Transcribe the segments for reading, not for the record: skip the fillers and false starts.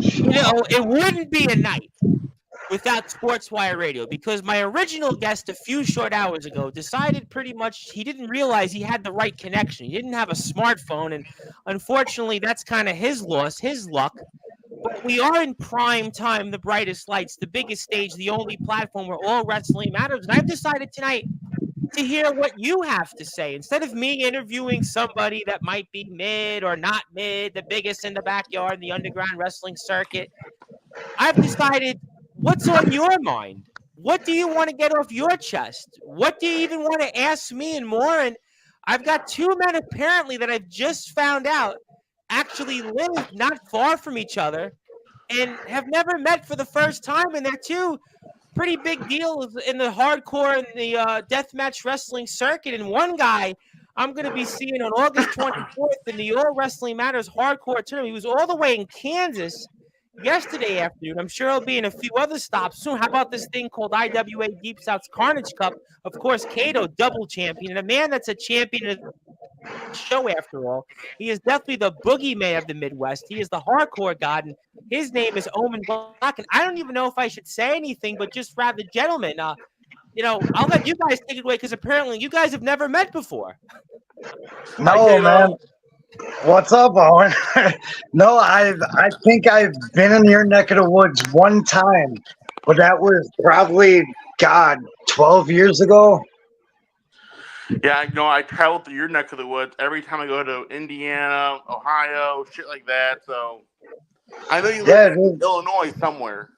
It wouldn't be a night without Sportswire Radio, because my original guest a few short hours ago decided pretty much he didn't realize he had the right connection. He didn't have a smartphone, and unfortunately, that's kind of his loss, his luck. But we are in prime time, the brightest lights, the biggest stage, the only platform where all wrestling matters. And I've decided tonight to hear what you have to say. Instead of me interviewing somebody that might be mid or not mid, the biggest in the backyard in the underground wrestling circuit, I've decided what's on your mind. What do you want to get off your chest? What do you even want to ask me and more? And I've got two men apparently that I've just found out actually live not far from each other and have never met for the first time. And they're two pretty big deals in the hardcore and the deathmatch wrestling circuit. And one guy I'm going to be seeing on August 24th in the All Wrestling Matters hardcore tournament. He was all the way in Kansas yesterday afternoon. I'm sure he'll be in a few other stops soon. How about this thing called IWA Deep South's Carnage Cup? Of course, Cato, double champion, and a man that's a champion of the show after all. He is definitely the boogeyman of the Midwest. He is the hardcore god, and his name is Omen Black. And I don't even know if I should say anything, but just rather, gentlemen, I'll let you guys take it away because apparently you guys have never met before. No, man. What's up, Owen? No, I think I've been in your neck of the woods one time, but that was probably, 12 years ago. Yeah, I travel through your neck of the woods every time I go to Indiana, Ohio, shit like that. So I know you live in Illinois somewhere.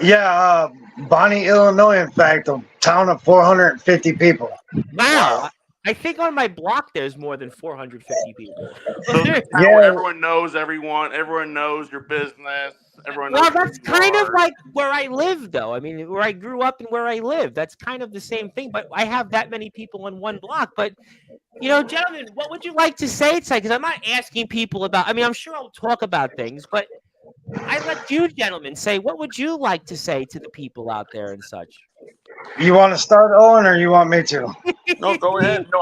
Yeah, Bonnie, Illinois, in fact, a town of 450 people. Wow. I think on my block there's more than 450 people. So yeah, everyone knows everyone. Everyone knows your business. Everyone knows. Well, that's kind of like where I live, though. I mean, where I grew up and where I live. That's kind of the same thing. But I have that many people on one block. But, gentlemen, what would you like to say tonight? Because I'm not asking people about. I mean, I'm sure I'll talk about things, but I let you gentlemen say. What would you like to say to the people out there and such? You want to start, Owen, or you want me to? No, go ahead. No,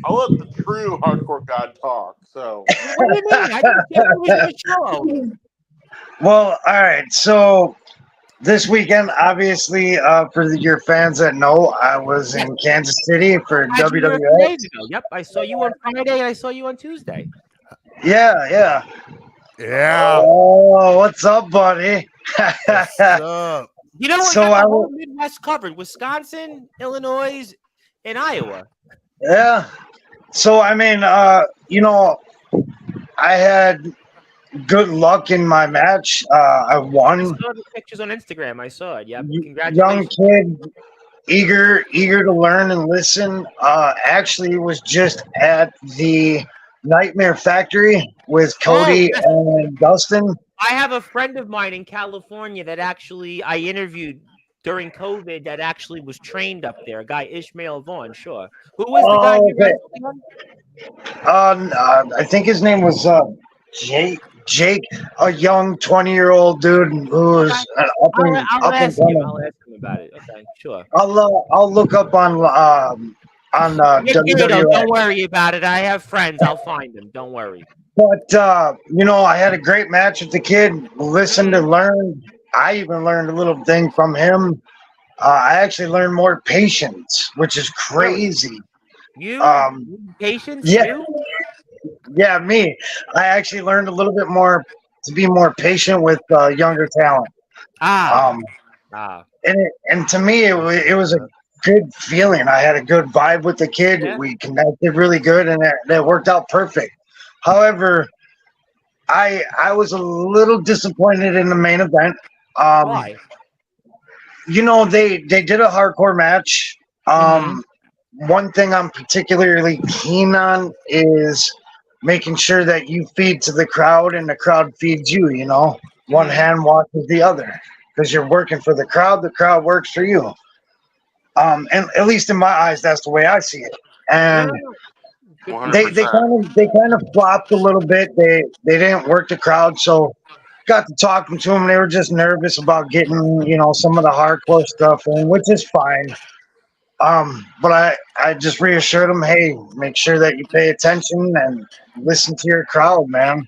I'll let the true hardcore god talk. So. What do you mean? I just was your show. Well, all right. So this weekend, obviously, for your fans that know, I was in Kansas City for WWE. Yep, I saw you on Friday and I saw you on Tuesday. Yeah. Yeah. Oh, what's up, buddy? What's up? You know what? So I whole Midwest covered: Wisconsin, Illinois, and Iowa. Yeah. So I mean, I had good luck in my match. I won. I saw the pictures on Instagram. I saw it. Yeah. Congratulations. Young kid, eager to learn and listen. Actually, was just at the Nightmare Factory with Cody and Dustin. I have a friend of mine in California that actually I interviewed during COVID that actually was trained up there. A guy, Ishmael Vaughn, sure. Who was the guy? I think his name was Jake, a young 20-year-old dude who was I'll ask him about it. Okay, sure. I'll look up on WWE. Don't worry about it. I have friends. I'll find them. Don't worry. But, I had a great match with the kid. Listened and learned. I even learned a little thing from him. I actually learned more patience, which is crazy. You? Patience? Yeah. You? Yeah, me. I actually learned a little bit more to be more patient with younger talent. And to me, it was a good feeling. I had a good vibe with the kid. Yeah. We connected really good, and that worked out perfect. However, I was a little disappointed in the main event. Why? They did a hardcore match. One thing I'm particularly keen on is making sure that you feed to the crowd and the crowd feeds you, One hand washes the other because you're working for the crowd works for you. And at least in my eyes, that's the way I see it. And they kind of flopped a little bit. They didn't work the crowd, so got to talking to them. They were just nervous about getting, some of the hardcore stuff in, which is fine. But I just reassured them, hey, make sure that you pay attention and listen to your crowd, man.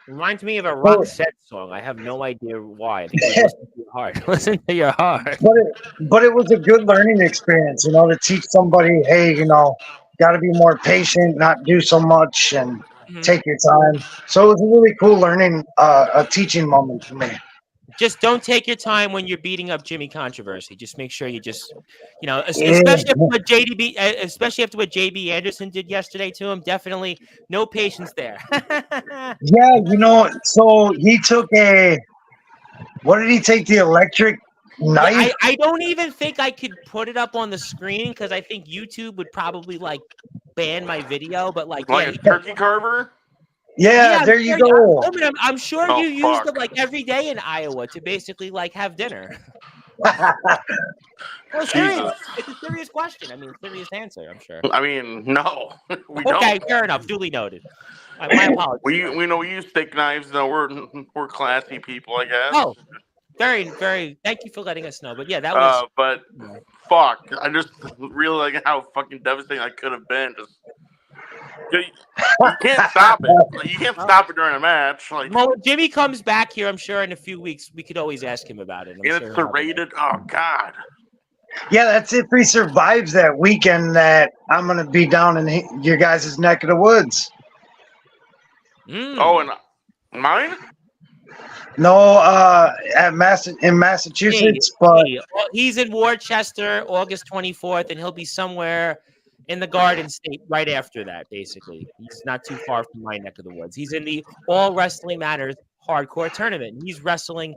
Reminds me of a Roxette song. I have no idea why. I think it was Listen to Your Heart. Listen to Your Heart. But it was a good learning experience, to teach somebody, hey, got to be more patient, not do so much, and take your time. So it was a really cool learning, a teaching moment for me. Just don't take your time when you're beating up Jimmy Controversy. Just make sure you just, especially after what JB Anderson did yesterday to him. Definitely no patience there. Yeah, so he took what did he take? The electric knife? Yeah, I don't even think I could put it up on the screen because I think YouTube would probably ban my video. But a turkey carver. Yeah, there you go. I'm sure you use them every day in Iowa to basically have dinner. Well, serious. It's a serious question. I mean, serious answer. I'm sure. I mean, no, we don't. Okay, fair don't. enough. Duly noted. My apologies. We know we use steak knives. No, we're classy people, I guess. Oh, very, very. Thank you for letting us know. But yeah, that was. But fuck, I just realized how fucking devastating I could have been. Just. You can't stop it. You can't stop it during a match. Well, when Jimmy comes back here, I'm sure in a few weeks we could always ask him about it. And it's serrated. Oh God. Yeah, that's if he survives that weekend. That I'm gonna be down in your guys' neck of the woods. Oh, and mine? No, in Massachusetts, but he's in Worcester, August 24th, and he'll be somewhere in the Garden State right after that, basically. He's not too far from my neck of the woods. He's in the All Wrestling Matters Hardcore Tournament. He's wrestling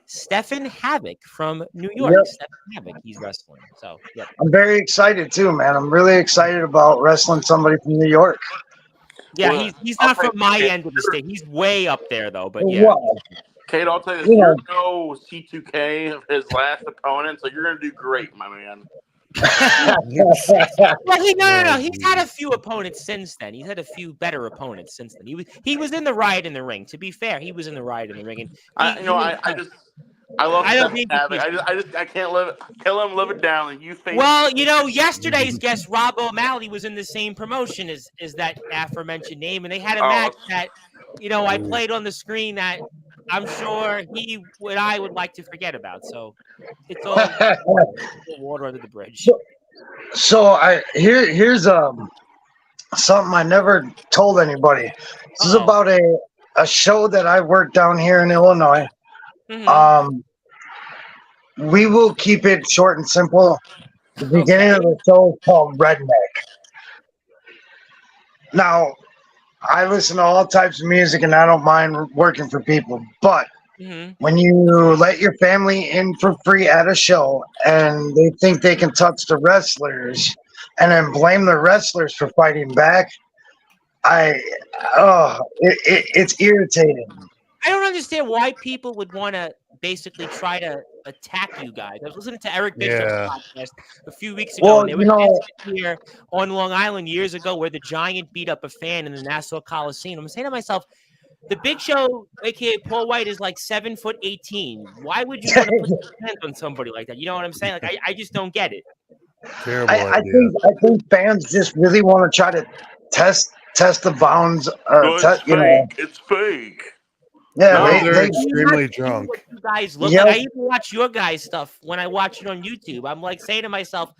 Stephen Havoc from New York. Yep. Stephen Havoc, he's wrestling. So, yep. I'm very excited, too, man. I'm really excited about wrestling somebody from New York. Yeah, he's not from my end of the state. He's way up there, though, but yeah. Well, Kate, I'll tell you this. You're no C2K of his last opponent, so you're going to do great, my man. No. He's had a few opponents since then. He's had a few better opponents since then. He was in the Riot in the Ring. To be fair, he was in the Riot in the Ring. And I love I can't live it down. And you face. Well, yesterday's guest Rob O'Malley was in the same promotion as that aforementioned name, and they had a match that I played on the screen that I'm sure I would like to forget about. So it's all water under the bridge. So here's something I never told anybody. This is about a show that I worked down here in Illinois. Mm-hmm. We will keep it short and simple. The beginning of the show is called Redneck. Now, I listen to all types of music, and I don't mind working for people. But when you let your family in for free at a show, and they think they can touch the wrestlers, and then blame the wrestlers for fighting back, it's irritating. I don't understand why people would want to basically try to attack you guys. I was listening to Eric Bishop's podcast a few weeks ago, and there was an incident here on Long Island years ago where the Giant beat up a fan in the Nassau Coliseum. I'm saying to myself, the Big Show, aka Paul White, is 7'18". Why would you want to put your hands on somebody like that? You know what I'm saying? I just don't get it. Terrible I think fans just really want to try to test the bounds. It's fake. Yeah, they're extremely drunk. You guys look. I even watch your guys' stuff when I watch it on YouTube. I'm saying to myself,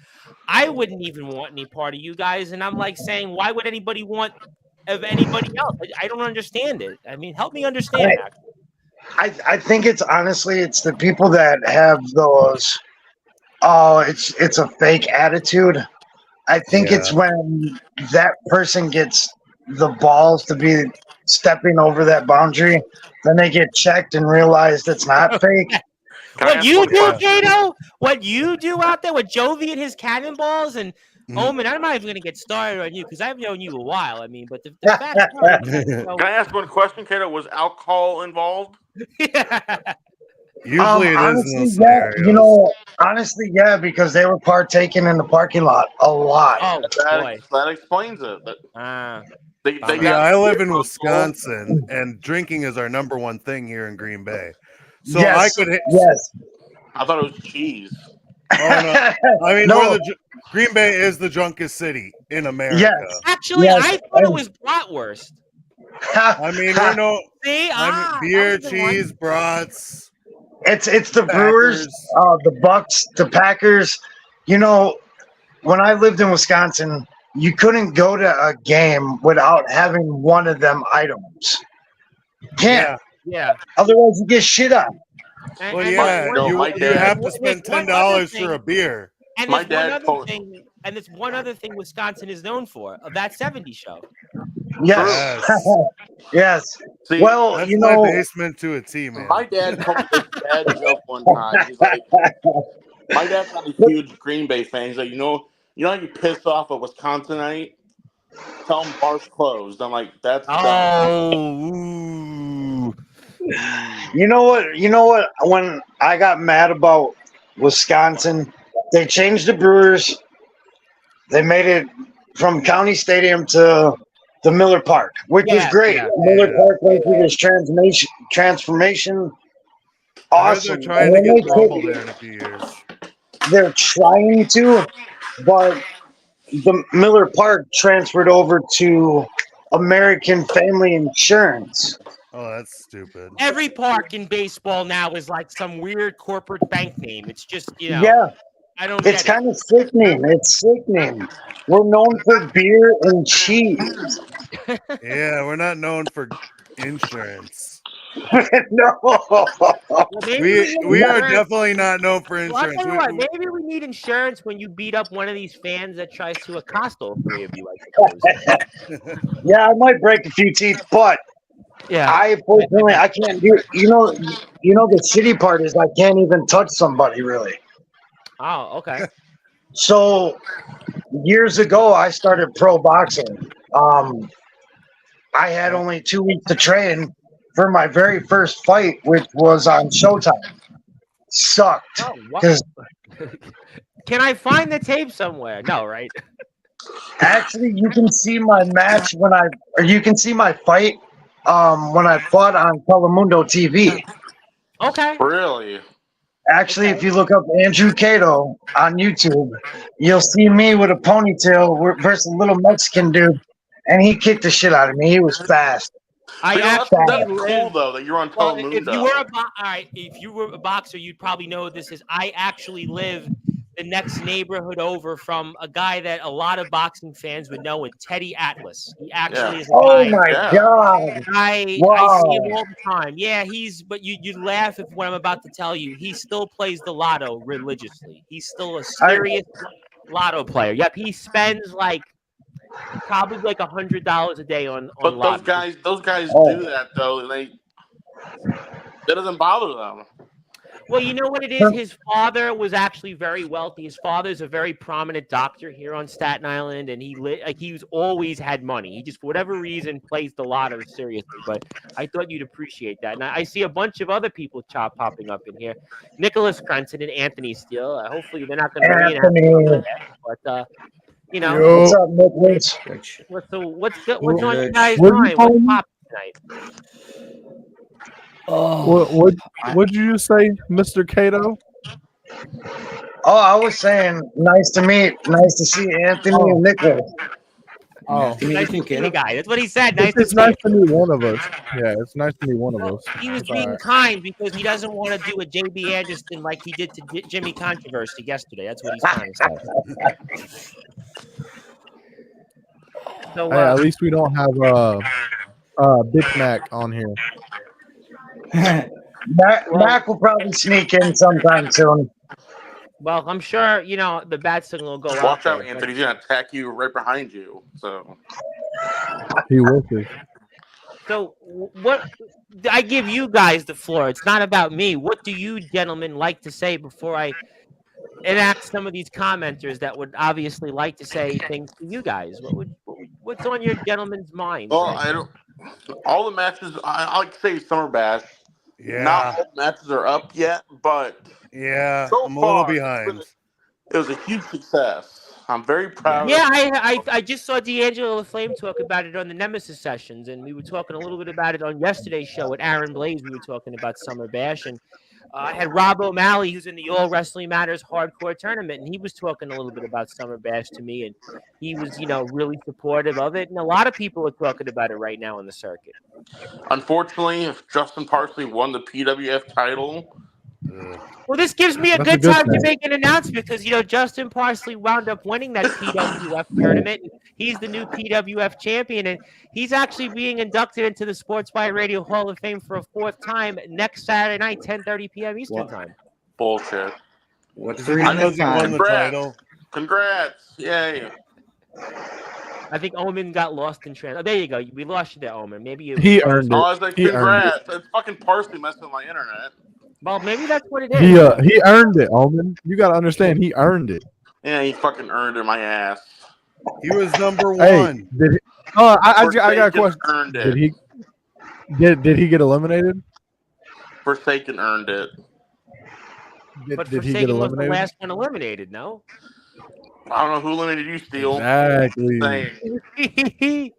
I wouldn't even want any part of you guys, and I'm saying, why would anybody want of anybody else? I don't understand it. I mean, help me understand. I think it's the people that have those. Oh, it's a fake attitude. I think it's when that person gets the balls to be stepping over that boundary, then they get checked and realize it's not fake. What you do, Kato? What you do out there with Jovi and his cannonballs? And Omen, I'm not even going to get started on you because I've known you a while. I mean, but the fact Can I ask one question, Kato? Was alcohol involved? Usually it honestly, is in those scenarios. Honestly, yeah, because they were partaking in the parking lot a lot. Oh, boy. That explains it. I live in Wisconsin, and drinking is our number one thing here in Green Bay. So I could hit. Yes. I thought it was cheese. Oh no! I mean, Green Bay is the drunkest city in America. Yes. Actually, I thought it was bratwurst. I mean, we're no. See, beer, cheese, brats. It's the Brewers, the Bucks, the Packers. You know, when I lived in Wisconsin, you couldn't go to a game without having one of them items. Can't. Yeah. Otherwise, you get shit on. Well, yeah, you have to spend $10 for a beer. And my dad there's one other thing Wisconsin is known for, of that 70s show. Yes. Yes. See, well, that's you my know, basement to a T, man. My dad told me this bad joke one time. He's like, my dad's not a huge Green Bay fan. He's like, you know how you piss off a Wisconsinite? Tell him bar's closed. I'm like, that's ooh. You know what? When I got mad about Wisconsin, they changed the Brewers. They made it from County Stadium to the Miller Park, which was great. Miller Park went through this transformation. Awesome. They're trying to get Rumble there in a few years. They're trying to, but the Miller Park transferred over to American Family Insurance. Oh, that's stupid. Every park in baseball now is like some weird corporate bank name. It's just, Yeah. I don't It's kind of sickening. It's sickening. We're known for beer and cheese. Yeah, we're not known for insurance. No. We are definitely not known for insurance. Well, maybe we need insurance when you beat up one of these fans that tries to accost all three of you, I suppose. Yeah, I might break a few teeth, but I can't do it. You know the shitty part is I can't even touch somebody really. Oh, okay. So years ago, I started pro boxing. I had only 2 weeks to train for my very first fight, which was on Showtime. Sucked. Oh, can I find the tape somewhere? No, right? Actually, you can see my match you can see my fight when I fought on Telemundo TV. Okay. Really? Actually, if you look up Andrew Cato on YouTube, you'll see me with a ponytail versus a little Mexican dude, and he kicked the shit out of me. He was fast. That's cool though that you're on Telemundo. If you were a boxer, you'd probably know this is. I actually live the next neighborhood over from a guy that a lot of boxing fans would know, and Teddy Atlas. He actually is a guy. Oh my God! I see him all the time. Yeah, but you laugh at what I'm about to tell you. He still plays the lotto religiously. He's still a serious lotto player. Yep, he spends probably $100 a day on But lotto. those guys do that though. That doesn't bother them. Well, you know what it is? His father was actually very wealthy. His father's a very prominent doctor here on Staten Island, and he's always had money. He just, for whatever reason, plays the lotto seriously. But I thought you'd appreciate that. And I see a bunch of other people popping up in here. Nicholas Crenson and Anthony Steele. Hopefully they're not going to be but what's up, Nicholas? What's on your guys' mind? What's popping tonight? Oh, what did you say, Mr. Cato? Oh, I was saying, nice to see Anthony and Nicholas. Oh, nice to meet you, guy. That's what he said. It's nice to meet one of us. Yeah, it's nice to meet one of us. He was being kind because he doesn't want to do a JB Anderson like he did to Jimmy Controversy yesterday. That's what he's trying to say. So, at least we don't have Big Mac on here. Mac will probably sneak in sometime soon. Well, I'm sure the bat signal will go out. Watch out, Anthony. He's gonna attack you right behind you. So he will be. So what? I give you guys the floor. It's not about me. What do you gentlemen like to say before I enact some of these commenters that would obviously like to say things to you guys? What's on your gentlemen's mind? Well, I don't. All the matches, I like to say Summer Bash. Yeah. Not all matches are up yet, but so I'm a far, little behind. It was a huge success. I'm very proud. Yeah, I just saw D'Angelo LaFlame talk about it on the Nemesis sessions, and we were talking a little bit about it on yesterday's show with Aaron Blaze. We were talking about Summer Bash, and I had Rob O'Malley, who's in the All Wrestling Matters Hardcore Tournament, and he was talking a little bit about Summer Bash to me, and he was, really supportive of it. And a lot of people are talking about it right now in the circuit. Unfortunately, if Justin Parsley won the PWF title, well, this gives me a That's good a good time to thing. make an announcement because, Justin Parsley wound up winning that PWF tournament. He's the new PWF champion, and he's actually being inducted into the Sportswire Radio Hall of Fame for a fourth time next Saturday night, 10:30 p.m. Eastern time. bullshit. What's Is the it reason because he won the Congrats. title? Congrats. Yay. I think Omen got lost in translation. Oh, there you go. We lost you there, Omen. Maybe you. He earned Oh, it. I was like, He earned it. congrats. It's fucking Parsley messing with my internet. Well, maybe that's what it is. He earned it, Omen. You got to understand, he earned it. Yeah, he fucking earned it, my ass. He was number Hey, one. did he, I got a Forsaken question. earned it. Did he get eliminated? Forsaken earned it. But Did he get Forsaken was the eliminated? last one eliminated, no? I don't know who eliminated you, Steel. Exactly. Same.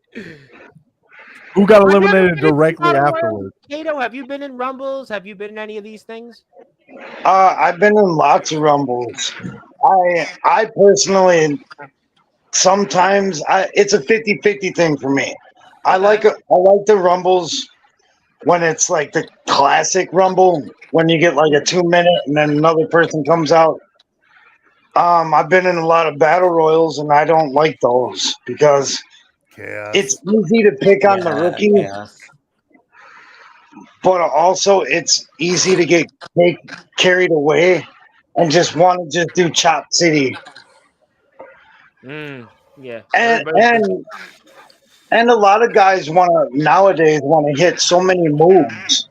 Who got Have you ever eliminated been in directly Battle Royal? afterwards? Kato, have you been in Rumbles? Have you been in any of these things? I've been in lots of rumbles. I personally sometimes it's a 50-50 thing for me. I like the rumbles when it's like the classic rumble when you get like a 2-minute and then another person comes out. I've been in a lot of battle royals and I don't like those because Chaos. it's easy to pick on the rookie, but also it's easy to get carried away and just want to just do Chop City. Yeah. And a lot of guys nowadays want to hit so many moves.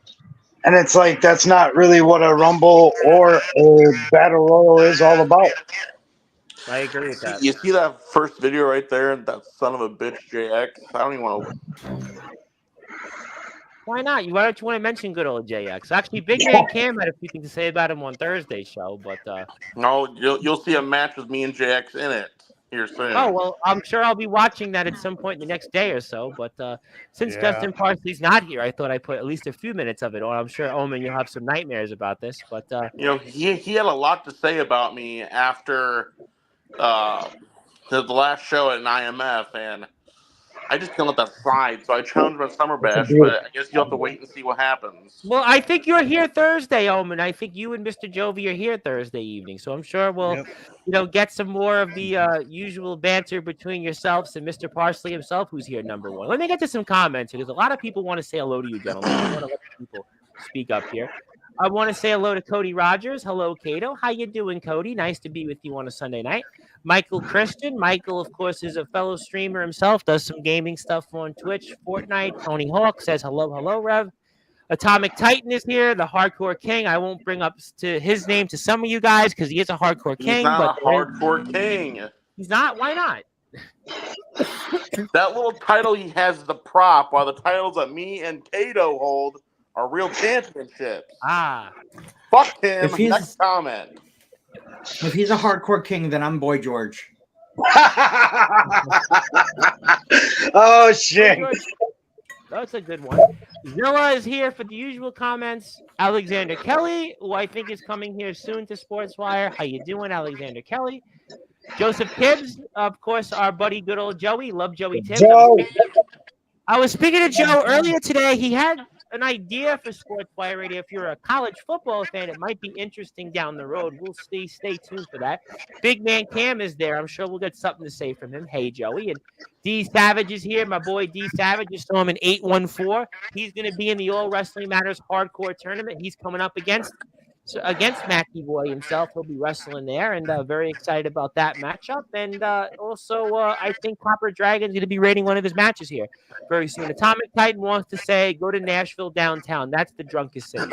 And it's like that's not really what a rumble or a battle royal is all about. I agree with that. You see that first video right there? That son of a bitch, JX? I don't even want to. Why not? Why don't you want to mention good old JX? Actually, Big Man Cam had a few things to say about him on Thursday's show, but No, you'll see a match with me and JX in it here soon. oh well, I'm sure I'll be watching that at some point in the next day or so. But since Justin Parsley's not here, I thought I'd put at least a few minutes of it on. I'm sure Omen, you'll have some nightmares about this, but he had a lot to say about me after the last show at an IMF, and I just can't let that slide. So I challenged my Summer Bash, but I guess you'll have to wait and see what happens. Well, I think you're here Thursday, Omen. I think you and Mr. Jovi are here Thursday evening, so I'm sure we'll, get some more of the usual banter between yourselves and Mr. Parsley himself, who's here number one. Let me get to some comments because a lot of people want to say hello to you, gentlemen. I want to let people speak up here. I want to say hello to Cody Rogers. Hello, Cato. How you doing, Cody? Nice to be with you on a Sunday night. Michael Christian. Michael, of course, is a fellow streamer himself, does some gaming stuff on Twitch, Fortnite. Tony Hawk says hello, Rev. Atomic Titan is here, the Hardcore King. I won't bring up to his name to some of you guys because he is a Hardcore King. He's not a Hardcore King. He's not? Why not? That little title he has is the prop, while the titles that me and Kato hold are real championships. Fuck him. Next comment. If he's a Hardcore King, then I'm Boy George. Oh, shit. That's a good one. Zilla is here for the usual comments. Alexander Kelly, who I think is coming here soon to Sportswire. How you doing, Alexander Kelly? Joseph Tibbs, of course, our buddy, good old Joey. Love Joey Tibbs. I was speaking to Joe earlier today. He had an idea for Sportswire Radio. If you're a college football fan, it might be interesting down the road. We'll stay tuned for that. Big Man Cam is there. I'm sure we'll get something to say from him. Hey, Joey. And D Savage is here. My boy D Savage. You saw him in 814. He's going to be in the All Wrestling Matters Hardcore Tournament. He's coming up against Mackie Boy himself. He'll be wrestling there, and very excited about that matchup. And also, I think Copper Dragon's going to be rating one of his matches here very soon. Atomic Titan wants to say, go to Nashville downtown. That's the drunkest city.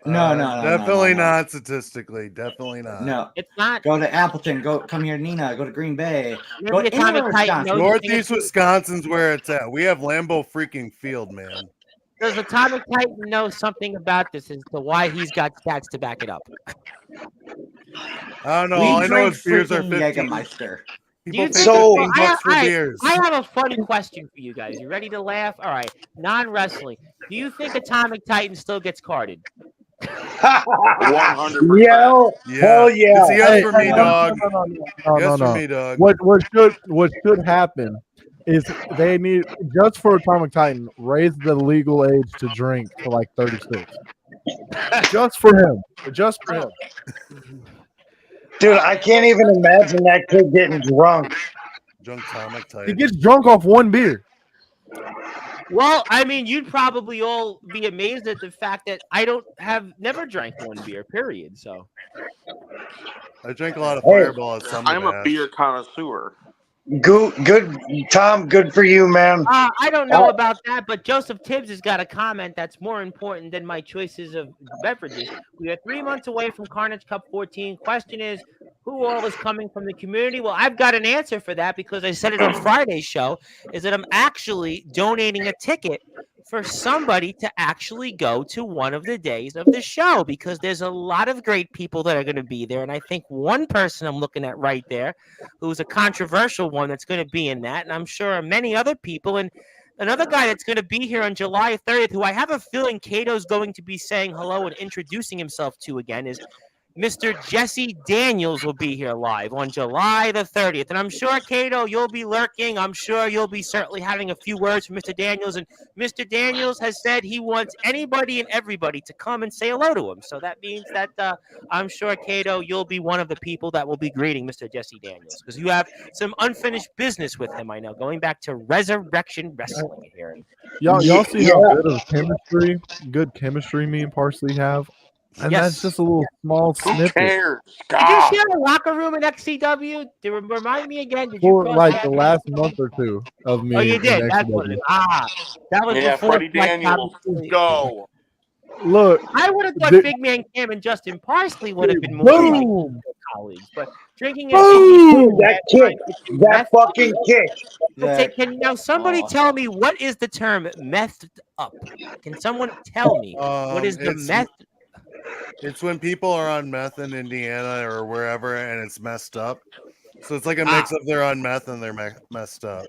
No, definitely not statistically. Definitely not. No, it's not. Go to Appleton. Come here, Nina. Go to Green Bay. Go to Atomic Titan. Northeast Wisconsin's where it's at. We have Lambeau freaking Field, man. Does Atomic Titan know something about this as to why he's got stats to back it up? I don't know. All I know is beers are 15. Jägermeister. People pay $15 for I beers. have a funny question for you guys. You ready to laugh? All right. Non-wrestling. Do you think Atomic Titan still gets carded? 100%. Yeah. Hell yeah. It's a yes for me, no, dog. no, Yes no. for me, dog. What should happen is they need, just for Atomic Titan, raise the legal age to drink to like 36. Just for him. Just for him. Dude, I can't even imagine that kid getting drunk. Drunk Atomic He Titan. gets drunk off one beer. Well, I mean, you'd probably all be amazed at the fact that I never drank one beer, period. So I drink a lot of Hey. Fireball at Summer I'm a Bash. beer connoisseur. Good, Tom. Good for you, man. I don't know about that, but Joseph Tibbs has got a comment that's more important than my choices of beverages. We are 3 months away from Carnage Cup 14. Question is, who all is coming from the community? Well, I've got an answer for that because I said it on Friday's show, is that I'm actually donating a ticket for somebody to actually go to one of the days of the show because there's a lot of great people that are going to be there. And I think one person I'm looking at right there who's a controversial one that's going to be in that. And I'm sure many other people. And another guy that's going to be here on July 30th, who I have a feeling Cato's going to be saying hello and introducing himself to again, is Mr. Jesse Daniels will be here live on July the 30th. And I'm sure, Cato, you'll be lurking. I'm sure you'll be certainly having a few words for Mr. Daniels. And Mr. Daniels has said he wants anybody and everybody to come and say hello to him. So that means that I'm sure, Cato, you'll be one of the people that will be greeting Mr. Jesse Daniels because you have some unfinished business with him, I know, going back to Resurrection Wrestling here. Y'all see how good chemistry me and Parsley have? And that's just a little small Who snippet. cares? Did you God. share a locker room in XCW? Remind me again. Did you For cross like paths? the last month or two of me. Oh, you in did. That's what it XCW. is. That was Yeah, before Freddie Mike Daniels. Bobby- Go. Look, I would have thought the- Big Man Cam and Justin Parsley would have been more like boom, colleagues, but drinking boom. That kick. That fucking kick. Can now somebody tell me what is the term methed up? Can someone tell me what is the meth? It's when people are on meth in Indiana or wherever and it's messed up. So it's like a mix of they're on meth and they're messed up.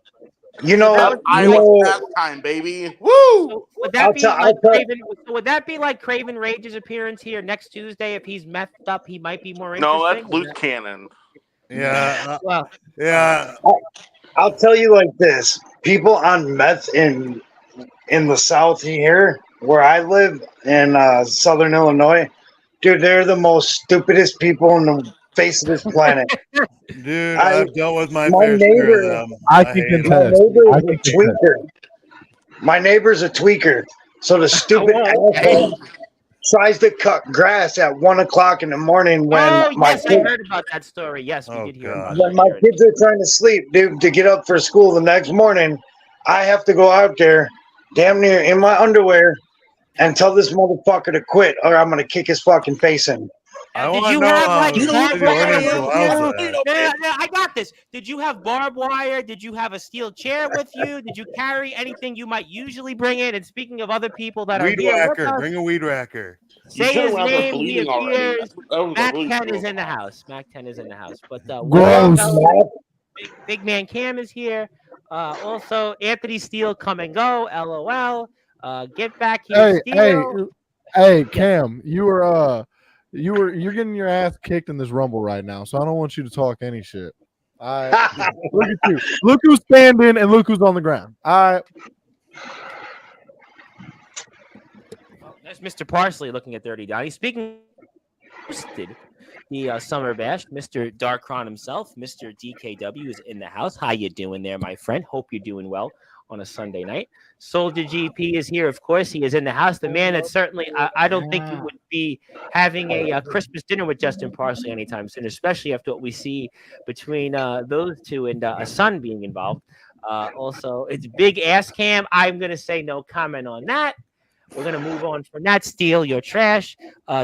You know, That's Iowa pastime, baby. Woo! So would that be like Craven? So would that be like Craven Rage's appearance here next Tuesday? If he's messed up, he might be more interesting. No, that's loose cannon. Yeah. Well, yeah. I'll tell you like this: people on meth in the South here, where I live in Southern Illinois, dude, they're the most stupidest people on the face of this planet. Dude, I've dealt with my fair neighbor, share of them. I can contest. My neighbor's a tweaker. My neighbor's a tweaker. So the stupid asshole tries to cut grass at 1 o'clock in the morning when I kids, heard about that story. Yes, we did hear about that. when my kids are trying to sleep, dude, to get up for school the next morning, I have to go out there, damn near in my underwear, and tell this motherfucker to quit, or I'm gonna kick his fucking face in. Did you have like I got this. Did you have barbed wire? Did you have a steel chair with you? Did you carry anything you might usually bring in? And speaking of other people that weed are here, whacker, bring a weed whacker. Say his name. He appears. Mac 10 is in the house. Mac 10 is in the house. But Big Man Cam is here. Also, Anthony Steele, come and go. LOL. Get back here, Steele. Hey, Cam, you're getting your ass kicked in this Rumble right now, so I don't want you to talk any shit. All right. Look at you. Look who's standing and look who's on the ground. All right. That's Mr. Parsley looking at 30 Donnie. Speaking hosted the Summer Bash, Mr. Darkron himself, Mr. DKW is in the house. How you doing there, my friend? Hope you're doing well on a Sunday night. Soldier GP is here, of course. He is in the house. The man that certainly, I don't think you would be having a Christmas dinner with Justin Parsley anytime soon, especially after what we see between those two and a son being involved. Also, it's Big Ass Cam. I'm going to say no comment on that. We're going to move on from that. Steele, you're trash.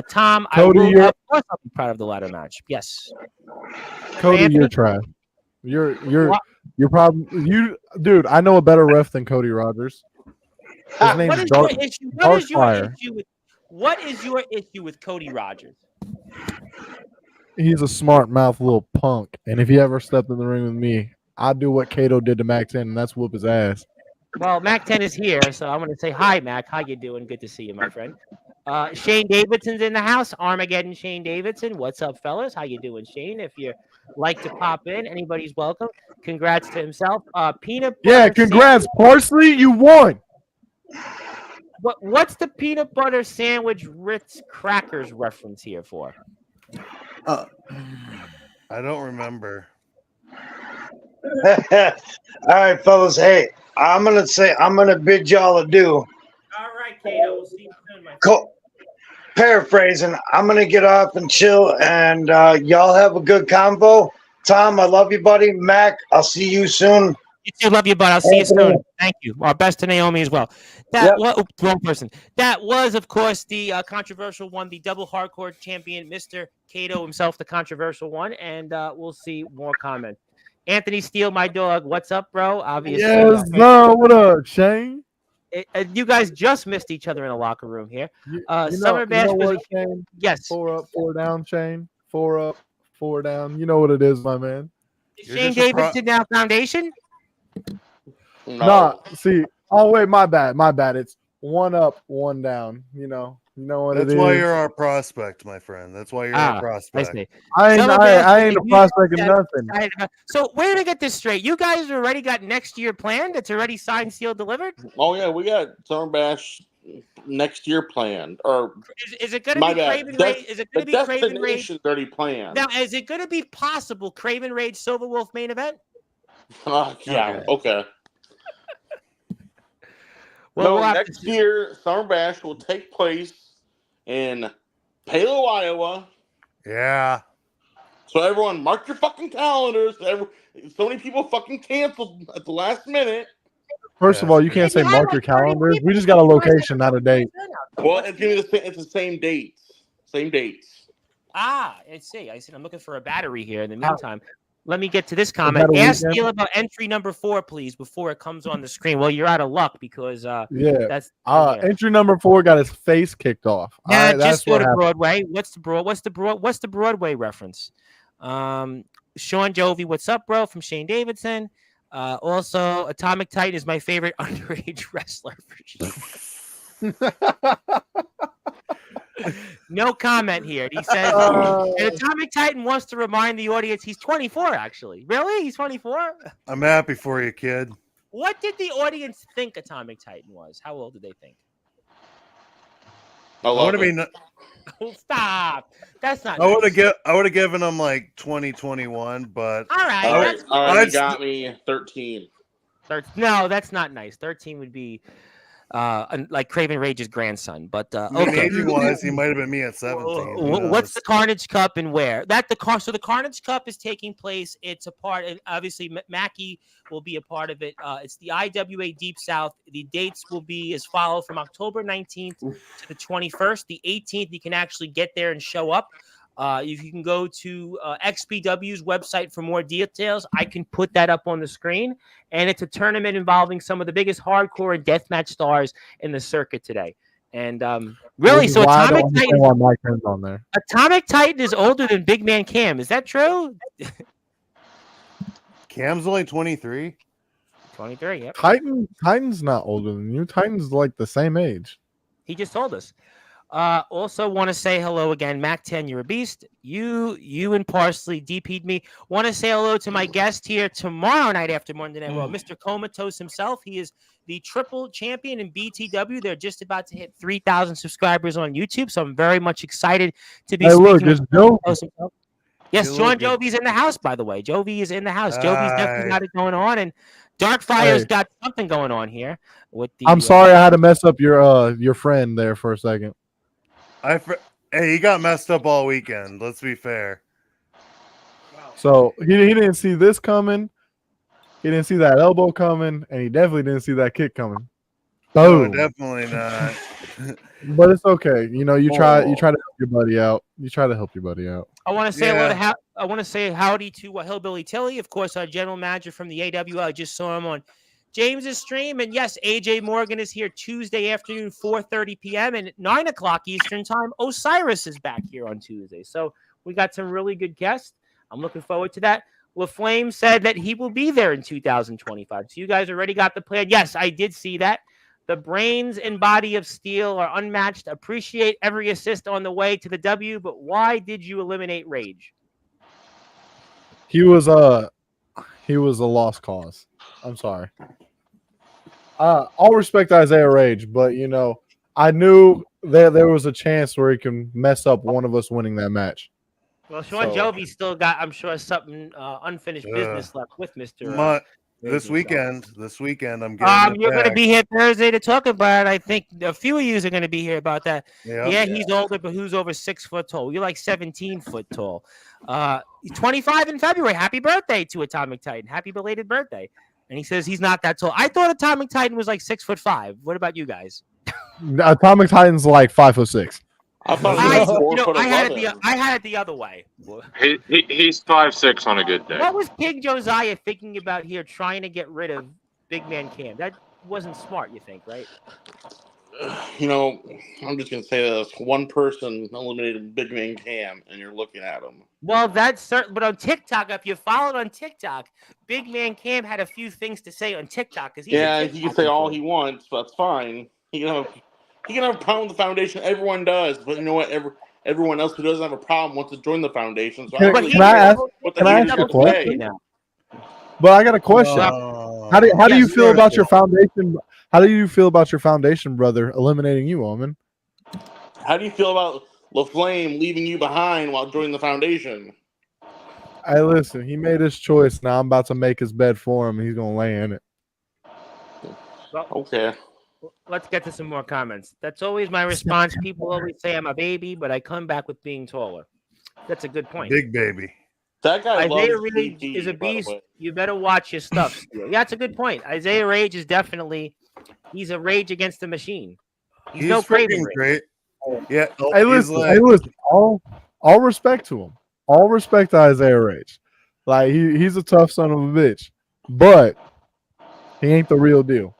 Tom, Cody, of course I'll be proud of the ladder match. Yes. Cody, you're trash. You're probably dude. I know a better ref than Cody Rogers. His name's What is your issue with Cody Rogers? He's a smart mouth little punk, and if he ever stepped in the ring with me, I'd do what Cato did to Mac 10, and that's whoop his ass. Well, Mac 10 is here, so I'm going to say hi, Mac. How you doing? Good to see you, my friend. Shane Davidson's in the house. Armageddon Shane Davidson. What's up, fellas? How you doing, Shane? If you like to pop in, anybody's welcome. Congrats to himself. Peanut butter. Yeah, congrats, Parsley. You won. What's the peanut butter sandwich Ritz crackers reference here for? I don't remember. All right, fellas. Hey, I'm gonna bid y'all adieu. All right, Kato. We'll see you soon, my friend. Cool. Paraphrasing, I'm gonna get up and chill, and y'all have a good convo. Tom, I love you, buddy. Mac, I'll see you soon. You too, love you, bud. I'll see you soon. Thank you. Our best to Naomi as well. Wrong person. That was, of course, the controversial one, the double hardcore champion, Mr. Kato himself, the controversial one, and we'll see more comments. Anthony Steele, my dog. What's up, bro? Obviously. Yes, no. What up, Shane? You guys just missed each other in the locker room here. Summer Bash was Shane? Yes. 4 up, 4 down, Shane. 4 up, 4 down. You know what it is, my man. Shane Davidson now Foundation? No. Nah, see. Oh wait, my bad. It's 1 up, 1 down. You know what That's it is. why you're our prospect, my friend. That's why you're our prospect. I ain't a prospect of nothing. So where to get this straight? You guys already got next year planned? It's already signed, sealed, delivered? Oh yeah, we got Summer Bash next year planned. Or is it going to be Craven Rage? Is it going to be Craven Rage? Already planned. Now, is it going to be possible Craven Rage Silver Wolf main event? Yeah. Okay. Well, no, next year Summer Bash will take place in Palo, Iowa. Yeah. So everyone, mark your fucking calendars. So many people fucking canceled at the last minute. First of all, you can't say mark your calendars. We just got a location, not a date. Well, it's the same dates. Same dates. I see. I'm looking for a battery here. In the meantime, let me get to this comment. Ask Steele about entry number 4, please, before it comes on the screen. Well, you're out of luck because that's entry number 4 got his face kicked off. Yeah, just go to Broadway. What's the Broadway reference? Sean Jovi, what's up, bro? From Shane Davidson. Also, Atomic Titan is my favorite underage wrestler. No comment here. He says Atomic Titan wants to remind the audience he's 24, actually. Really? He's 24? I'm happy for you, kid. What did the audience think Atomic Titan was? How old did they think? I would have been. Stop. That's not. I would have given him like 2021, but all right. You got me 13. No, that's not nice. 13 would be like Craven Rage's grandson, but okay. Age-wise, he might have been me at 17. What's the Carnage Cup and where? So the Carnage Cup is taking place. It's a part, and obviously Mackie will be a part of it. It's the IWA Deep South. The dates will be as follows: from October 19th to the 21st. The 18th, you can actually get there and show up. If you can go to XPW's website for more details, I can put that up on the screen. And it's a tournament involving some of the biggest hardcore and deathmatch stars in the circuit today. And really, so Atomic Titan is older than Big Man Cam. Is that true? Cam's only 23. 23, yep. Titan's not older than you. Titan's like the same age. He just told us. Also want to say hello again, Mac 10, you're a beast. You and Parsley DP'd me. Want to say hello to my guest here tomorrow night after Monday Night Raw, Mr. Comatose himself. He is the triple champion in BTW. They're just about to hit 3,000 subscribers on YouTube, so I'm very much excited to be speaking with Comatose himself. Yes, Sean Jovi's in the house, by the way. Jovi is in the house. Jovi's definitely got it going on, and Darkfire's got something going on here. With the. I'm sorry I had to mess up your friend there for a second. Hey, he got messed up all weekend. Let's be fair. So he didn't see this coming. He didn't see that elbow coming, and he definitely didn't see that kick coming. Boom. No, definitely not. But it's okay. You try to help your buddy out. I want to say I want to say howdy to Hillbilly Tilly, of course, our general manager from the AWL. I just saw him on James's stream, and yes, AJ Morgan is here Tuesday afternoon, 4:30 p.m. and at 9 o'clock Eastern time. Osiris is back here on Tuesday, so we got some really good guests. I'm looking forward to that. LaFlame said that he will be there in 2025. So you guys already got the plan. Yes, I did see that. The brains and body of steel are unmatched. Appreciate every assist on the way to the W, but why did you eliminate Rage? He was a lost cause. I'm sorry. All respect to Isaiah Rage, but I knew there was a chance where he can mess up one of us winning that match. Well, Sean Jovi still got, I'm sure, something unfinished business left with Mr. This weekend, I'm getting you're going to be here Thursday to talk about it. I think a few of you are going to be here about that. Yeah, he's older, but who's over 6 foot tall? You're like 17 foot tall. He's 25 in February. Happy birthday to Atomic Titan. Happy belated birthday. And he says he's not that tall. I thought Atomic Titan was like 6'5". What about you guys? Atomic Titan's like 5'6". I thought he was 4 foot I had it the other way. He's 5'6" on a good day. What was King Josiah thinking about here, trying to get rid of Big Man Cam? That wasn't smart, you think, right? I'm just gonna say this: one person eliminated Big Man Cam, and you're looking at him. Well, that's certain. But on TikTok, if you followed on TikTok, Big Man Cam had a few things to say on TikTok because he can say all he wants, but that's fine. He can have a problem with the foundation. Everyone does, but you know what? Everyone else who doesn't have a problem wants to join the foundation. So can I ask a question? But I got a question. How do you feel about your foundation? How do you feel about your foundation brother eliminating you, Omen? How do you feel about LaFlame leaving you behind while joining the foundation? Hey, listen, he made his choice. Now I'm about to make his bed for him, and he's gonna lay in it. Well, okay. Let's get to some more comments. That's always my response. People always say I'm a baby, but I come back with being taller. That's a good point. Big baby. That guy Isaiah Rage is a beast. You better watch your stuff. Yeah, that's a good point. Isaiah Rage is definitely he's a rage against the machine. He's no Craven great. Yeah. Hey, listen. All respect to him. All respect to Isaiah Rage. Like he's a tough son of a bitch, but he ain't the real deal.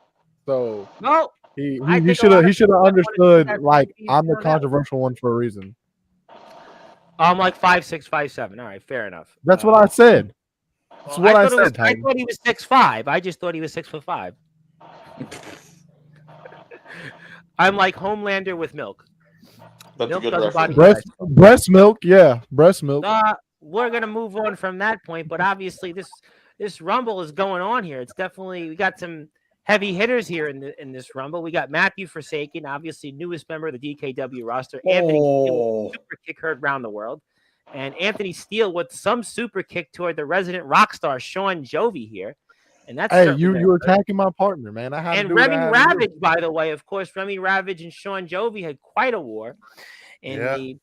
So no, he should have understood. Like I'm the controversial one for a reason. I'm like 5'6", 5'7". All right, fair enough. That's what I said. That's what I said. I thought he was 6'5". I just thought he was 6'5". I'm like Homelander with milk. That's milk a good breast milk, yeah, breast milk. We're gonna move on from that point, but obviously this Rumble is going on here. It's definitely we got some heavy hitters here in this Rumble. We got Matthew Forsaken, obviously newest member of the DKW roster. Anthony Steele, super kick heard around the world. And Anthony Steele with some super kick toward the resident rock star, Sean Jovi here. And that's you're attacking my partner, man. And Remy Ravage, by the way, of course, Remy Ravage and Sean Jovi had quite a war in the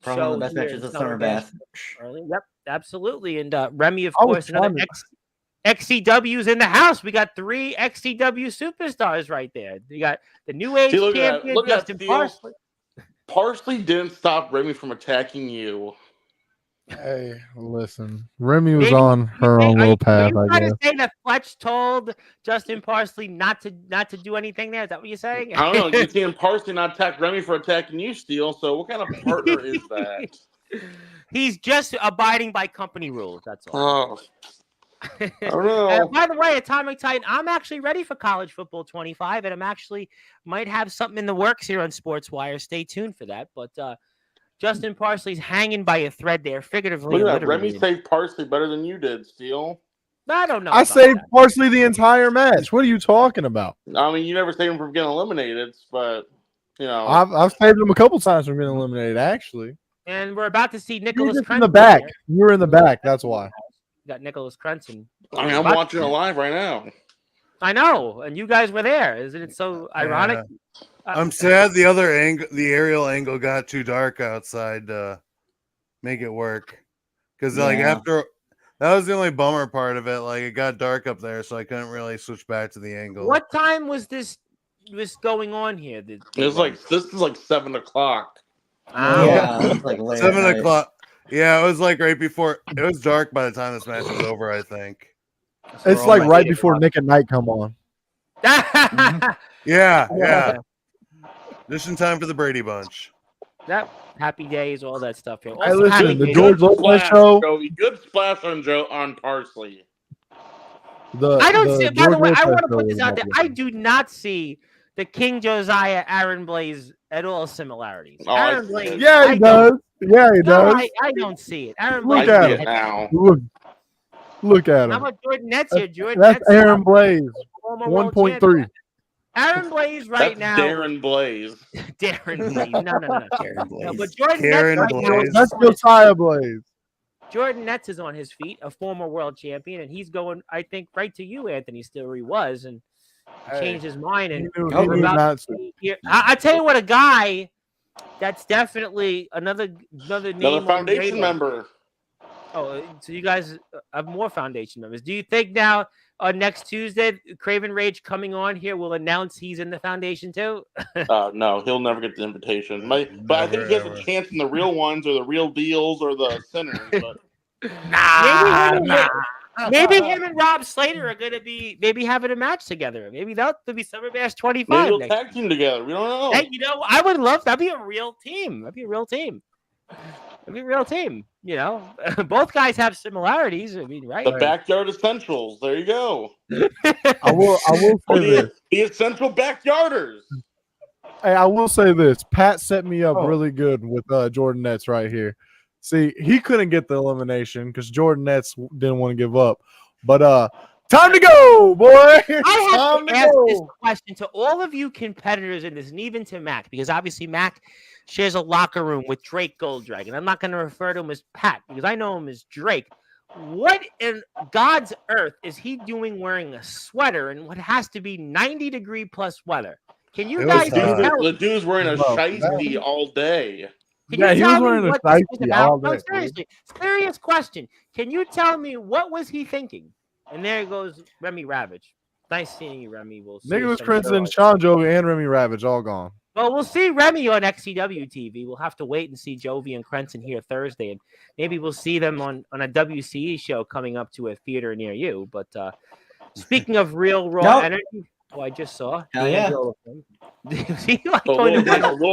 probably one of the best matches of Summer Bath. Yep, absolutely. And Remy, of course, another XCW's in the house. We got 3 XCW superstars right there. You got the New Age champion, Justin Parsley. Parsley didn't stop Remy from attacking you. Hey, listen. Remy was on her own little path. Are you trying to say that Fletch told Justin Parsley not to do anything there? Is that what you're saying? I don't know. You're seeing Parsley not attack Remy for attacking you, Steele. So what kind of partner is that? He's just abiding by company rules. That's all. Oh. I don't know. And by the way, Atomic Titan, I'm actually ready for college football 25, and I'm actually might have something in the works here on Sportswire. Stay tuned for that. But Justin Parsley's hanging by a thread there, figuratively. Look at that. Remy saved Parsley better than you did, Steele. I don't know. I saved Parsley the entire match. What are you talking about? I mean, you never saved him from getting eliminated, but I've saved him a couple times from getting eliminated, actually. And we're about to see Nicholas in the back. You were in the back. That's why. Got Nicholas Crenson. I mean, I'm watching it live right now. I know, and you guys were there. Isn't it so ironic? I'm sad the other angle, the aerial angle, got too dark outside to make it work. Because after that was the only bummer part of it. Like it got dark up there, so I couldn't really switch back to the angle. What time was this going on here? This is like 7 o'clock. Yeah, it's like late 7 o'clock. Yeah, it was like right before. It was dark by the time this match was over, I think. It's like right before Nick and Knight come on. Yeah. Just in time for the Brady Bunch. That Happy Days, all that stuff here. Hey, listen, the George Lopez show. Good splash on Parsley. I don't see. By the way, I want to put this out there. I do not see the King Josiah, Aaron Blaze at all similarities. Oh, I Aaron see Blaze. it. Yeah, he does. Yeah, he No, does. I don't see it. Aaron Look Blaze. at I see him. it now. Look at How him. about Jordan Nets here? Jordan That's Nets, Aaron Blaze. former world 1.3. champion. Aaron Blaze right That's now. Darren Blaze. Darren Blaze. No. Aaron No, Blaze. but Jordan Karen Nets right now. Blaze. That's Josiah Blaze. Jordan Nets is on his feet, a former world champion, and he's going, I think, right to you, Anthony. Still, where he was, and he changed his mind. And He we're knew about not to to. see here. I tell you what, a guy that's definitely another name. Another on the foundation radar. member. Oh, so you guys have more foundation members. Do you think now next Tuesday, Craven Rage coming on here will announce he's in the foundation too? No, he'll never get the invitation. But I think he has a chance in the real ones or the real deals or the sinners. But Maybe him and Rob Slater are going to be having a match together. Maybe that'll be Summer Bash 25. maybe they'll next tag team together. We don't know. Hey, I would love that'd be a real team. That'd be a real team. Both guys have similarities. I mean, right? The backyard essentials. There you go. I will say this. The essential backyarders. Hey, I will say this. Pat set me up really good with Jordan Nets right here. See, he couldn't get the elimination because Jordan Nets didn't want to give up. But time to go, boy. I have Time to to ask go. this question to all of you competitors in this, and even to Mac, because obviously Mac shares a locker room with Drake Golddragon. I'm not going to refer to him as Pat because I know him as Drake. What in God's earth is he doing wearing a sweater in what has to be 90-degree plus weather? Can you guys tell The dude's wearing a shiesty all day. Can Yeah, you he tell was me wearing a what this was shiesty about? all No, day, seriously, serious question. Can you tell me what was he thinking? And there goes Remy Ravage. Nice seeing you, Remy. We'll see Nicholas some Crimson, show. Sean Jovi, and Remy Ravage all gone. Well, we'll see Remy on XCW TV. We'll have to wait and see Jovi and Crenson here Thursday, and maybe we'll see them on a WCE show coming up to a theater near you. But speaking of real raw energy, I just saw. Hell yeah. A little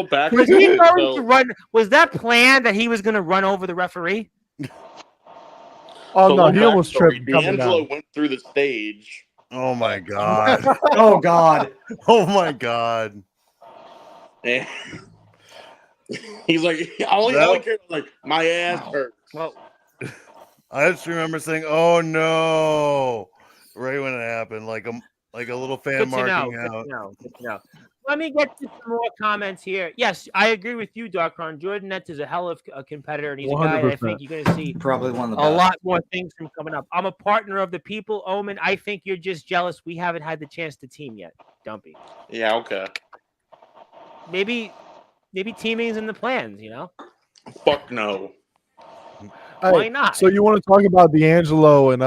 back. Was he going to run? Was that planned that he was going to run over the referee? Oh no, he almost tripped. D'Angelo went through the stage. Oh my god. Oh god. Oh my god. Yeah. He's like, all he cared was like, my ass hurts. Well, I just remember saying, "Oh no!" right when it happened, like a little fan marking out. Good to know. Let me get to some more comments here. Yes, I agree with you, Darkron. Jordan Nets is a hell of a competitor, and he's a guy that I think you're going to see probably one of the a best. lot more things from coming up. I'm a partner of the people, Omen. I think you're just jealous we haven't had the chance to team yet, Dumpy. Yeah, okay. Maybe teaming's in the plans, Fuck no. Why not? So you want to talk about D'Angelo and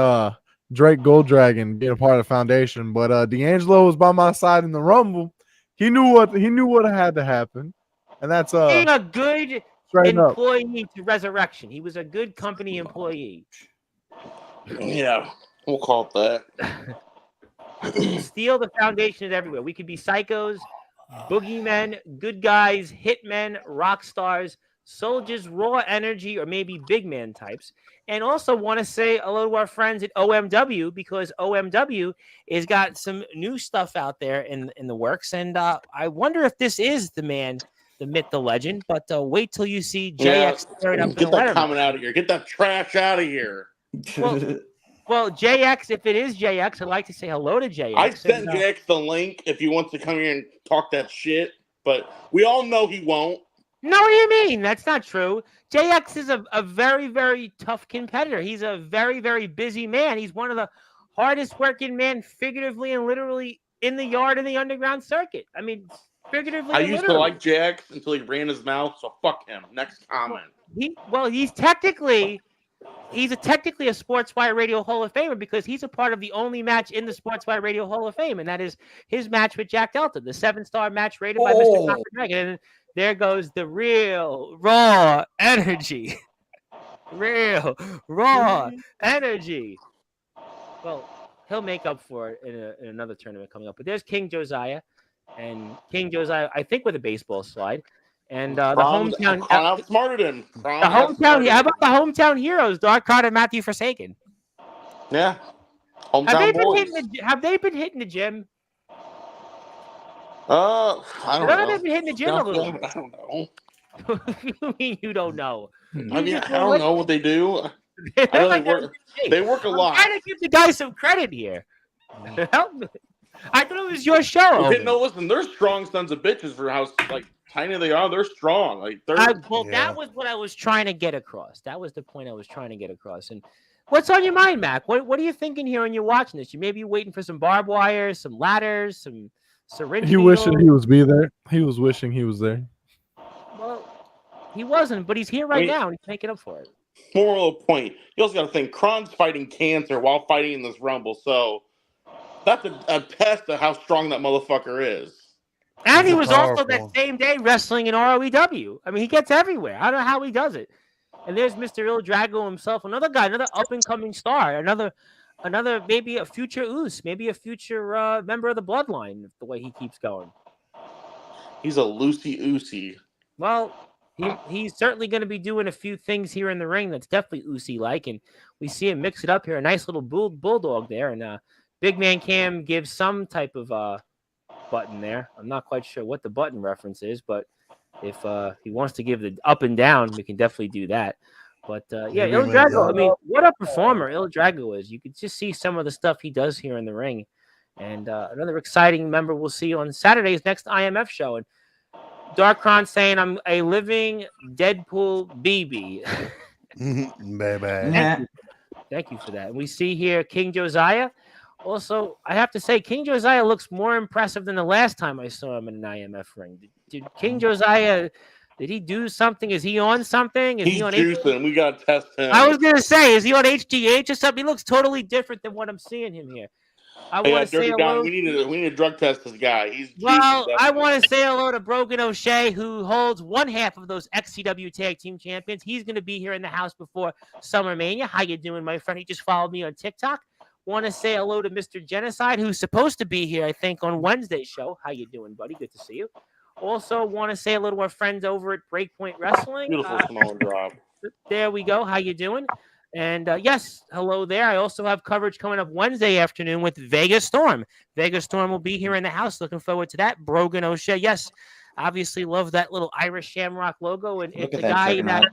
Drake Golddragon being a part of the foundation, but D'Angelo was by my side in the Rumble. He knew what had to happen, and that's being a good straight up. employee to Resurrection. He was a good company employee. Yeah, we'll call it that. Steal the foundation is everywhere. We could be psychos, boogeymen, good guys, hitmen, rock stars, soldiers, raw energy, or maybe big man types. And also want to say hello to our friends at OMW, because OMW has got some new stuff out there in the works. And I wonder if this is the man, the myth, the legend. But wait till you see JX tearing up. Get that comment out of here. Get that trash out of here. Well, JX, if it is JX, I'd like to say hello to JX. I sent JX the link if he wants to come here and talk that shit, but we all know he won't. No, what do you mean? That's not true. JX is a very, very tough competitor. He's a very, very busy man. He's one of the hardest working men, figuratively and literally, in the yard in the underground circuit. I mean, figuratively. I used to like JX until he ran his mouth, so fuck him. Next comment. He's technically a Sportswire Radio Hall of Famer because he's a part of the only match in the Sportswire Radio Hall of Fame, and that is his match with Jack Delta, the 7-star match rated by Mr. Copper Dragon. And there goes the real raw energy. Real raw energy. Well, he'll make up for it in another tournament coming up. But there's King Josiah, and King Josiah, I think, with a baseball slide. And the hometown outsmarted him. The hometown. How about the hometown heroes, Dark Card and Matthew Forsaken? Yeah, hometown boys. Have they been hitting the gym? I don't None know. of them been hitting the gym a little bit. I don't know. You mean you don't know? I mean, I don't know what they do. I know they work. They work a lot. I'm trying to give the guy some credit here. Help me. I thought it was your show. Okay, no, listen. They're strong sons of bitches for how tiny they are. They're strong. That was what I was trying to get across. That was the point I was trying to get across. And what's on your mind, Mac? What are you thinking here when you're watching this? You may be waiting for some barbed wire, some ladders, some syringe. He wishing he was there. He was wishing he was there. Well, he wasn't, but he's here right now, and he's making up for it. Moral of the point. You also got to think Kron's fighting cancer while fighting in this Rumble, so that's a test of how strong that motherfucker is. And he was also that same day wrestling in ROEW. I mean, he gets everywhere. I don't know how he does it. And there's Mr. Il Drago himself, another guy, another up-and-coming star, another maybe a future Oos, maybe a future member of the Bloodline, the way he keeps going. He's a loosey-oosey. Well, he's certainly going to be doing a few things here in the ring that's definitely Oosy-like, and we see him mix it up here. A nice little bulldog there, and Big Man Cam gives some type of button there. I'm not quite sure what the button reference is, but if he wants to give the up and down, we can definitely do that. But yeah, Il Drago, I mean, what a performer Il Drago is. You can just see some of the stuff he does here in the ring. And another exciting member we'll see on Saturday's next IMF show. And Darkron saying, I'm a living Deadpool BB. Baby. Thank you for that. And we see here King Josiah. Also, I have to say, King Josiah looks more impressive than the last time I saw him in an IMF ring. Did King Josiah, did he do something? Is he on something? Is He's he on juicing. We got to test him. I was going to say, is he on HGH or something? He looks totally different than what I'm seeing him here. I want to say hello. We need to drug test this guy. He's I want to say hello to Brogan O'Shea, who holds one half of those XCW Tag Team Champions. He's going to be here in the house before SummerMania. How you doing, my friend? He just followed me on TikTok. Want to say hello to Mr. Genocide, who's supposed to be here, I think, on Wednesday's show. How you doing, buddy? Good to see you. Also, want to say hello to our friends over at Breakpoint Wrestling. Beautiful Samoan drop. There we go. How you doing? And yes, hello there. I also have coverage coming up Wednesday afternoon with Vegas Storm. Vegas Storm will be here in the house. Looking forward to that. Brogan O'Shea. Yes, obviously love that little Irish Shamrock logo. And it's a guy that.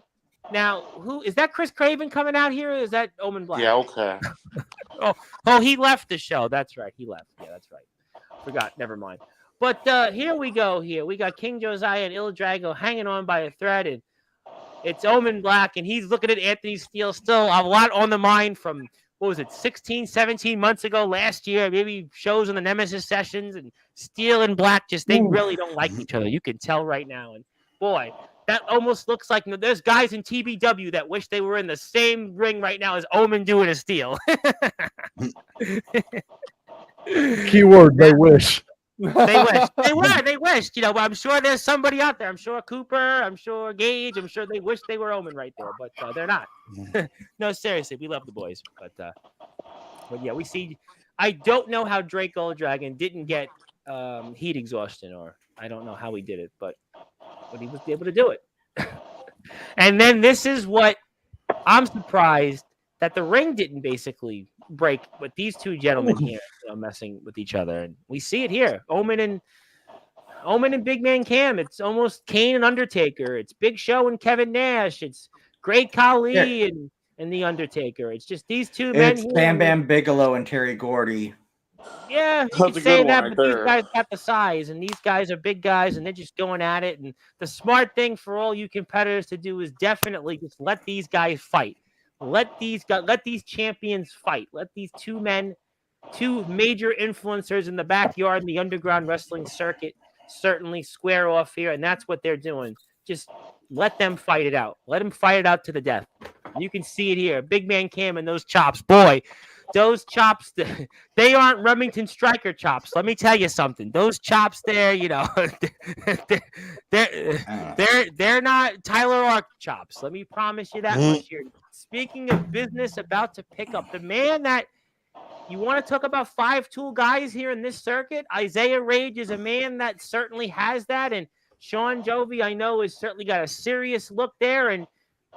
Now, who is that? Chris Craven coming out here? Or is that Omen Black? Yeah, okay. oh, he left the show. That's right. He left. Yeah, that's right. Forgot. Never mind. But here we go. Here we got King Josiah and Il Drago hanging on by a thread, and it's Omen Black, and he's looking at Anthony Steele. Still a lot on the mind from, what was it, 16, 17 months ago, last year, maybe shows in the Nemesis sessions, and Steele and Black they really don't like each other. You can tell right now. And boy, that almost looks like there's guys in TBW that wish they were in the same ring right now as Omen doing a Steele. Keyword, they wish. They wished, but I'm sure there's somebody out there. I'm sure Cooper, I'm sure Gage, I'm sure they wish they were Omen right there, but they're not. No, seriously, we love the boys, but yeah, we see. I don't know how Drake Olddragon didn't get heat exhaustion, or I don't know how he did it, but he was able to do it. And then this is what I'm surprised that the ring didn't basically break with these two gentlemen here messing with each other. And we see it here. Omen and Big Man Cam. It's almost Kane and Undertaker. It's Big Show and Kevin Nash. It's Great Khali and The Undertaker. It's just these two men. It's Bam Bam Bigelow and Terry Gordy. Yeah, you can say that, but these guys got the size, and these guys are big guys, and they're just going at it. And the smart thing for all you competitors to do is definitely just let these guys fight. Let these champions fight. Let these two major influencers in the backyard in the underground wrestling circuit certainly square off here, and that's what they're doing. Just let them fight it out. Let them fight it out to the death. You can see it here. Big Man Cam and those chops. Boy, those chops, they aren't Remington Striker chops. Let me tell you something. Those chops there, they're not Tyler Ark chops. Let me promise you that much here. Speaking of business about to pick up, the man that you want to talk about 5-tool guys here in this circuit, Isaiah Rage is a man that certainly has that. And Sean Jovi, I know, has certainly got a serious look there. And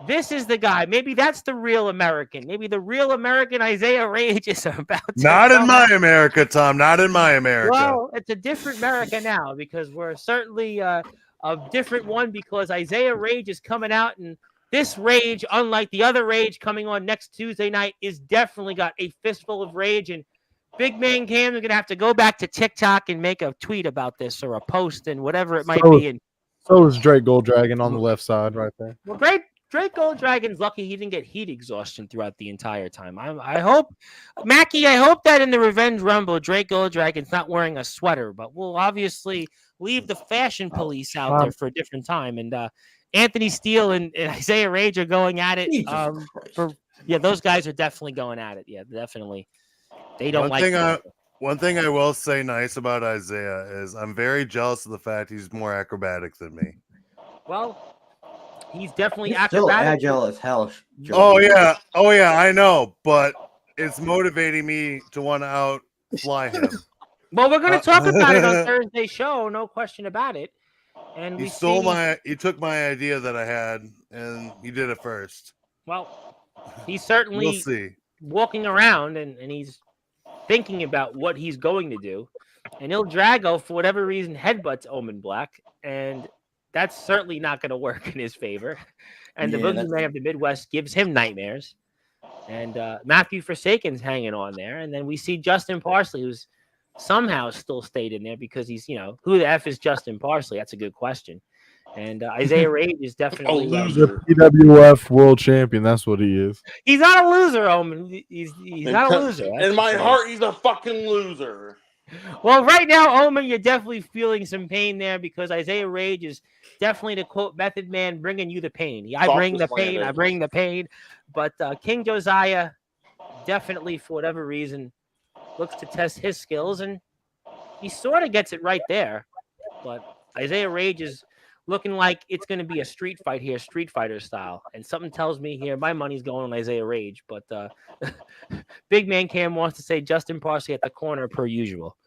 This is the guy. Maybe that's the real American. Maybe the real American Isaiah Rage is about to Not in come my out. America, Tom. Not in my America. Well, it's a different America now because we're certainly a different one because Isaiah Rage is coming out, and this Rage, unlike the other Rage coming on next Tuesday night, is definitely got a fistful of rage. And Big Man Cam is going to have to go back to TikTok and make a tweet about this or a post and whatever it might be. And so is Drake Golddragon on the left side right there. well, Drake Golddragon's lucky he didn't get heat exhaustion throughout the entire time. I hope, Mackie, I hope that in the Revenge Rumble, Drake Golddragon's not wearing a sweater, but we'll obviously leave the fashion police out there for a different time. And Anthony Steele and Isaiah Rage are going at it. Those guys are definitely going at it. Yeah, definitely. They don't One thing I will say nice about Isaiah is I'm very jealous of the fact he's more acrobatic than me. Well, he's definitely still acrobatic. agile as hell. Joey. Oh yeah, I know, but it's motivating me to want to outfly him. Well, we're going to talk about it on Thursday's show, no question about it. And he took my idea that I had, and he did it first. Well, he's certainly walking around, and he's thinking about what he's going to do. And Il Drago, for whatever reason, headbutts Omen Black, and that's certainly not going to work in his favor. And the Boogeyman of the Midwest gives him nightmares. And Matthew Forsaken's hanging on there. And then we see Justin Parsley, who's somehow still stayed in there because he's, who the F is Justin Parsley? That's a good question. And Isaiah Rage is definitely a loser. PWF world champion. That's what he is. He's not a loser, Omen. He's not a loser. In my heart, he's a fucking loser. Well, right now, Omen, you're definitely feeling some pain there because Isaiah Rage is definitely, to quote Method Man, bringing you the pain. I bring the pain. I bring the pain. But King Josiah definitely, for whatever reason, looks to test his skills, and he sort of gets it right there. But Isaiah Rage is looking like it's going to be a street fight here, Street Fighter style. And something tells me here, my money's going on Isaiah Rage. But Big Man Cam wants to say Justin Parsley at the corner per usual.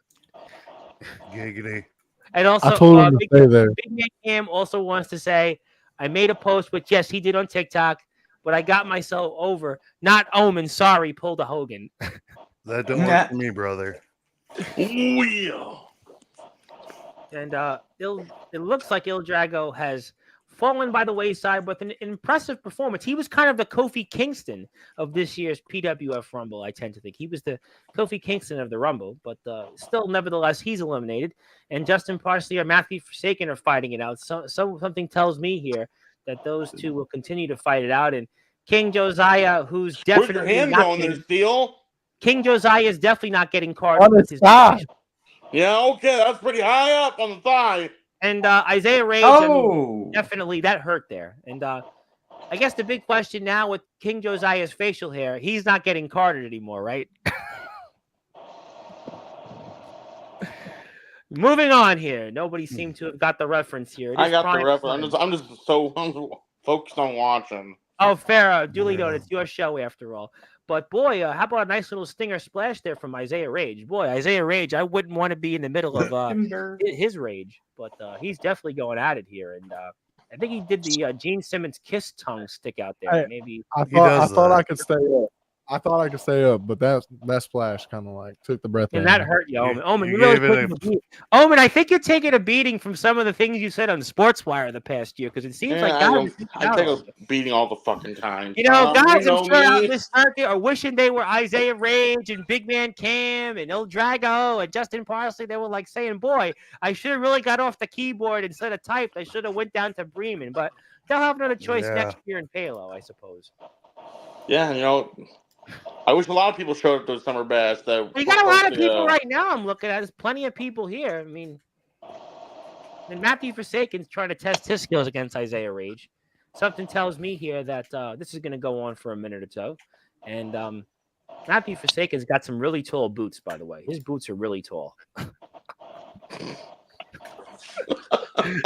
Giggity. And also, I told him to stay there. Big Man Cam also wants to say, I made a post, which, yes, he did on TikTok, but I got myself over. Not Omen, sorry, pulled a Hogan. That don't work for me, brother. Oh, yeah. And it looks like Il Drago has fallen by the wayside with an impressive performance. He was kind of the Kofi Kingston of this year's PWF Rumble, I tend to think. He was the Kofi Kingston of the Rumble, but still, nevertheless, he's eliminated. And Justin Parsley or Matthew Forsaken are fighting it out. So something tells me here that those two will continue to fight it out. And King Josiah, who's definitely Where's your hand going there, Steel? King Josiah is definitely not getting carded. On his side. Yeah, okay, that's pretty high up on the thigh. And Isaiah Rage, I mean, definitely that hurt there. And I guess the big question now with King Josiah's facial hair, he's not getting carded anymore, right? Moving on here. Nobody seemed to have got the reference here. I got the reference. I'm just so focused on watching. Oh, fair. Duly noted. It's your show after all. But boy, how about a nice little stinger splash there from Isaiah Rage? Boy, Isaiah Rage, I wouldn't want to be in the middle of his rage, but he's definitely going at it here. And I think he did the Gene Simmons kiss tongue stick out there. Maybe I thought I could stay up. I thought I could stay up, but that splash kind of like took the breath. And that hurt you, Omen. Omen, you really took a beating. Omen, I think you're taking a beating from some of the things you said on Sportswire the past year, because it seems like I take a beating all the fucking time. Guys, I'm sure out this circuit are wishing they were Isaiah Rage and Big Man Cam and Il Drago and Justin Parsley. They were like saying, "Boy, I should have really got off the keyboard instead of typed. I should have went down to Bremen." But they'll have another choice next year in Palo, I suppose. Yeah, I wish a lot of people showed up to the Summer Bash. You got a lot of people right now I'm looking at. There's plenty of people here. I mean, and Matthew Forsaken's trying to test his skills against Isaiah Rage. Something tells me here that this is going to go on for a minute or so. And Matthew Forsaken's got some really tall boots, by the way. His boots are really tall.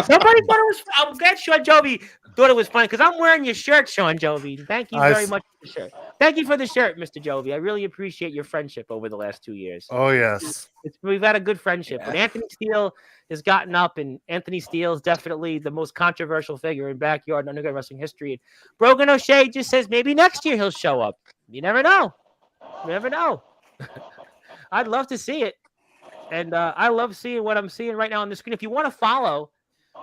Somebody thought it was. I'm glad Sean Jovi thought it was funny because I'm wearing your shirt, Sean Jovi. Thank you very much for the shirt. Thank you for the shirt, Mr. Jovi. I really appreciate your friendship over the last 2 years. Oh yes, We've had a good friendship. But Anthony Steele has gotten up, and Anthony Steele is definitely the most controversial figure in backyard and underground wrestling history. And Brogan O'Shea just says maybe next year he'll show up. You never know. You never know. I'd love to see it. And I love seeing what I'm seeing right now on the screen. If you want to follow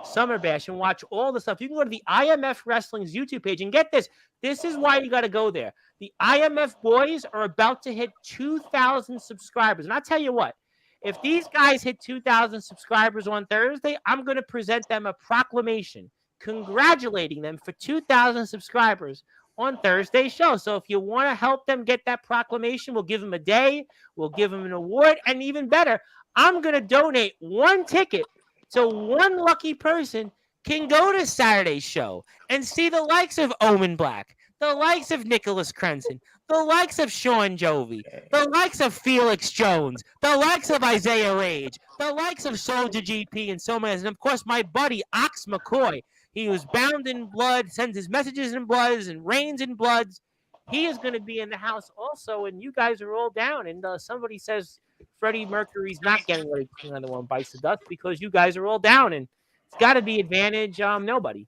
Summer Bash and watch all the stuff, you can go to the IMF Wrestling's YouTube page. And get this. This is why you got to go there. The IMF boys are about to hit 2,000 subscribers. And I'll tell you what. If these guys hit 2,000 subscribers on Thursday, I'm going to present them a proclamation congratulating them for 2,000 subscribers on Thursday's show. So if you want to help them get that proclamation, we'll give them a day. We'll give them an award. And even better, I'm going to donate one ticket so one lucky person can go to Saturday's show and see the likes of Omen Black, the likes of Nicholas Crenson, the likes of Sean Jovi, the likes of Felix Jones, the likes of Isaiah Rage, the likes of Soldier GP, and so many. And of course, my buddy Ox McCoy. He was bound in blood, sends his messages in bloods and reigns in bloods. He is going to be in the house also, and you guys are all down. And somebody says Freddie Mercury's not getting ready for another one bites the dust because you guys are all down, and it's got to be advantage nobody.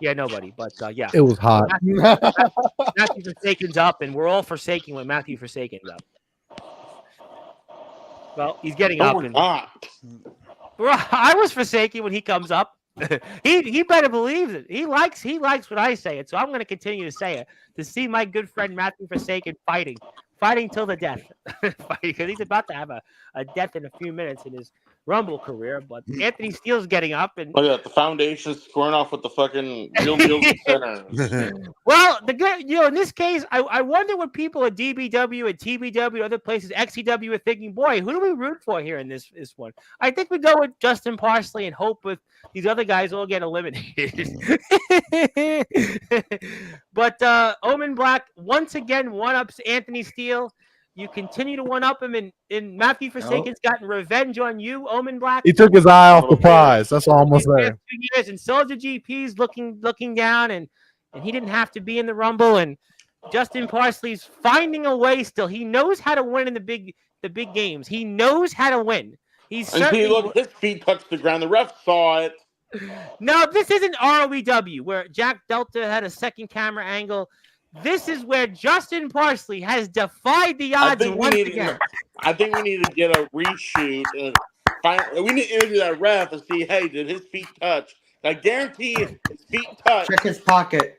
Yeah, nobody. But yeah, It was hot. Matthew Forsaken's up, and we're all forsaking when Matthew Forsaken's up. Well, he's getting up. And I was forsaken when he comes up. he better believe it. He likes when I say it, so I'm going to continue to say it to see my good friend Matthew Forsaken fighting till the death, because he's about to have a death in a few minutes in his Rumble career. But Anthony Steele's getting up, and look at that, the foundation's squaring off with the fucking real deal center. Well, the good, in this case, I wonder what people at DBW and TBW, other places, XCW are thinking. Boy, who do we root for here in this one? I think we go with Justin Parsley and hope with these other guys all get eliminated. But Omen Black once again one-ups Anthony Steele. You continue to one-up him, and Matthew Forsaken's gotten revenge on you, Omen Black. He took his eye off the prize. That's almost there. 2 years, and Soldier GP's looking down, and he didn't have to be in the Rumble. And Justin Parsley's finding a way still. He knows how to win in the big games. He knows how to win. He's certainly. Look, his feet touched the ground. The ref saw it. No, this isn't ROEW where Jack Delta had a second camera angle. This is where Justin Parsley has defied the odds once again. I think we need to get a reshoot. We need to interview that ref and see, hey, did his feet touch? I guarantee his feet touch. Check his pocket.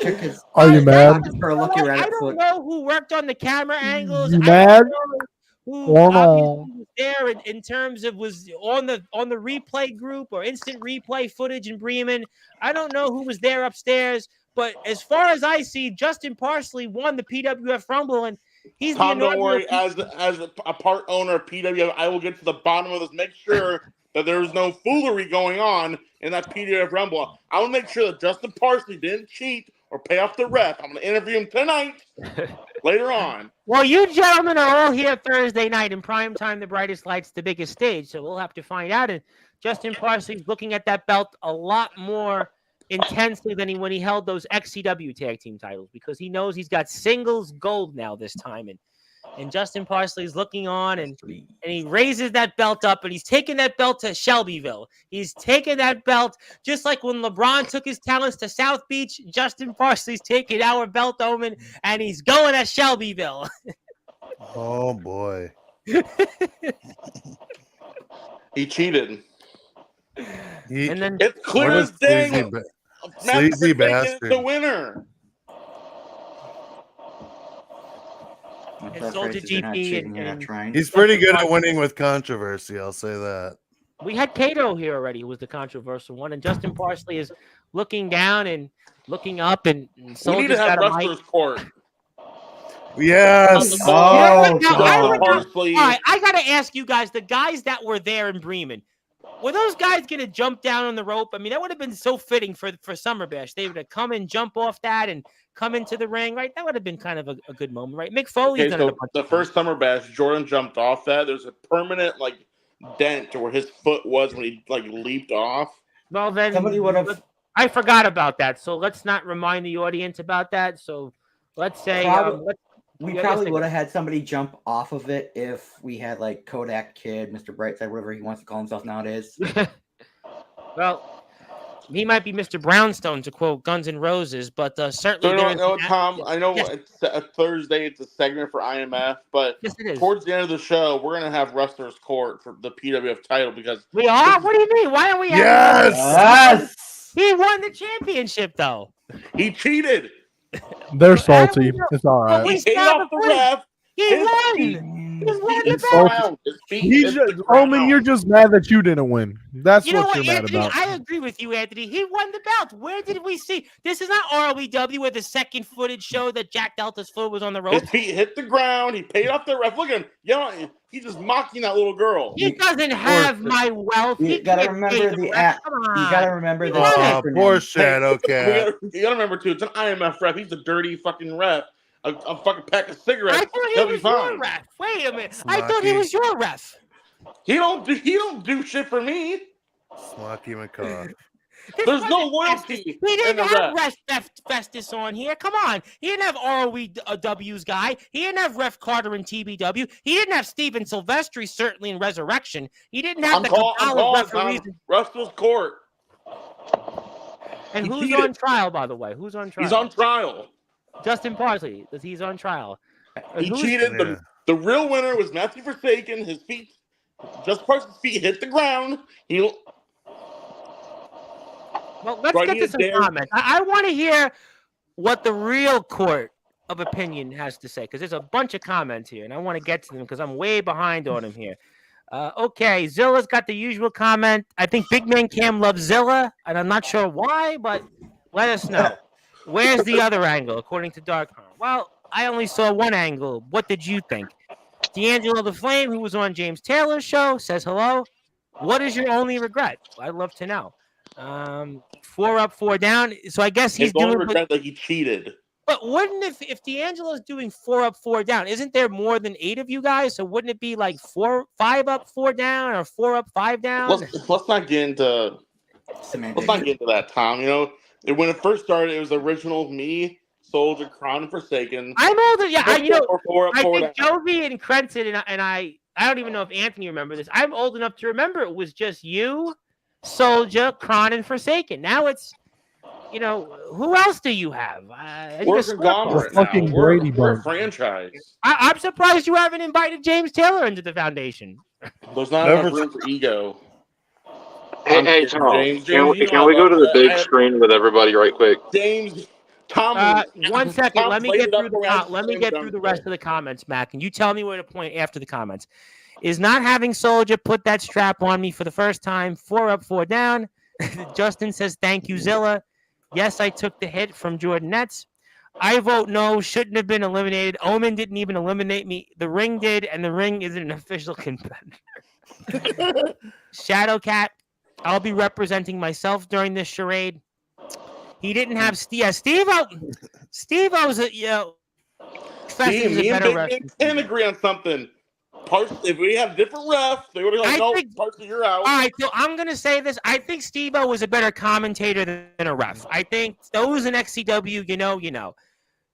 Check his. Are you mad? For a lucky rabbit I don't foot. know who worked on the camera angles. You I mad? don't know who obviously was there in terms of was on the replay group or instant replay footage in Bremen. I don't know who was there upstairs. But as far as I see, Justin Parsley won the PWF Rumble, and he's Tom, don't worry. As a part owner of PWF, I will get to the bottom of this. Make sure that there was no foolery going on in that PWF Rumble. I will make sure that Justin Parsley didn't cheat or pay off the ref. I'm going to interview him tonight, later on. Well, you gentlemen are all here Thursday night in prime time, the brightest lights, the biggest stage. So we'll have to find out. And Justin Parsley's looking at that belt a lot more intensely than when he held those XCW tag team titles, because he knows he's got singles gold now this time. And Justin Parsley's looking on, and he raises that belt up, and he's taking that belt to Shelbyville. He's taking that belt just like when LeBron took his talents to South Beach. Justin Parsley's taking our belt, Omen, and he's going to Shelbyville. Oh boy. He cheated. And then It's clear as day. Sleazy bastard. The winner. and Soldier GP. And he's pretty good at winning with controversy, I'll say that. We had Cato here already, who was the controversial one, and Justin Parsley is looking down and looking up, and we need to have wrestlers court. Yes. All right, I got to ask you guys, the guys that were there in Bremen, were those guys going to jump down on the rope? I mean, that would have been so fitting for Summer Bash. They would have come and jump off that and come into the ring, right? That would have been kind of a good moment, right? Mick Foley's done it a bunch the first Summer Bash, Jordan jumped off that. There's a permanent, dent to where his foot was when he like leaped off. Well, then Somebody would have. I forgot about that, so let's not remind the audience about that. So let's say We probably would have had somebody jump off of it if we had like Kodak Kid, Mr. Brightside, whatever he wants to call himself nowadays. Well, he might be Mr. Brownstone to quote Guns N' Roses, but certainly. So Tom, I know it's a Thursday. It's a segment for IMF, but yes, it is. Towards the end of the show, we're gonna have Wrestlers Court for the PWF title because we are. What do you mean? Why are we? Yes. He won the championship, though. He cheated. They're salty. It's all right. He paid off the ref. He won. He won the belt. Roman, you're just mad that you didn't win. That's what you're mad Anthony, about. I agree with you, Anthony. He won the belt. Where did we see? This is not ROEW where the second footage showed that Jack Delta's foot was on the rope. His feet hit the ground. He paid off the ref. Look at him. You he's just mocking that little girl. He doesn't have my wealth. You gotta remember the act. You gotta remember the acronym. Poor Shadow Cat. You gotta remember too. It's an IMF ref. He's a dirty fucking ref. A fucking pack of cigarettes. I thought he was your ref. Wait a minute. I thought he was your ref. He don't do shit for me. Smocky McCaw. There's no loyalty. He didn't have Ref Festus on here. Come on. He didn't have ROEW's guy. He didn't have Ref Carter in TBW. He didn't have Steven Silvestri, certainly in Resurrection. He didn't have referees. Wrestlers Court. And who's on trial, by the way? Who's on trial? He's on trial. Justin Parsley. He's on trial. He cheated. Yeah. The real winner was Matthew Forsaken. His feet, Justin Parsons' feet hit the ground. Well, let's get to some comments. I want to hear what the real court of opinion has to say, because there's a bunch of comments here, and I want to get to them because I'm way behind on them here. Okay, Zilla's got the usual comment. I think Big Man Cam loves Zilla, and I'm not sure why, but let us know. Where's the other angle, according to Dark Horn? Well, I only saw one angle. What did you think? D'Angelo the Flame, who was on James Taylor's show, says hello. What is your only regret? I'd love to know. 4 up, 4 down. So I guess he's doing regret that he cheated. But wouldn't if D'Angelo's doing 4 up, 4 down, isn't there more than 8 of you guys? So wouldn't it be like 5 up, 4 down, or 4 up, 5 down? Let's not get into that, Tom. You know, when it first started, it was original me, Soldier, Kron, and Forsaken. I'm older, yeah. I think Jovi and Crenton and I don't even know if Anthony remember this. I'm old enough to remember it was just you, Soldier, Kron, and Forsaken. Now it's, who else do you have? We're conglomerate now. Fucking Brady We're a franchise. I'm surprised you haven't invited James Taylor into the foundation. There's not enough room for ego. Hey, Tom, can we go to the big screen with everybody right quick? Tom, 1 second. Let me get through the rest of the comments, Mac, and you tell me where to point after the comments. Is not having Soldier put that strap on me for the first time. 4 up, 4 down. Justin says, thank you, Zilla. Yes, I took the hit from Jordan Nets. I vote no. Shouldn't have been eliminated. Omen didn't even eliminate me. The Ring did, and the Ring isn't an official contender. Shadowcat, I'll be representing myself during this charade. He didn't have Steve-O. Steve-O's a, Steve, me and Big Man can't agree on something. If we have different refs, they would be like, no, Parsley, you're out. All right, so I'm going to say this. I think Steve-O was a better commentator than a ref. I think those in XCW, you know.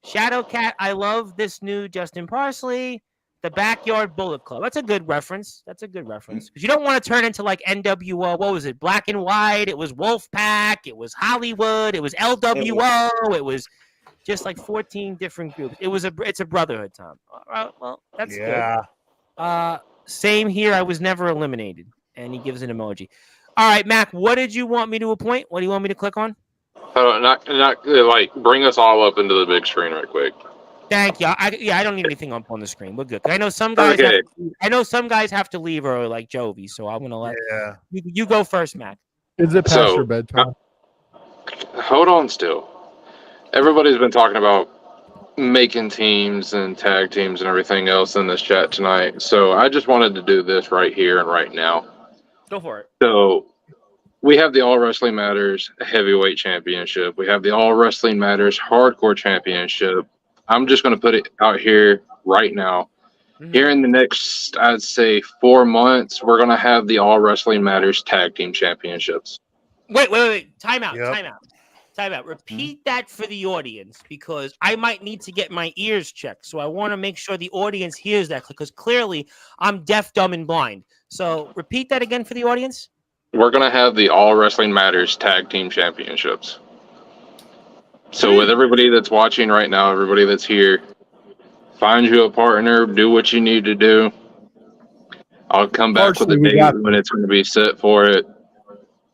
Shadowcat, I love this new Justin Parsley. The Backyard Bullet Club. That's a good reference. Because you don't want to turn into like NWO. What was it? Black and White. It was Wolfpack. It was Hollywood. It was LWO. It was just like 14 different groups. It's a brotherhood, Tom. All right, well, that's good. Same here. I was never eliminated. And he gives an emoji. All right, Mac, what did you want me to appoint? What do you want me to click on? Bring us all up into the big screen right quick. Thank you. I don't need anything up on the screen. We're good. I know some guys. Okay. Have to leave early, like Jovi. So I'm gonna let you go first, Matt. Is it past your bedtime? Hold on, still. Everybody's been talking about making teams and tag teams and everything else in this chat tonight. So I just wanted to do this right here and right now. Go for it. So we have the All Wrestling Matters Heavyweight Championship. We have the All Wrestling Matters Hardcore Championship. I'm just going to put it out here right now. Here in the next, I'd say 4 months, we're gonna have the All Wrestling Matters Tag Team Championships. Wait. Time out. Yep. Repeat that for the audience because I might need to get my ears checked. So I want to make sure the audience hears that because clearly I'm deaf, dumb, and blind. So repeat that again for the audience. We're gonna have the All Wrestling Matters Tag Team Championships. So with everybody that's watching right now, everybody that's here, find you a partner, do what you need to do. I'll come back with a date when it's going to be set for it.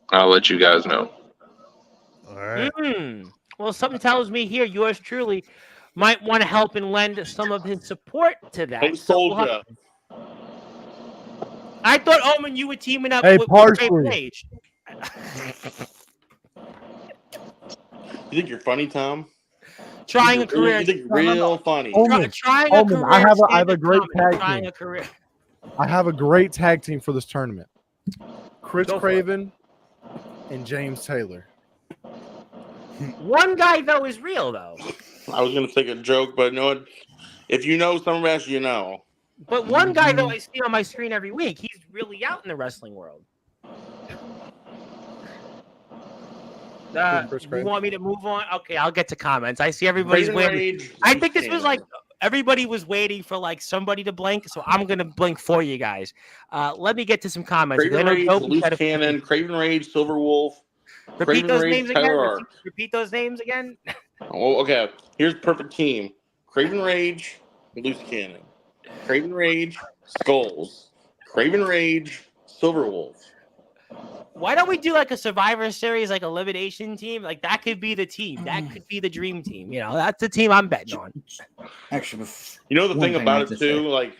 I'll let you guys know. All right. Well, something tells me here, yours truly might want to help and lend some of his support to that. Hey, Soldier. I thought, Omen, you were teaming up Hey, with partially. Rage. You think you're funny, Tom? Trying a career. You think you're real funny? Omen, Trying a career. I have a great tag Trying team. a career. I have a great tag team for this tournament. Chris Go for Craven and James Taylor. One guy though is real though. I was gonna take a joke, but no. If you know some wrestling, you know. But one guy though I see on my screen every week. He's really out in the wrestling world. You want me to move on? Okay, I'll get to comments. I see everybody's waiting. I think this was like everybody was waiting for like somebody to blink, so I'm gonna blink for you guys. Let me get to some comments. Craven Rage, Loose Cannon, Craven Rage, Silver Wolf. Repeat those names again. Repeat those names again. Oh, okay. Here's perfect team: Craven Rage, Loose Cannon, Craven Rage, Skulls, Craven Rage, Silver Wolf. Why don't we do like a Survivor Series, like elimination team? Like that could be the team. That could be the dream team. You know, that's the team I'm betting on. Actually, you know the thing about it too, like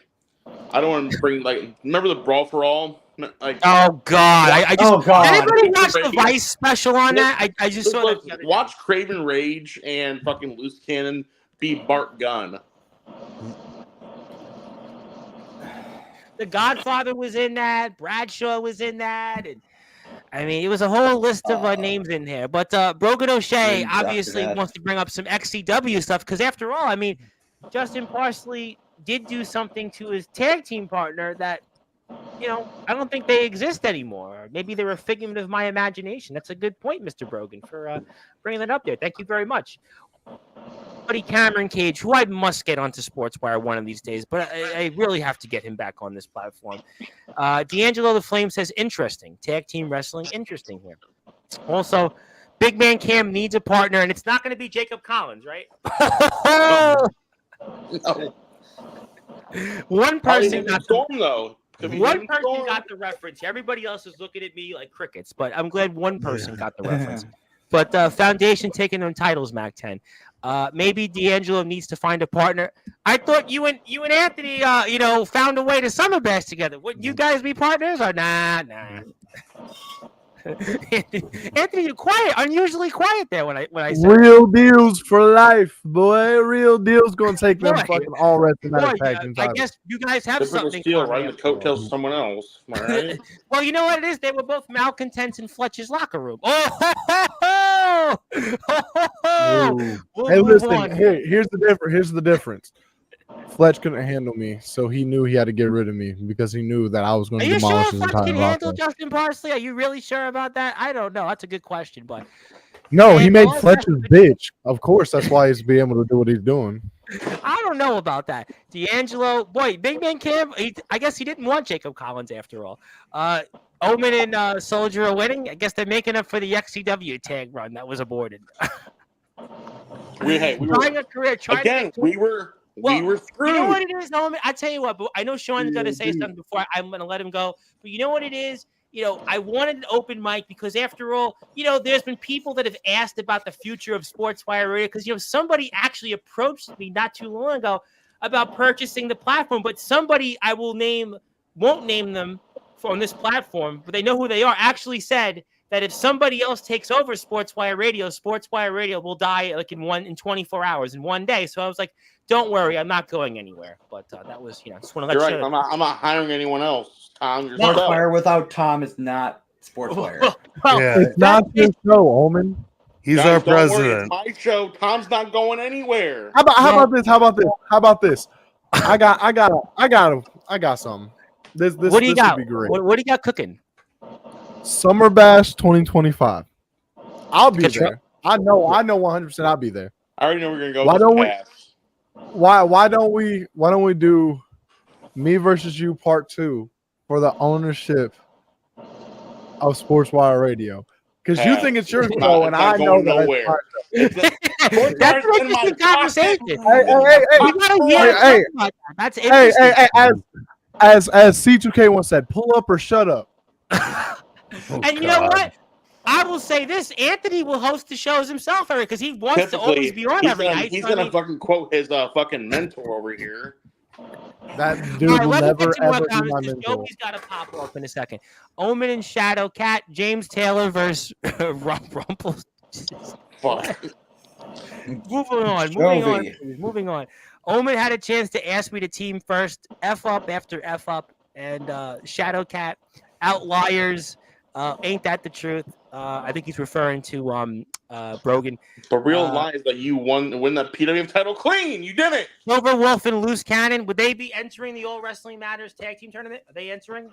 I don't want to bring like remember the Brawl for All? Like, oh God! I just oh God! Did anybody watch the Vice special on that? I just saw that. Watch Craven Rage and fucking Loose Cannon be Bart Gunn. The Godfather was in that. Bradshaw was in that, and I mean, it was a whole list of names in here. But Brogan O'Shea obviously wants to bring up some XCW stuff because, after all, I mean, Justin Parsley did do something to his tag team partner that, you know, I don't think they exist anymore. Maybe they're a figment of my imagination. That's a good point, Mr. Brogan, for bringing that up there. Thank you very much. Buddy Cameron Cage, who I must get onto Sportswire one of these days, but I really have to get him back on this platform. D'Angelo the Flame says, interesting. Tag team wrestling, interesting here. Also, Big Man Cam needs a partner, and it's not going to be Jacob Collins, right? No. One person got though. One person got the reference. Everybody else is looking at me like crickets, but I'm glad one person got the reference. But Foundation taking on titles, Mac 10. Maybe D'Angelo needs to find a partner. I thought you and Anthony, found a way to summer bash together. Would you guys be partners or nah? Anthony, you're quiet, unusually quiet there when I said real deals for life, boy. Real deals gonna take them fucking all wrestling tag team titles. I guess you guys have something. Steal right in the coattails of someone else. Am I right? Well, you know what it is. They were both malcontents in Fletcher's locker room. Hey, listen. Here's the difference. Fletch couldn't handle me, so he knew he had to get rid of me because he knew that I was going to demolish his entire roster. Are you sure Fletch can handle Justin Parsley? Are you really sure about that? I don't know. That's a good question, but no, he made Fletch his bitch. Of course, that's why he's being able to do what he's doing. I don't know about that. D'Angelo, boy, Big Man Cam. I guess he didn't want Jacob Collins after all. Omen and Soldier are winning. I guess they're making up for the XCW tag run that was aborted. we trying a career. We were screwed. You know what it is, Omen? I tell you what. But I know Sean's going to say something before I'm going to let him go. But you know what it is? You know, I wanted an open mic because, after all, you know, there's been people that have asked about the future of Sportswire Radio because, you know, somebody actually approached me not too long ago about purchasing the platform. But somebody I won't name them on this platform, but they know who they are, actually said that if somebody else takes over Sportswire Radio will die like in 24 hours, in one day. So I was like, don't worry, I'm not going anywhere. But that was, you know, just want to let you know. I'm not hiring anyone else. Tom, Sportswire without Tom is not Sportswire. Well, yeah, it's not your show, Omen. He's our president. Worry, it's my show. Tom's not going anywhere. How about this? I got something. This What do you this got? would be great. What do you got cooking? Summer Bash 2025. I'll be Control- there. I know 100% I'll be there. I already know we're gonna go Why with don't the we- pass. Why don't we do me versus you part 2 for the ownership of Sportswire Radio? Because you Pass. think it's your It's show, not- and it's not I know going that nowhere. It's That's an in my interesting conversation. Hey, hey, We gotta hear hey, talk hey, about that. That's hey, interesting. as C2K once said, pull up or shut up. And you know what? I will say this: Anthony will host the shows himself, Eric, because he wants to always be on every night. He's So, I gonna mean, fucking quote his fucking mentor over here. That dude all right, will let me never get to more ever be comments my because mentor. Joey's got to pop off in a second. Omen and Shadow Cat, James Taylor versus Rumple. Fuck. Moving on. Omen had a chance to ask me to team first. F up after F up, and Shadow Cat, Outliers. Ain't that the truth? I think he's referring to Brogan. The real lie is that you win the PWF title clean. You did it. Silver Wolf and Loose Cannon. Would they be entering the All Wrestling Matters Tag Team Tournament? Are they entering?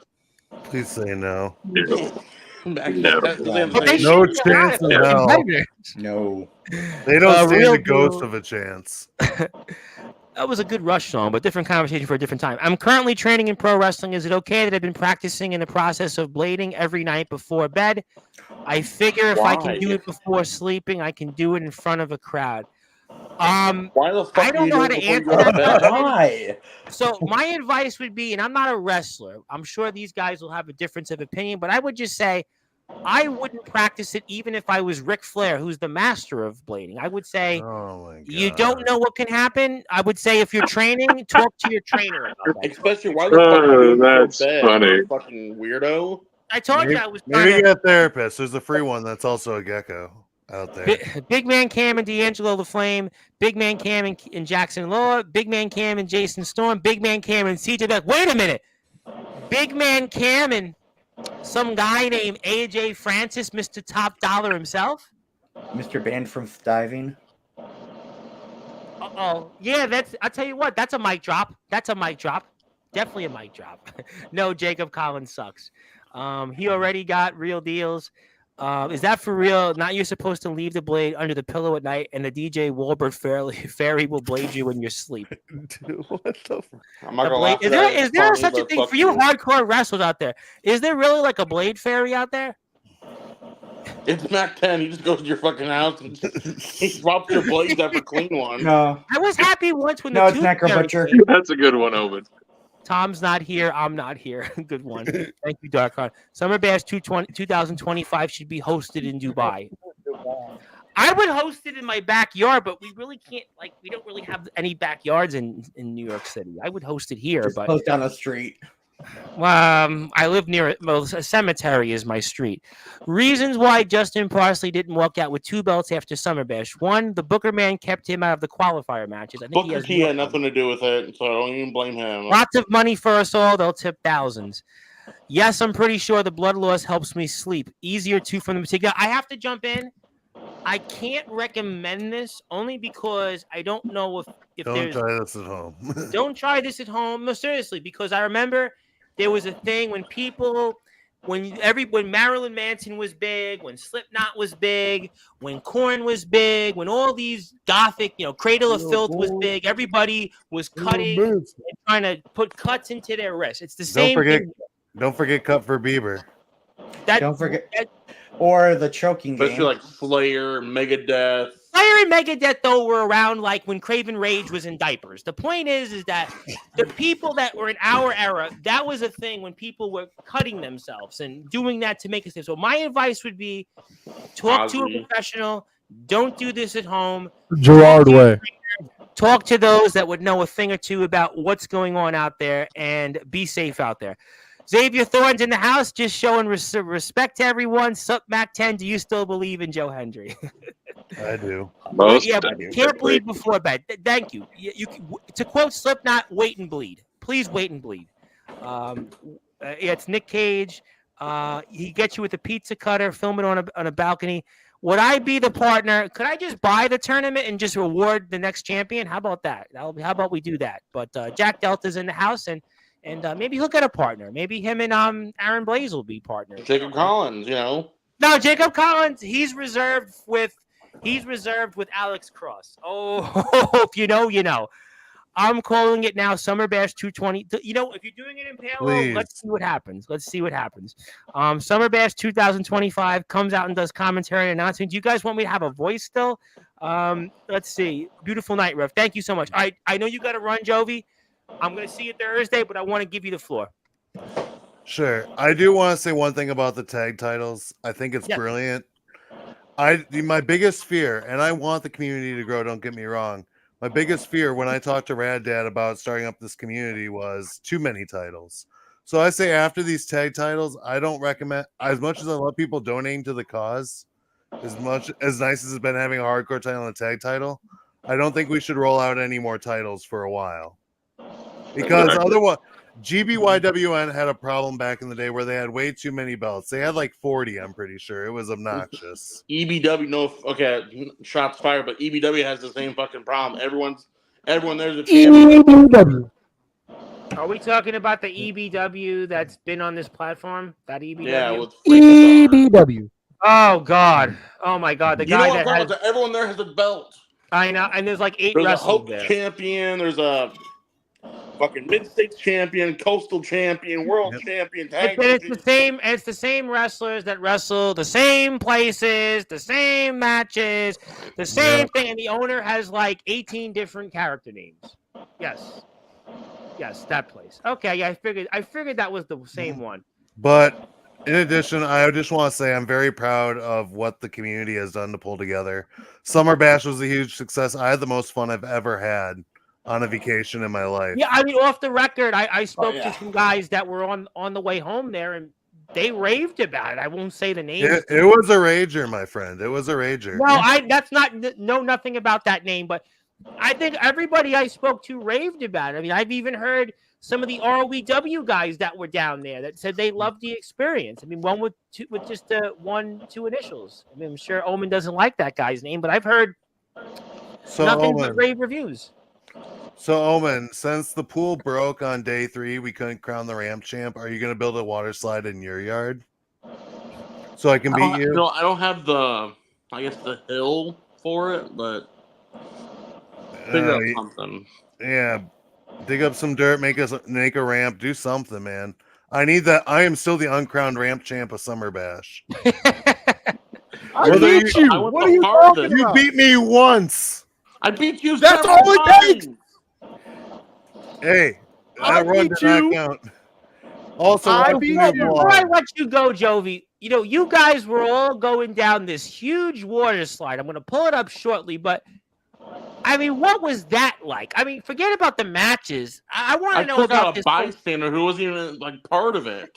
Please say no. No. But they No should be chance in honest. hell. No. They don't stand Real a ghost Blue- of a chance. That was a good Rush song, but different conversation for a different time. I'm currently training in pro wrestling. Is it okay that I've been practicing in the process of blading every night before bed? I figure if I can do it before sleeping, I can do it in front of a crowd. Why the fuck I don't know how to answer that. that. Why? So my advice would be, and I'm not a wrestler, I'm sure these guys will have a difference of opinion, but I would just say I wouldn't practice it even if I was Ric Flair, who's the master of blading. I would say, Oh my god. you don't know what can happen. I would say if you're training, talk to your trainer about that. Especially why the fuck are you that's bed, funny. you fucking weirdo? I told Maybe, you I was maybe trying get a therapist. There's a free one that's also a gecko out there. Big Man Cam and D'Angelo LaFlame, Big Man Cam and Jackson Law, Big Man Cam and Jason Storm, Big Man Cam and CJ Beck. Wait a minute. Big Man Cam and some guy named AJ Francis, Mr. Top Dollar himself. Mr. Banned from Diving. Uh-oh. Yeah, I'll tell you what, that's a mic drop. That's a mic drop. Definitely a mic drop. No, Jacob Collins sucks. He already got real deals. Is that for real? Not you're supposed to leave the blade under the pillow at night, and the DJ Walbert Fairy will blade you in your sleep. Dude, what the I'm not gonna laugh Is at that. there It's funny, such a but thing fuck for you hardcore wrestlers out there? Is there really like a blade fairy out there? It's Mac 10. He just goes to your fucking house and he swaps your blades out for clean ones. No. I was happy once when No, the it's Tooth Necro Fairy Butcher. came. That's a good one, Owen. Tom's not here. I'm not here. Good one. Thank you, Darkhard. Summer Bash 2025 should be hosted in Dubai. I would host it in my backyard, but we really can't. Like, we don't really have any backyards in New York City. I would host it here, Just but close down the street. I live near it. Well, a cemetery is my street. Reasons why Justin Parsley didn't walk out with 2 belts after Summer Bash. 1, the Booker man kept him out of the qualifier matches. I think he Booker has T had nothing to do with it, so I don't even blame him. lots of money for us all. They'll tip thousands. Yes, I'm pretty sure the blood loss helps me sleep. Easier too from the particular. I have to jump in. I can't recommend this only because I don't know if Don't there's. try this at home. Don't try this at home. No, seriously, because I remember there was a thing when Marilyn Manson was big, when Slipknot was big, when Korn was big, when all these gothic, Cradle of Filth was big. Everybody was cutting and trying to put cuts into their wrists. It's the same thing. Don't forget Cut for Bieber. Don't forget. Or the choking Especially game. like Slayer, Megadeth. Slayer and Megadeth, though, were around like when Craven Rage was in diapers. The point is that the people that were in our era, that was a thing when people were cutting themselves and doing that to make us. So my advice would be talk to a professional. Don't do this at home. Gerard Way. Talk to those that would know a thing or two about what's going on out there and be safe out there. Xavier Thorne's in the house, just showing respect to everyone. Sup, Mac 10, do you still believe in Joe Hendry? I do. Most Yeah, but can't bleed before bed. Thank you. To quote Slipknot, wait and bleed. Please wait and bleed. It's Nick Cage. He gets you with a pizza cutter, film it on a balcony. Would I be the partner? Could I just buy the tournament and just reward the next champion? How about that? How about we do that? But Jack Delta's in the house, and maybe he'll get a partner. Maybe him and Aaron Blaze will be partners. Jacob Collins, No, Jacob Collins. He's reserved with Alex Cross. Oh, if you know, you know. I'm calling it now. Summer Bash 220. You know, if you're doing it in Palo, let's see what happens. Summer Bash 2025 comes out and does commentary and announcing. Do you guys want me to have a voice still? Let's see. Beautiful night, Ref. Thank you so much. I know you got to run, Jovi. I'm going to see you Thursday, but I want to give you the floor. Sure. I do want to say one thing about the tag titles. I think it's brilliant. My biggest fear, and I want the community to grow, don't get me wrong. My biggest fear when I talked to Rad Dad about starting up this community was too many titles. So I say after these tag titles, I don't recommend, as much as I love people donating to the cause, as nice as it's been having a hardcore title and a tag title, I don't think we should roll out any more titles for a while. Because otherwise, GBYWN had a problem back in the day where they had way too many belts. They had like 40, I'm pretty sure. It was obnoxious. EBW, shots fired, but EBW has the same fucking problem. Everyone there's a champion. EBW. Are we talking about the EBW that's been on this platform? That EBW? Yeah, with EBW. Oh, God. Oh, my God. The guy that has... Everyone there has a belt. I know, and there's like 8 there's wrestlers a Hope there. champion, there's a fucking mid-states champion, coastal champion, world champion, tag champion. It's the same wrestlers that wrestle the same places, the same matches, the same thing, and the owner has like 18 different character names. Yes, that place. Okay, yeah, I figured that was the same one. But in addition, I just want to say I'm very proud of what the community has done to pull together. Summer Bash was a huge success. I had the most fun I've ever had on a vacation in my life. Yeah, I mean, off the record, I spoke to some guys that were on the way home there, and they raved about it. I won't say the names. It was a rager, my friend. It was a rager. No, that's not know nothing about that name, but I think everybody I spoke to raved about it. I mean, I've even heard some of the ROEW guys that were down there that said they loved the experience. I mean, one with just 2 initials. I mean, I'm sure Omen doesn't like that guy's name, but I've heard nothing but rave reviews. So, Omen, since the pool broke on day 3, we couldn't crown the ramp champ. Are you going to build a water slide in your yard so I can beat you? No, I don't have the hill for it, but figure out something. Yeah, dig up some dirt, make a ramp, do something, man. I need that. I am still the uncrowned ramp champ of Summer Bash. I beat you. What are you talking about? You beat me once. I beat you. That's all it takes. Hey, that run did not count. Also, before I let you go, Jovi, you know, you guys were all going down this huge water slide. I'm going to pull it up shortly, but I mean, what was that like? I mean, forget about the matches. I want to know about this bystander who wasn't even like part of it.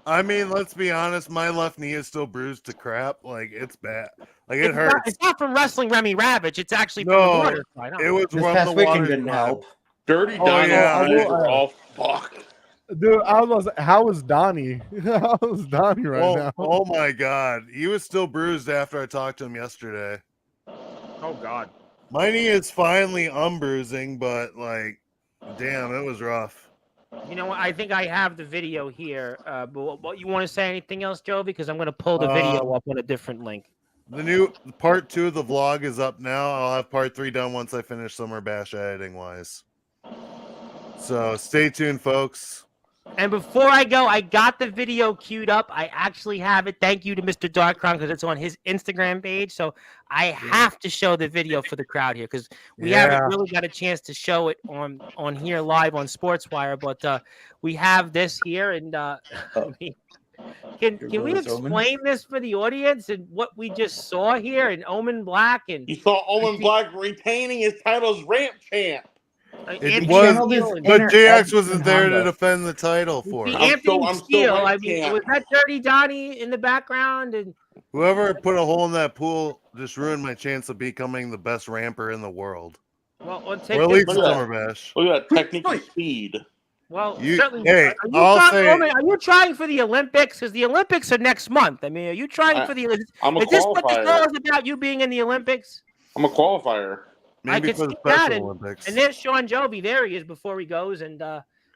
I mean, let's be honest. My left knee is still bruised to crap. Like, it's bad. Like, it hurts. It's not from wrestling Remy Ravage. It's actually from the water slide. It was this from past the weekend water didn't help. Dirty Donnie. Fuck. Dude, how is Donnie? How is Donnie now? Oh my God, he was still bruised after I talked to him yesterday. Oh God. My knee is finally unbruising, but like, damn, it was rough. You know what? I think I have the video here. But what you want to say anything else, Joe? Because I'm going to pull the video up on a different link. The new part 2 of the vlog is up now. I'll have part 3 done once I finish Summer Bash editing wise. So stay tuned, folks. And before I go, I got the video queued up. I actually have it. Thank you to Mr. Darkron because it's on his Instagram page. So I have to show the video for the crowd here because we haven't really got a chance to show it on here live on Sportswire. But we have this here, and I mean, can we explain this for the audience and what we just saw here in Omen Black? And you saw Omen Black retaining his title as ramp champ. It was, but JX wasn't there to defend the title for him. Anthony Steele. I mean, was that Dirty Donnie in the background? And whoever put a hole in that pool just ruined my chance of becoming the best ramper in the world. Well, or at least Summer Bash. Look at that technical speed. Well, You- certainly. hey, Are you trying for the Olympics? Because the Olympics are next month. I mean, are you trying for the Olympics? I'm a Is this what this qualifier. all is about? You being in the Olympics? I'm a qualifier. maybe could for the see that, Special Olympics. And there's Sean Jovi. There he is before he goes, and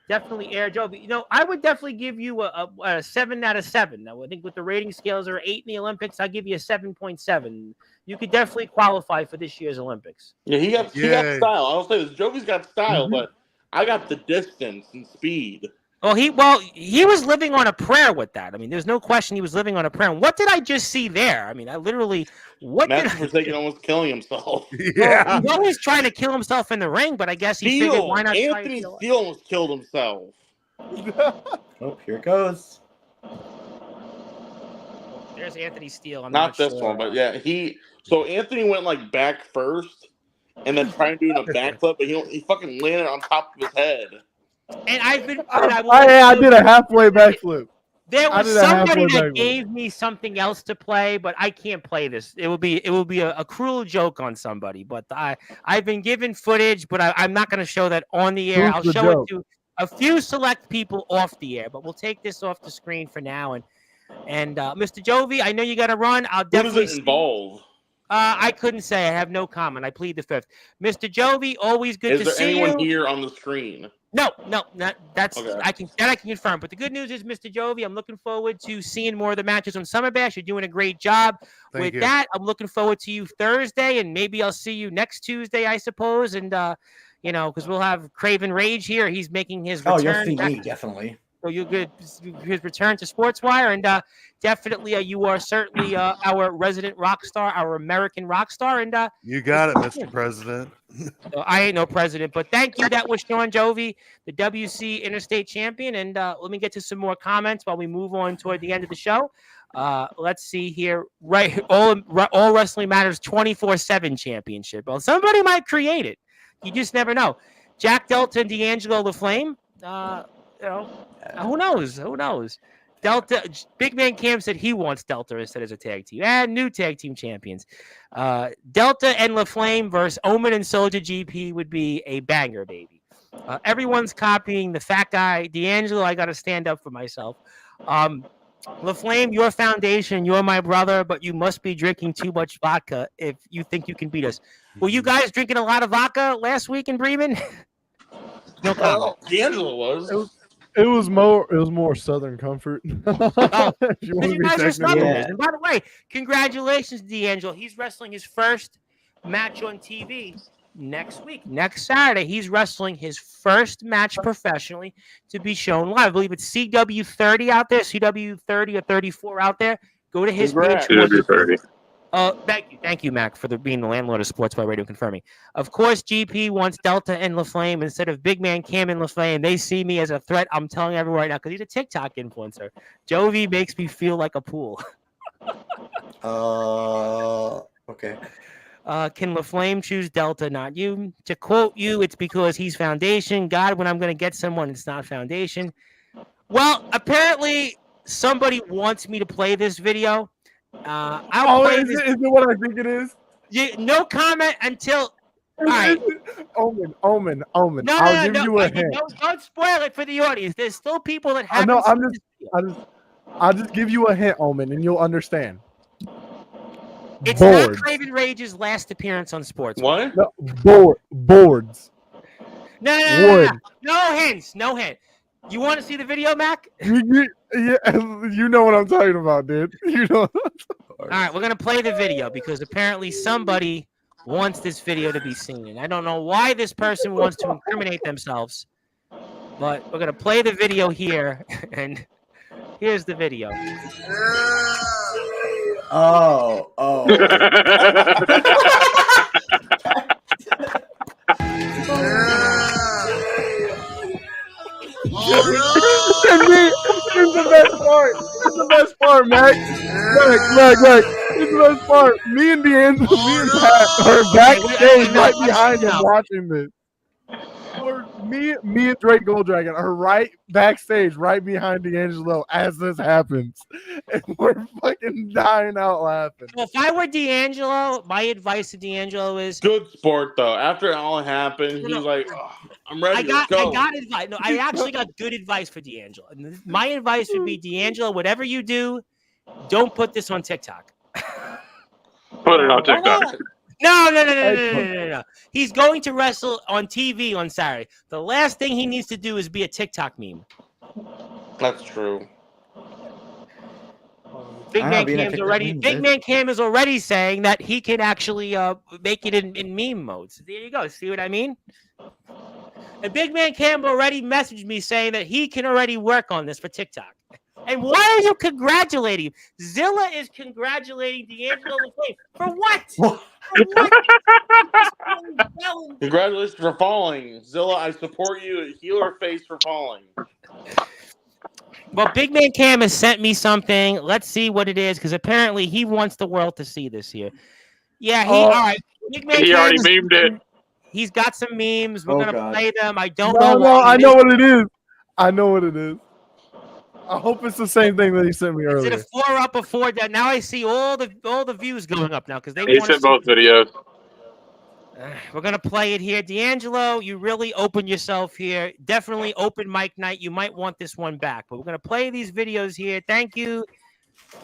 definitely Air Jovi. You know, I would definitely give you a 7 out of 7. Now, I think with the rating scales are 8 in the Olympics, I'll give you a 7.7. You could definitely qualify for this year's Olympics. Yeah, he got style. I'll say this: Jovi's got style, but I got the distance and speed. Well, he was living on a prayer with that. I mean, there's no question he was living on a prayer. And what did I just see there? I mean, I literally Matthew Forsaken almost killing himself. Yeah, well, he's always trying to kill himself in the ring, but I guess he figured why not Anthony Steele almost killed himself. Oh, here it goes. There's Anthony Steele. I'm not this sure. one, but yeah, So Anthony went like back first, and then tried doing a backflip, but he fucking landed on top of his head. And I've been. I did a halfway backflip. There was somebody that gave me something else to play, but I can't play this. It will be a cruel joke on somebody. But I've been given footage, but I'm not going to show that on the air. I'll show it to a few select people off the air. But we'll take this off the screen for now. And Mr. Jovi, I know you got to run. I'll definitely. Who does it involve? I couldn't say. I have no comment. I plead the fifth. Mr. Jovi, always good to see you. Is there anyone here on the screen? No, that's okay. I can confirm. But the good news is, Mr. Jovi, I'm looking forward to seeing more of the matches on Summer Bash. You're doing a great job. Thank you. That, I'm looking forward to you Thursday, and maybe I'll see you next Tuesday, I suppose. And because we'll have Craven Rage here. He's making his return. Oh, you'll see me definitely. So you'll get his return to Sportswire, and definitely you are certainly our resident rock star, our American rock star, and you got it, Mr. President. I ain't no president, but thank you. That was Sean Jovi, the WC Interstate Champion, and let me get to some more comments while we move on toward the end of the show. Let's see here. Right, all Wrestling Matters 24/7 Championship. Well, somebody might create it. You just never know. Jack Delta and D'Angelo the Flame. Who knows? Who knows? Delta, Big Man Cam said he wants Delta instead as a tag team. And new tag team champions. Delta and LaFlame versus Omen and Soldier GP would be a banger, baby. Everyone's copying the fat guy. D'Angelo, I got to stand up for myself. LaFlame, your foundation, you're my brother, but you must be drinking too much vodka if you think you can beat us. Were you guys drinking a lot of vodka last week in Bremen? No comment. D'Angelo was. It was more Southern Comfort. You guys are Southerners. And by the way, congratulations, D'Angelo. He's wrestling his first match on TV next week. Next Saturday, he's wrestling his first match professionally to be shown live. I believe it's CW30 out there, CW30 or 34 out there. Go to his page. CW30. Thank you, Mac, for being the landlord of Sportswire Radio confirming. Of course, GP wants Delta and LaFlame instead of Big Man Cam and LaFlame. They see me as a threat. I'm telling everyone right now because he's a TikTok influencer. Jovi makes me feel like a pool. Okay. Can LaFlame choose Delta, not you? To quote you, it's because he's Foundation. God, when I'm going to get someone, it's not Foundation. Well, apparently somebody wants me to play this video. Is it what I think it is? No comment until. All right. Omen. No, I'll give you a hint. Don't spoil it for the audience. There's still people that haven't. I'll just give you a hint, Omen, and you'll understand. It's not Craven Rage's last appearance on Sports. What? No, boards. No hints. No hint. You want to see the video, Mac? You know what I'm talking about, dude. You know. All right, we're gonna play the video because apparently somebody wants this video to be seen, and I don't know why this person wants to incriminate themselves, but we're gonna play the video here, and here's the video. Oh. Here's the best part, Mac. Mac. Here's the best part. Me and Pat are backstage right behind him watching this. Or me and Drake Golddragon are right backstage, right behind D'Angelo as this happens, and we're fucking dying out laughing. Well, if I were D'Angelo, my advice to D'Angelo is Good sport though. After it all happened, he was like, oh, "I'm ready. Let's go." I got advice. No, I actually got good advice for D'Angelo. And my advice would be, D'Angelo, whatever you do, don't put this on TikTok. Put it on TikTok. No. He's going to wrestle on TV on Saturday. The last thing he needs to do is be a TikTok meme. That's true. Big Man Cam is already saying that he can actually make it in meme mode. So there you go. See what I mean? And Big Man Cam already messaged me saying that he can already work on this for TikTok. And why are you congratulating him? Zilla is congratulating D'Angelo LaFlame. For what? For what? Congratulations for falling. Zilla, I support you. Heel her face for falling. Well, Big Man Cam has sent me something. Let's see what it is, because apparently he wants the world to see this here. Yeah, all right. Big Man He Cam already memed it. He's got some memes. We're gonna play them. I don't No, know. I know what it is. I know what it is. I hope it's the same thing that he sent me earlier. Is it a 4 up or 4 down? Now I see all the views going up now because they He sent both videos. We're gonna play it here. D'Angelo, you really opened yourself here. Definitely open mic night. You might want this one back, but we're gonna play these videos here. Thank you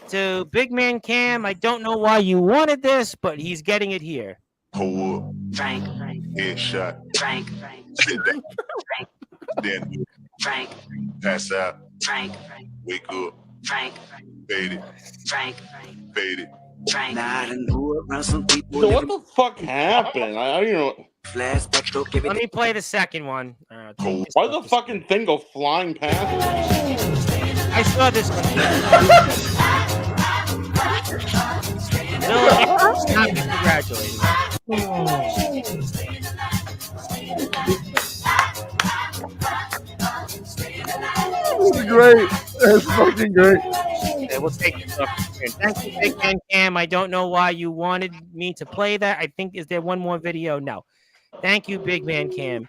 to Big Man Cam. I don't know why you wanted this, but he's getting it here. Pull up. Frank. Headshot. Frank. Sit down. Frank. Then Frank. Pass out. Frank. Wake up. Frank. Fade it. Frank. Fade it. Frank. So what the fuck happened? I don't know. Let me play the second one. Why the fucking thing go flying past? I saw this one. Stop me congratulating. That's great. That's fucking great. Okay, we'll take this off. Thank you, Big Man Cam. I don't know why you wanted me to play that. I think, is there one more video? No. Thank you, Big Man Cam.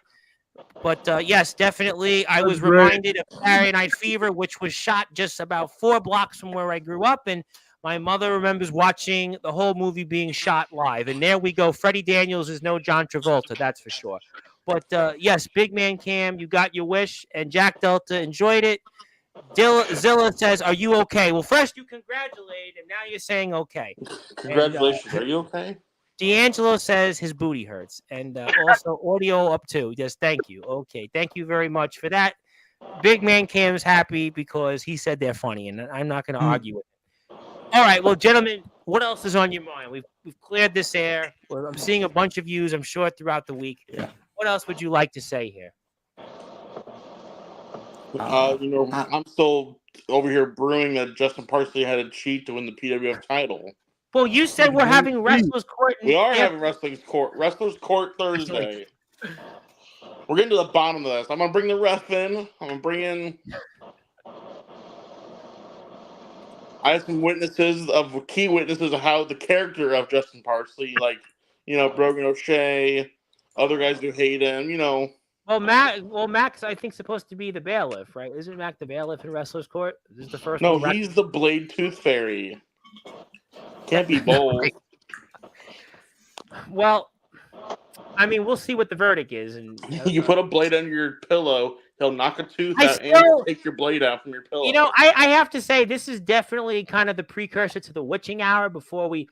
But yes, definitely. I was reminded of Saturday Night Fever, which was shot just about 4 blocks from where I grew up. And my mother remembers watching the whole movie being shot live. And there we go. Freddie Daniels is no John Travolta, that's for sure. But yes, Big Man Cam, you got your wish. And Jack Delta enjoyed it. Zilla says, are you okay? Well, first you congratulated, and now you're saying okay. Congratulations. Are you okay? D'Angelo says his booty hurts. And also audio up too. Just thank you. Okay. Thank you very much for that. Big Man Cam's happy because he said they're funny, and I'm not going to argue with it. All right. Well, gentlemen, what else is on your mind? We've cleared this air. I'm seeing a bunch of views, I'm sure, throughout the week. Yeah. What else would you like to say here? I'm still over here brewing that Justin Parsley had a cheat to win the PWF title. Well, you said we're having Wrestlers Court. We are having Wrestlers Court Thursday. We're getting to the bottom of this. I'm going to bring the ref in. I'm going to bring in... I have some key witnesses of how the character of Justin Parsley, like, Brogan O'Shea, other guys who hate him, Well, Mac's, I think, supposed to be the bailiff, right? Isn't Mac the bailiff in Wrestler's Court? This is the first No, he's the Blade Tooth Fairy. Can't be both. Well, I mean, we'll see what the verdict is. And you put a blade under your pillow, he'll knock a tooth out and take your blade out from your pillow. I have to say, this is definitely kind of the precursor to the witching hour before we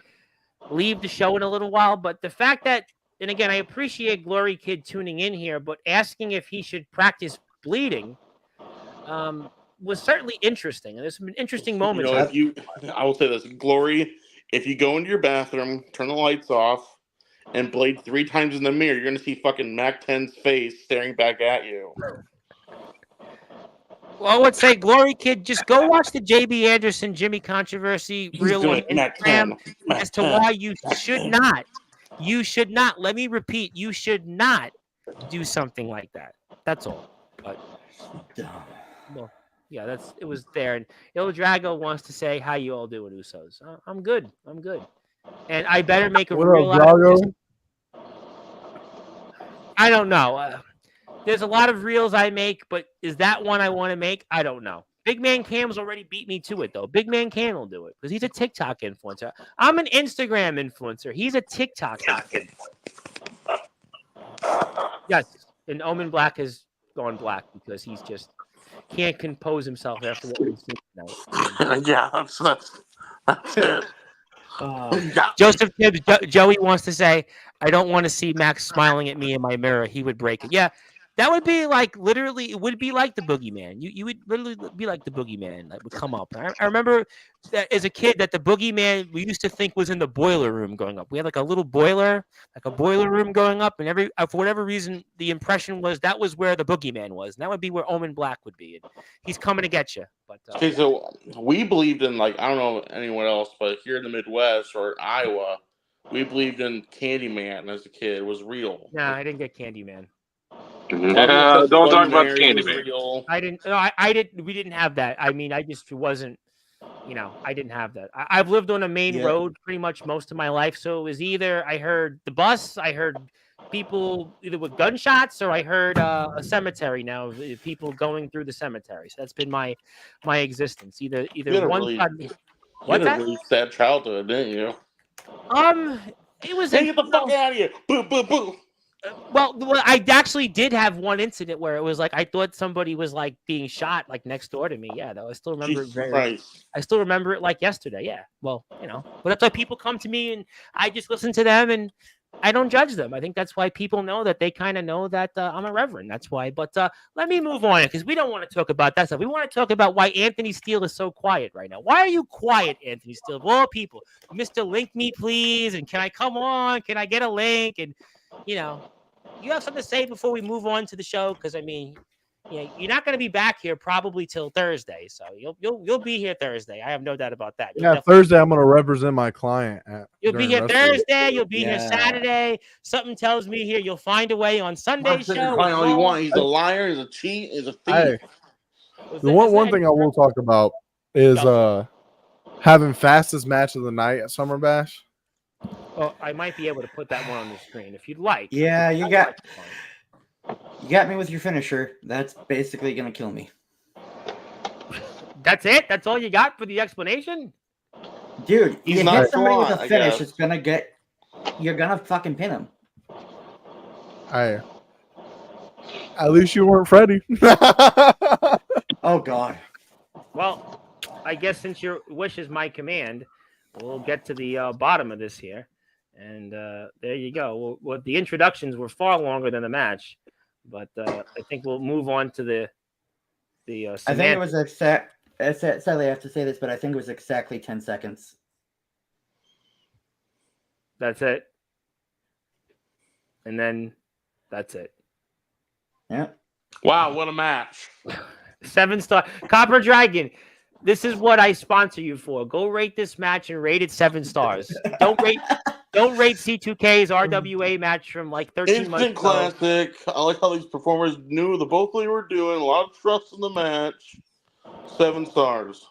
leave the show in a little while. But the fact that, and again, I appreciate Glory Kid tuning in here, but asking if he should practice bleeding was certainly interesting. And there's some interesting moments. I will say this, Glory, if you go into your bathroom, turn the lights off, and blade 3 times in the mirror, you're going to see fucking Mac 10's face staring back at you. Well, I would say, Glory Kid, just go watch the J.B. Anderson Jimmy controversy reel on Instagram as to why you should not, let me repeat, you should not do something like that. That's all. But, well, yeah, it was there. And Il Drago wants to say, how you all doing, Usos? I'm good. And I better make a real out of this. I don't know. There's a lot of reels I make, but is that one I want to make? I don't know. Big Man Cam's already beat me to it, though. Big Man Cam will do it because he's a TikTok influencer. I'm an Instagram influencer. He's a TikTok influencer. Yes, and Omen Black has gone black because he's just can't compose himself after what we've seen tonight. Yeah, that's it. Joseph Tibbs, Joey wants to say, I don't want to see Max smiling at me in my mirror. He would break it. Yeah, that would be like literally, it would be like the boogeyman. You would literally be like the boogeyman that would come up. I remember that as a kid that the boogeyman we used to think was in the boiler room growing up. We had like a little boiler, like a boiler room going up, and for whatever reason, the impression was that was where the boogeyman was. And that would be where Omen Black would be. And he's coming to get you. But okay, so we believed in, like, I don't know anyone else, but here in the Midwest or Iowa, we believed in Candyman as a kid. It was real. No, I didn't get Candyman. Don't talk about Candyman. I didn't. No, I didn't. We didn't have that. I mean, I just wasn't. I didn't have that. I've lived on a main road pretty much most of my life, so it was either I heard the bus, I heard people either with gunshots, or I heard a cemetery. Now people going through the cemetery. So that's been my existence. Either one. You had a really sad childhood, didn't you? It was. Hey, get the fuck out of here! Boo, boo, boo. Well, I actually did have one incident where it was like I thought somebody was like being shot like next door to me. Yeah, though I still remember it I still remember it like yesterday. Yeah. Well, but that's why people come to me and I just listen to them and I don't judge them. I think that's why people know that they kind of know that I'm a reverend. That's why. But let me move on because we don't want to talk about that stuff. We want to talk about why Anthony Steele is so quiet right now. Why are you quiet, Anthony Steele? Of all people, Mr. Link Me, please. And can I come on? Can I get a link? And, you have something to say before we move on to the show? Because, I mean, you're not going to be back here probably till Thursday. So you'll be here Thursday. I have no doubt about that. Thursday I'm going to represent my client. You'll be here Thursday. You'll be here Saturday. Something tells me here you'll find a way on Sunday's show. All you want. He's a liar. He's a cheat. He's a thief. Hey, the one thing I will talk about is having fastest match of the night at Summer Bash. Well, I might be able to put that one on the screen if you'd like. Yeah, you got me with your finisher. That's basically gonna kill me. That's it? That's all you got for the explanation? Dude, you hit somebody with a finish, you're gonna fucking pin him. At least you weren't Freddy. Oh God. Well, I guess since your wish is my command, we'll get to the bottom of this here. And there you go. Well, the introductions were far longer than the match, but I think we'll move on to the I think it was sadly I have to say this, but I think it was exactly 10 seconds. That's it. And then that's it. Yeah. Wow, what a match. 7-star. Copper Dragon. This is what I sponsor you for. Go rate this match and rate it 7 stars. Don't rate C2K's RWA match from like 13 months ago. Instant classic. I like how these performers knew both they were doing. A lot of trust in the match. 7 stars.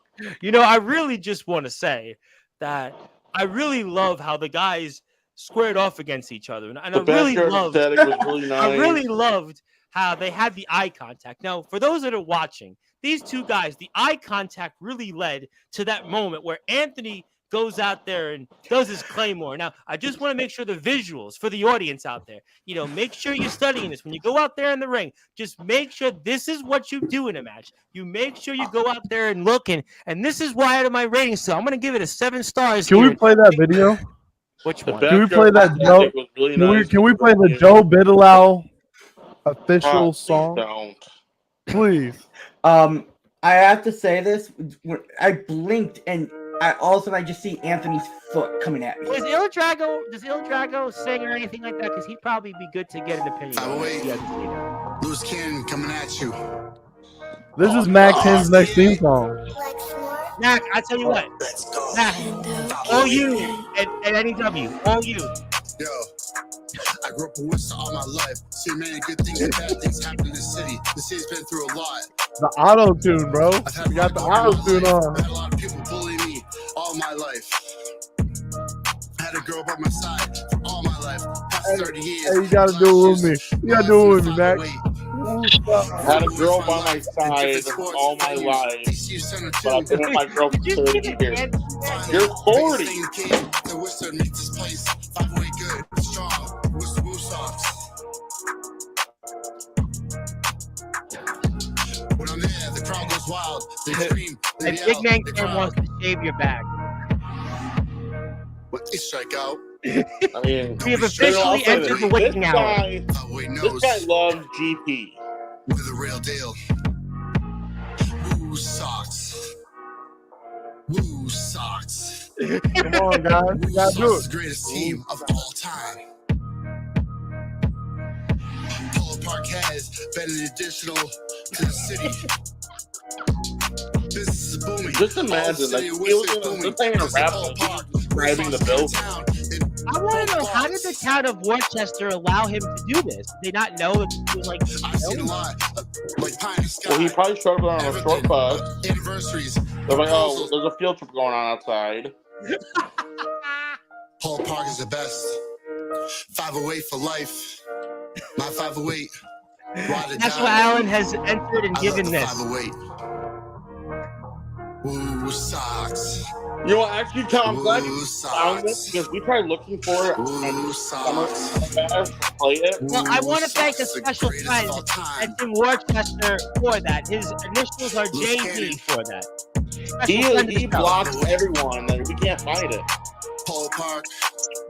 I really just want to say that I really love how the guys squared off against each other. And I really loved aesthetic was really nice. I really loved how they had the eye contact. Now, for those that are watching, these two guys, the eye contact really led to that moment where Anthony goes out there and does his Claymore. Now, I just want to make sure the visuals for the audience out there, make sure you're studying this. When you go out there in the ring, just make sure this is what you do in a match. You make sure you go out there and look, and this is why out of my rating, so I'm going to give it a 7 stars. Can we play that video? Which one? Can we play that Joe? Really can we play the Joe Bidelau official song? Don't. Please. I have to say this. I blinked and I just see Anthony's foot coming at me. Does Il Drago sing or anything like that? Because he'd probably be good to get an opinion. Loose Cannon coming at you. This is Mac 10's next theme song. Mac, I tell you what. Mac, all you and NEW, all you. Yo, I grew up in Worcester all my life. Seen many good things and bad things happen in the city. The city's been through a lot. The auto tune, bro. You got the auto tune on. I had a lot of people bullying me all my life. I had a girl by my side for all my life. Past 30 years. Hey, you gotta do it with me. You gotta do it with me, Mac. Had a girl by my side all my life, but I've been with my girl for 30 years. You're 40. When I'm there, the crowd goes wild. They scream, they And yell, Big Man they Cam cry. wants to shave your bag. What they strike out? I mean, We have I'll officially say entered this. the wicking hour. This guy loves GP. We're the real deal. Woo socks. Woo socks. Come on, guys. Woo You gotta do Sox is it. the greatest team of all time. Polo Park has been an additional to the city. Business is booming. Just imagine, like, this ain't a rap song. Driving the building. I want to know, how did the town of Worcester allow him to do this? Did they not know that he was like? I've seen a lot, like pie in the sky. Well, he probably showed up on a short bus. Anniversaries. They're like, oh, there's a field trip going on outside. Polo Park is the best. 508 for life. My 508. Ride or That's die. what Alan has entered and I given love the this. 508. Woo socks. You know what? Actually, Tom, I'm glad you Woo found this socks. because we tried looking for it Woo on Summer socks. Fest to play it. Well, I want to Woo thank a socks, the special greatest friend of all time. that's in Worcester for that. His initials are Loose JD cannon. for that. Special friend of He the show. blocks everyone. Like, we can't find it. Polo Park.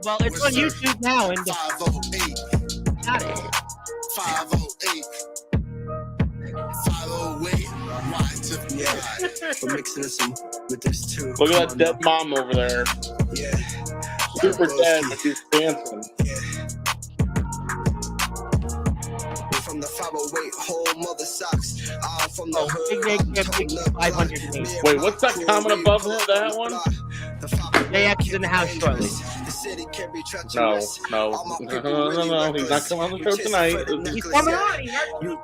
Well, it's on YouTube now, and 508. got it. 508. 508. Ride to We're mixing this in with this too. Look at that dead mom over there. Yeah. Super dead, but she's dancing. We're from the 508 whole mother socks. I'm from the hood. Big Man Cam thinks 508. Wait, what's that comment above that one? JX is in the house shortly. No. He's not coming on the show tonight. He's coming on. He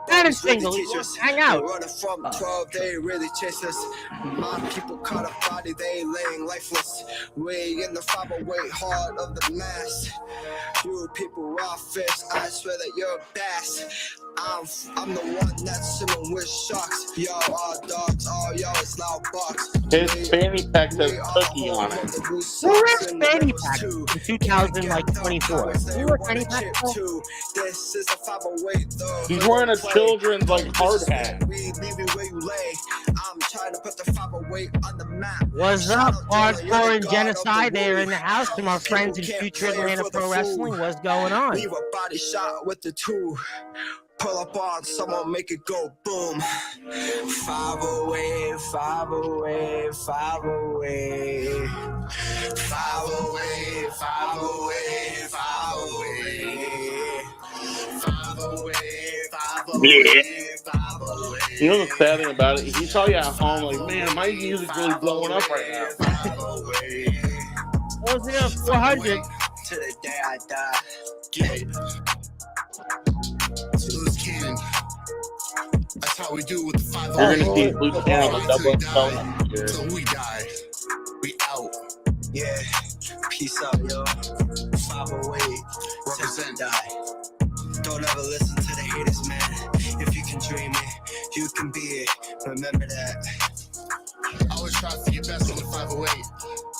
has a single. He wants to hang out. From 12, they really chase us. My people caught a body, they laying lifeless. We in the 508 heart of the mass. You people raw fish, I swear that you're bass. I'm the one that's swimming with sharks. Yo, all dogs, all yo, it's loud box. His fanny pack says cookie on it. Who wears fanny packs in 2024? Who wears fanny packs? This is a 508 though. He's wearing a children's like hard hat. We leave you where you lay. I'm trying to put the 508 on the map. What's up, Hardcore and Genocide? They're in the house from our friends in Future Atlanta Pro Wrestling. What's going on? Leave a body shot with the two. Pull up on someone, make it go boom. 508, 508, 508. 508, 508, 508. 508. You know the sad thing about it? He's probably at home like, man, my music's really blowing up right now. What was it at 400? To the day I die. Get it. Loose cannon. That's how we do with the 508. You're gonna see Luke Cannon on the double XL next year. Till we die. We out. Yeah. Peace out, yo. 508. Represent. Die. Don't ever listen to the haters, man. If you can dream it, you can be it. Remember that. Always try for your best in the 508.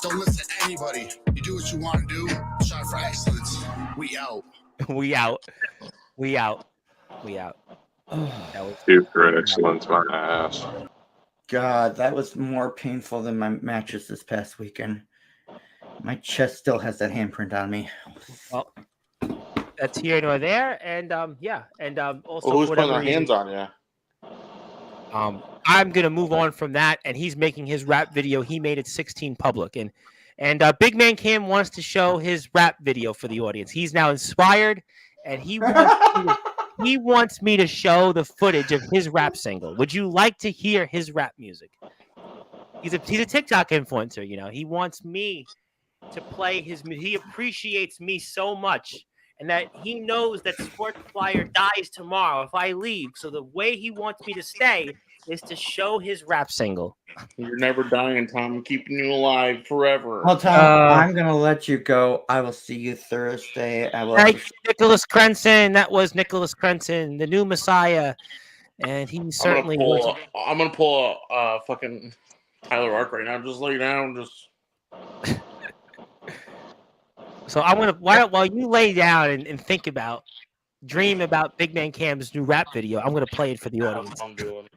Don't listen to anybody. You do what you want to do. Try for excellence. We out. We out. We out. We out. That was Super excellence, my ass. God, that was more painful than my matches this past weekend. My chest still has that handprint on me. well. That's here nor there, and yeah, and also Well, who's for putting whatever their hands reason, on you? I'm gonna move on from that, and he's making his rap video. He made it 16 public, and Big Man Cam wants to show his rap video for the audience. He's now inspired, and he wants me to show the footage of his rap single. Would you like to hear his rap music? He's a TikTok influencer, you know. He wants me to play his music. He appreciates me so much. And that he knows that Sportzwire dies tomorrow if I leave. So the way he wants me to stay is to show his rap single. You're never dying, Tom. I'm keeping you alive forever. Well, Tom, I'm gonna let you go. I will see you Thursday. I will. Thank you, Nicholas Crenson. That was Nicholas Crenson, the new Messiah, and he certainly was. I'm gonna pull a fucking Tyler Ark right now. Just lay down. Just. So I'm gonna while you lay down and think about, dream about Big Man Cam's new rap video. I'm gonna play it for the audience. I'm doing.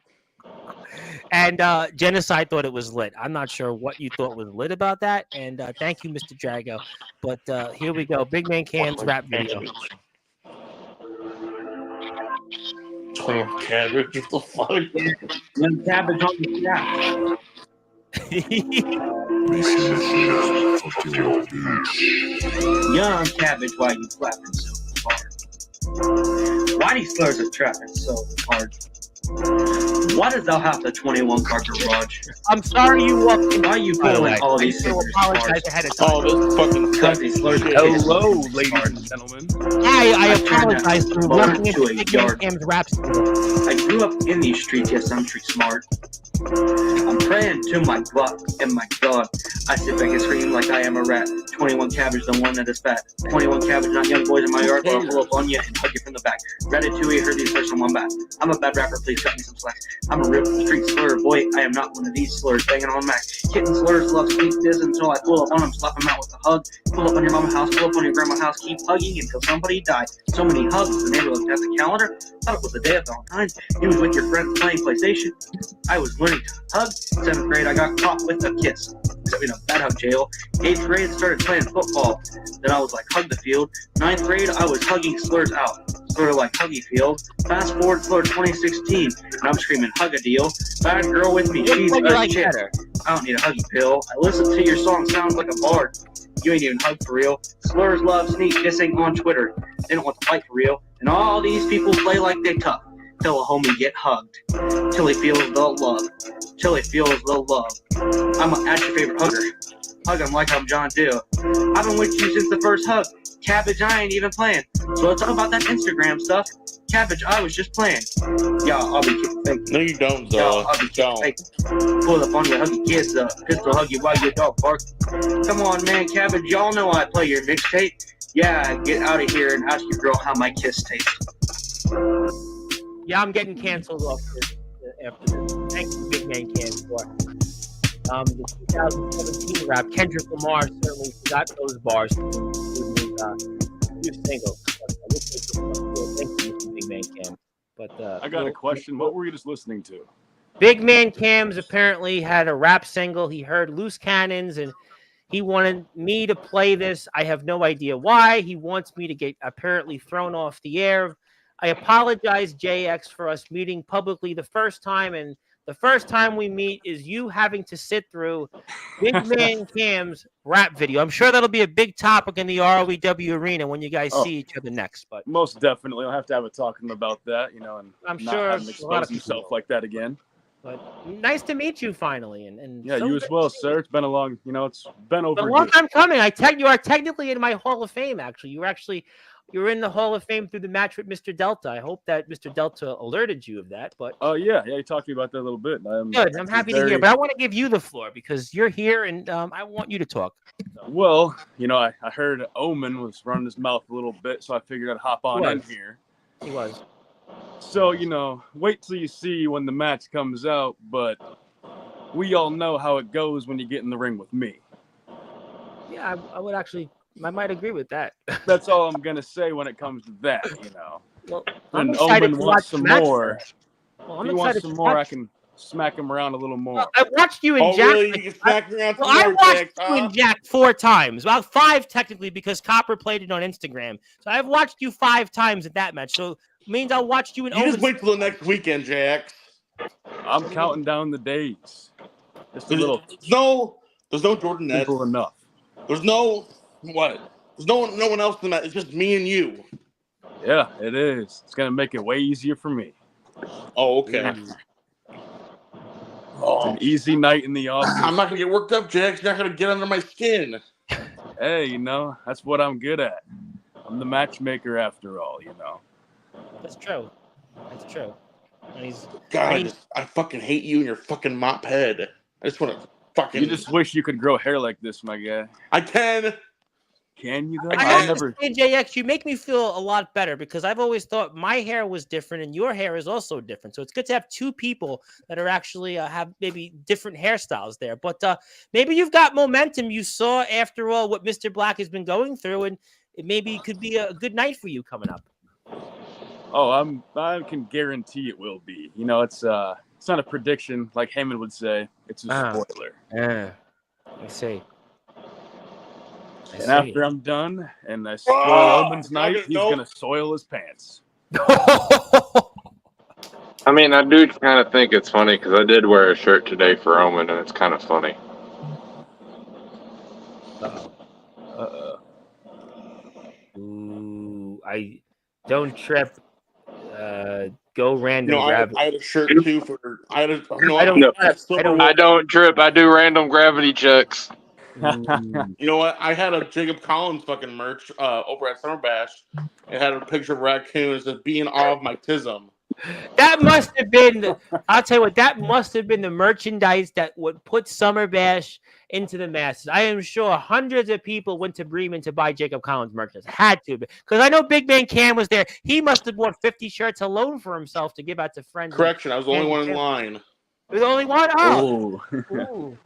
And Genocide thought it was lit. I'm not sure what you thought was lit about that. And thank you, Mr. Drago. But here we go. Big Man Cam's rap video. Oh, cabbage, what the fuck? Young cabbage on the trap. Young cabbage, why you flapping so hard? Why these slurs are trapping so hard? Why does thou have the 21 car garage? I'm sorry you walked in. Why are you pulling all these still slurs? apologize ahead of time. Oh, this fucking Because these slurs are Hello, ladies and gentlemen. I apologize for walking into into a Big Man yard. Cam's rap video. I grew up in these streets, yes, I'm street smart. I'm praying to my God and my God. I sit back and scream like I am a rat. 21 cabbage, the one that is fat. 21 cabbage, not young boys in my yard, but I'll pull up on you and hug you from the back. Ratatouille, heard these slurs from one back. I'm a bad rapper, please cut me some slack. I'm a real street slur, boy, I am not one of these slurs banging on Mac. Kitten slurs love sneak this until I pull up on them, slap them out with a hug. Pull up on your mama's house, pull up on your grandma's house, keep hugging until somebody died. So many hugs, the neighbor looked at the calendar, thought it was the day of Valentine's. You was with your friends playing PlayStation. I was learning to hug. 7th grade, I got caught with a kiss. Set me in a bad hug jail. 8th grade, started playing football. Then I was like, hug the field. 9th grade, I was hugging slurs out. Sort of like Huggy Field. Fast forward to 2016, and I'm screaming, hug a deal. Bad girl with me, she's a chick. I don't need a huggy pill. I listen to your song, sounds like a bard. You ain't even hug for real. Slurs love sneak dissing on Twitter. They don't want to fight for real. And all these people play like they tough. Till a homie get hugged. Till he feels the love. Till he feels the love. I'm at your favorite hugger. Hug him like I'm John Deere. I've been with you since the first hug. Cabbage, I ain't even playing. So let's talk about that Instagram stuff. Cabbage, I was just playing. Y'all, I'll be kicking fake. No, you don't, Y'all, I'll be kicking fake. Pull up on your huggy kids, pistol hug you while your dog bark. Come on, man, Cabbage, y'all know I play your mixtape. Yeah, get out of here and ask your girl how my kiss tastes. Yeah, I'm getting canceled off this after this. Thank you, Big Man Cam, for the 2017 rap. Kendrick Lamar certainly got those bars. New single. Thank you, Mr. Big Man Cam. But I got a question. What were you just listening to? Big Man Cam's apparently had a rap single. He heard Loose Cannons and he wanted me to play this. I have no idea why. He wants me to get apparently thrown off the air. I apologize, JX, for us meeting publicly the first time, and the first time we meet is you having to sit through Big Man Cam's rap video. I'm sure that'll be a big topic in the ROEW arena when you guys see each other next. But most definitely, I'll have to have a talking about that, and I'm not sure have him expose himself like that again. But nice to meet you finally, and yeah, so you as well, sir. It's been a long, it's been over. A long time coming. You are technically in my Hall of Fame. Actually, you're in the Hall of Fame through the match with Mr. Delta. I hope that Mr. Delta alerted you of that. But yeah, you talked to me about that a little bit. Good. I'm happy to hear. But I want to give you the floor because you're here, and I want you to talk. So. Well, I heard Omen was running his mouth a little bit, so I figured I'd hop on in here. He was. So, wait till you see when the match comes out, but we all know how it goes when you get in the ring with me. Yeah, I might agree with that. That's all I'm going to say when it comes to that, Well, when Omen wants some more, if he wants some more, I can smack him around a little more. Well, I watched you and Jack. Really? You can smack me around I watched you and Jack 4 times. Well, 5 technically because Copper played it on Instagram. So I've watched you 5 times at that match. So it means I'll watch you and Omen. Just wait till the next weekend, JX. I'm counting down the days. Just a little. There's no Jordan Ness. Simple enough. There's no one else in that. It's just me and you. Yeah, it is. It's gonna make it way easier for me. Oh, okay. It's an easy night in the office. I'm not gonna get worked up, Jack. You're not gonna get under my skin. Hey, that's what I'm good at. I'm the matchmaker after all, That's true. That's true. God, I fucking hate you and your fucking mop head. I just want to fucking. You just wish you could grow hair like this, my guy. I can. Can you though? I have to say, JX, you make me feel a lot better because I've always thought my hair was different and your hair is also different. So it's good to have two people that are actually have maybe different hairstyles there. But maybe you've got momentum. You saw, after all, what Mr. Black has been going through, and it could be a good night for you coming up. Oh, I can guarantee it will be. You know, it's not a prediction like Heyman would say. It's a spoiler. Yeah, I see. And after I'm done and I spoil Omen's night, he's gonna soil his pants. I mean, I do kind of think it's funny because I did wear a shirt today for Omen, and it's kind of funny. Ooh, I don't trip. Go random. I had a shirt too for. I don't trip. I do random gravity checks. You know what? I had a Jacob Collins fucking merch over at Summer Bash. It had a picture of raccoons as being all of my tism. That must have been. I'll tell you what. That must have been the merchandise that would put Summer Bash into the masses. I am sure hundreds of people went to Bremen to buy Jacob Collins merchandise. Had to, because I know Big Man Cam was there. He must have bought 50 shirts alone for himself to give out to friends. Correction, I was the only one in line. You're the only one. Oh. Ooh.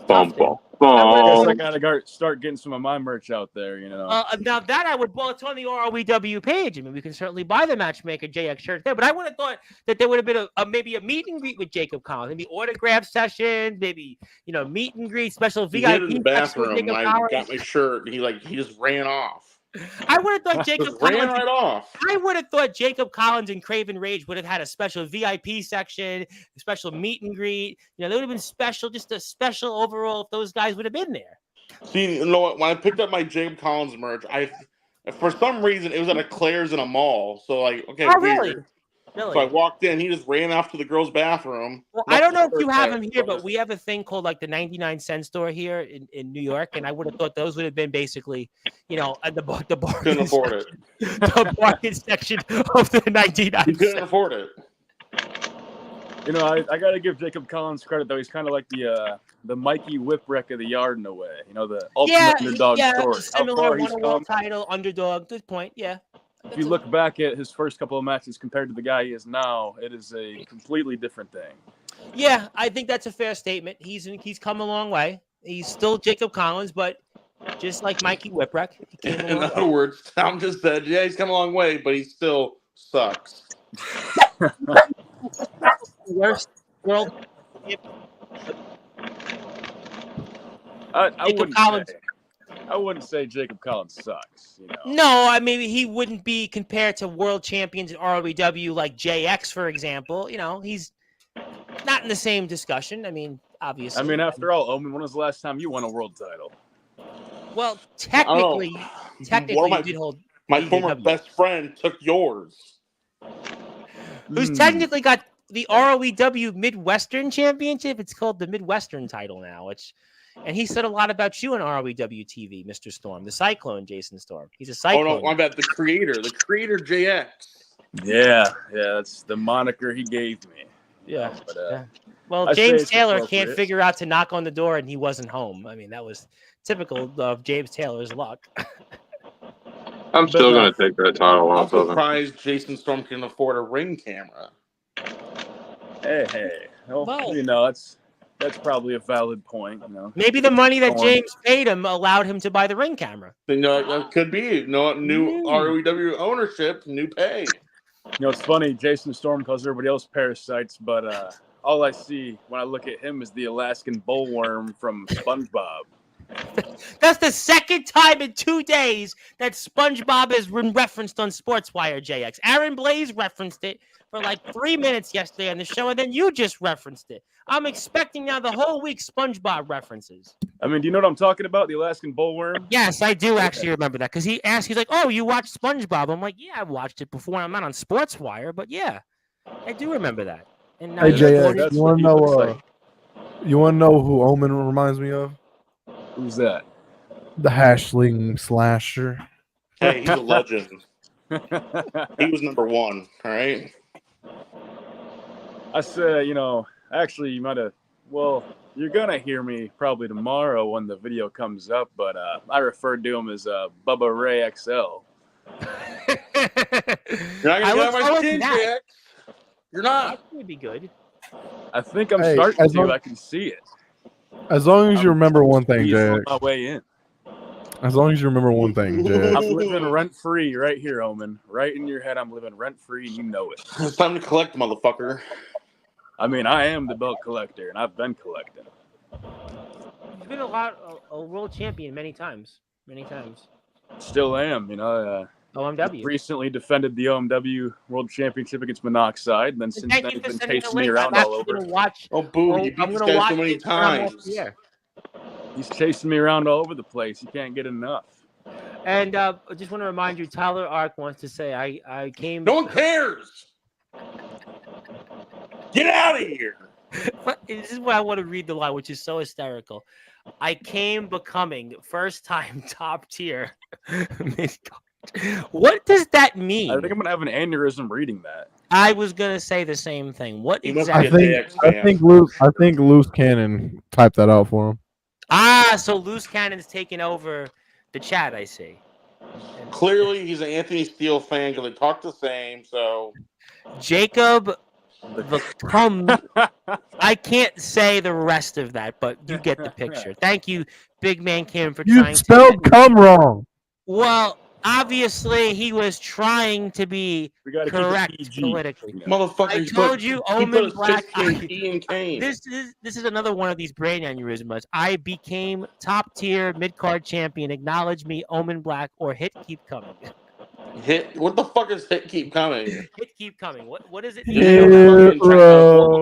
Bum. I guess I gotta start getting some of my merch out there, you know. Now that I would, well, it's on the ROEW page. I mean, we can certainly buy the Matchmaker JX shirt there, but I would have thought that there would have been maybe a meet and greet with Jacob Collins, maybe autograph session, maybe meet and greet, special VIP. He did it in the bathroom when I got my shirt. He just ran off. I would have thought Jacob Collins ran right off. I would have thought Jacob Collins and Craven Rage would have had a special VIP section, a special meet and greet. There would have been special, just a special overall if those guys would have been there. See, you know what? When I picked up my Jacob Collins merch, for some reason it was at a Claire's in a mall. So okay, oh, weird. Really? So I walked in, he just ran off to the girl's bathroom. Well, I don't know if you have them here, but we have a thing called the 99-cent store here in New York, and I would have thought those would have been basically, at the bargain. Couldn't afford it. The bargain section of the 99. You couldn't afford it. I got to give Jacob Collins credit though. He's kind of like the Mikey Whipwreck of the yard in a way. The ultimate underdog story. Similar, won a world title, underdog. Good point. Yeah. If you look back at his first couple of matches compared to the guy he is now, it is a completely different thing. Yeah, I think that's a fair statement. He's come a long way. He's still Jacob Collins, but just like Mikey Whipwreck. In other words, Tom just said, yeah, he's come a long way, but he still sucks. Worst world. I wouldn't say Jacob Collins sucks. No, I mean he wouldn't be compared to world champions in ROEW like JX, for example. He's not in the same discussion. I mean, obviously. I mean, after all, Omen, when was the last time you won a world title? Well, technically, you did hold. My former best friend took yours. Who's technically got the ROEW Midwestern Championship? It's called the Midwestern title now, and he said a lot about you on ROEW TV, Mr. Storm, the Cyclone, Jason Storm. He's a Cyclone. Oh, no, I'm about the creator JX. Yeah, that's the moniker he gave me. Yeah. But, well, James Taylor can't figure out to knock on the door, and he wasn't home. I mean, that was typical of James Taylor's luck. I'm still going to take that title off of him. I'm surprised Jason Storm can afford a ring camera. Hey. Well, that's probably a valid point. Maybe the money that James paid him allowed him to buy the ring camera. That could be. New ROEW ownership, new pay. It's funny. Jason Storm calls everybody else parasites, but all I see when I look at him is the Alaskan bullworm from SpongeBob. That's the second time in 2 days that SpongeBob has been referenced on Sportswire, JX. Aaron Blaze referenced it for 3 minutes yesterday on the show, and then you just referenced it. I'm expecting now the whole week SpongeBob references. I mean, do you know what I'm talking about? The Alaskan bullworm? Yes, I do actually remember that because he asked, he's like, oh, you watched SpongeBob? I'm like, yeah, I've watched it before. I'm not on Sportswire, but yeah, I do remember that. And hey, JX, you want to know who Omen reminds me of? Who's that? The Hashling Slasher. Hey, he's a legend. He was number one, all right? I said, actually, you might have. Well, you're gonna hear me probably tomorrow when the video comes up, but I referred to him as Bubba Ray XL. You're not I gonna look get on my forward to skin, that. Jack. You're not. That would be good. I think I'm Hey, starting as to. long- I can see it. As long as you remember one thing, He's on Jack. my way in. As long as you remember one thing, Jack. I'm living rent free right here, Omen. Right in your head, I'm living rent free, and you know it. It's time to collect, motherfucker. I mean, I am the belt collector, and I've been collecting. You've been a world champion many times. Still am, OMW. Recently defended the OMW World Championship against Monoxide, and then since Thank then you he's for been sending the chasing me link. around I'm all actually over. gonna watch. Oh, boo! You beat I'm this gonna guy watch so many it when I'm off times. the air. He's chasing me around all over the place. You can't get enough. And I just want to remind you, Tyler Ark wants to say I came. No one cares. Get out of here. This is where I want to read the line, which is so hysterical. I came becoming first time top tier. What does that mean? I think I'm gonna have an aneurysm reading that. I was gonna say the same thing. What He must exactly? I think Loose Cannon typed that out for him. So Loose Cannon's taking over the chat. I see. Clearly, he's an Anthony Steele fan because they talk the same. So, Jacob, I can't say the rest of that, but you get the picture. Thank you, Big Man Kim, for You trying spelled to. "come" wrong. Well, obviously, he was trying to be correct politically. motherfucker, I he told put- you, he put Omen a Black. 16 E in Kane. This is another one of these brain aneurysms. I became top tier mid card champion. Acknowledge me, Omen Black, or hit keep coming. Hit. What the fuck is hit keep coming? Hit keep coming. What is it?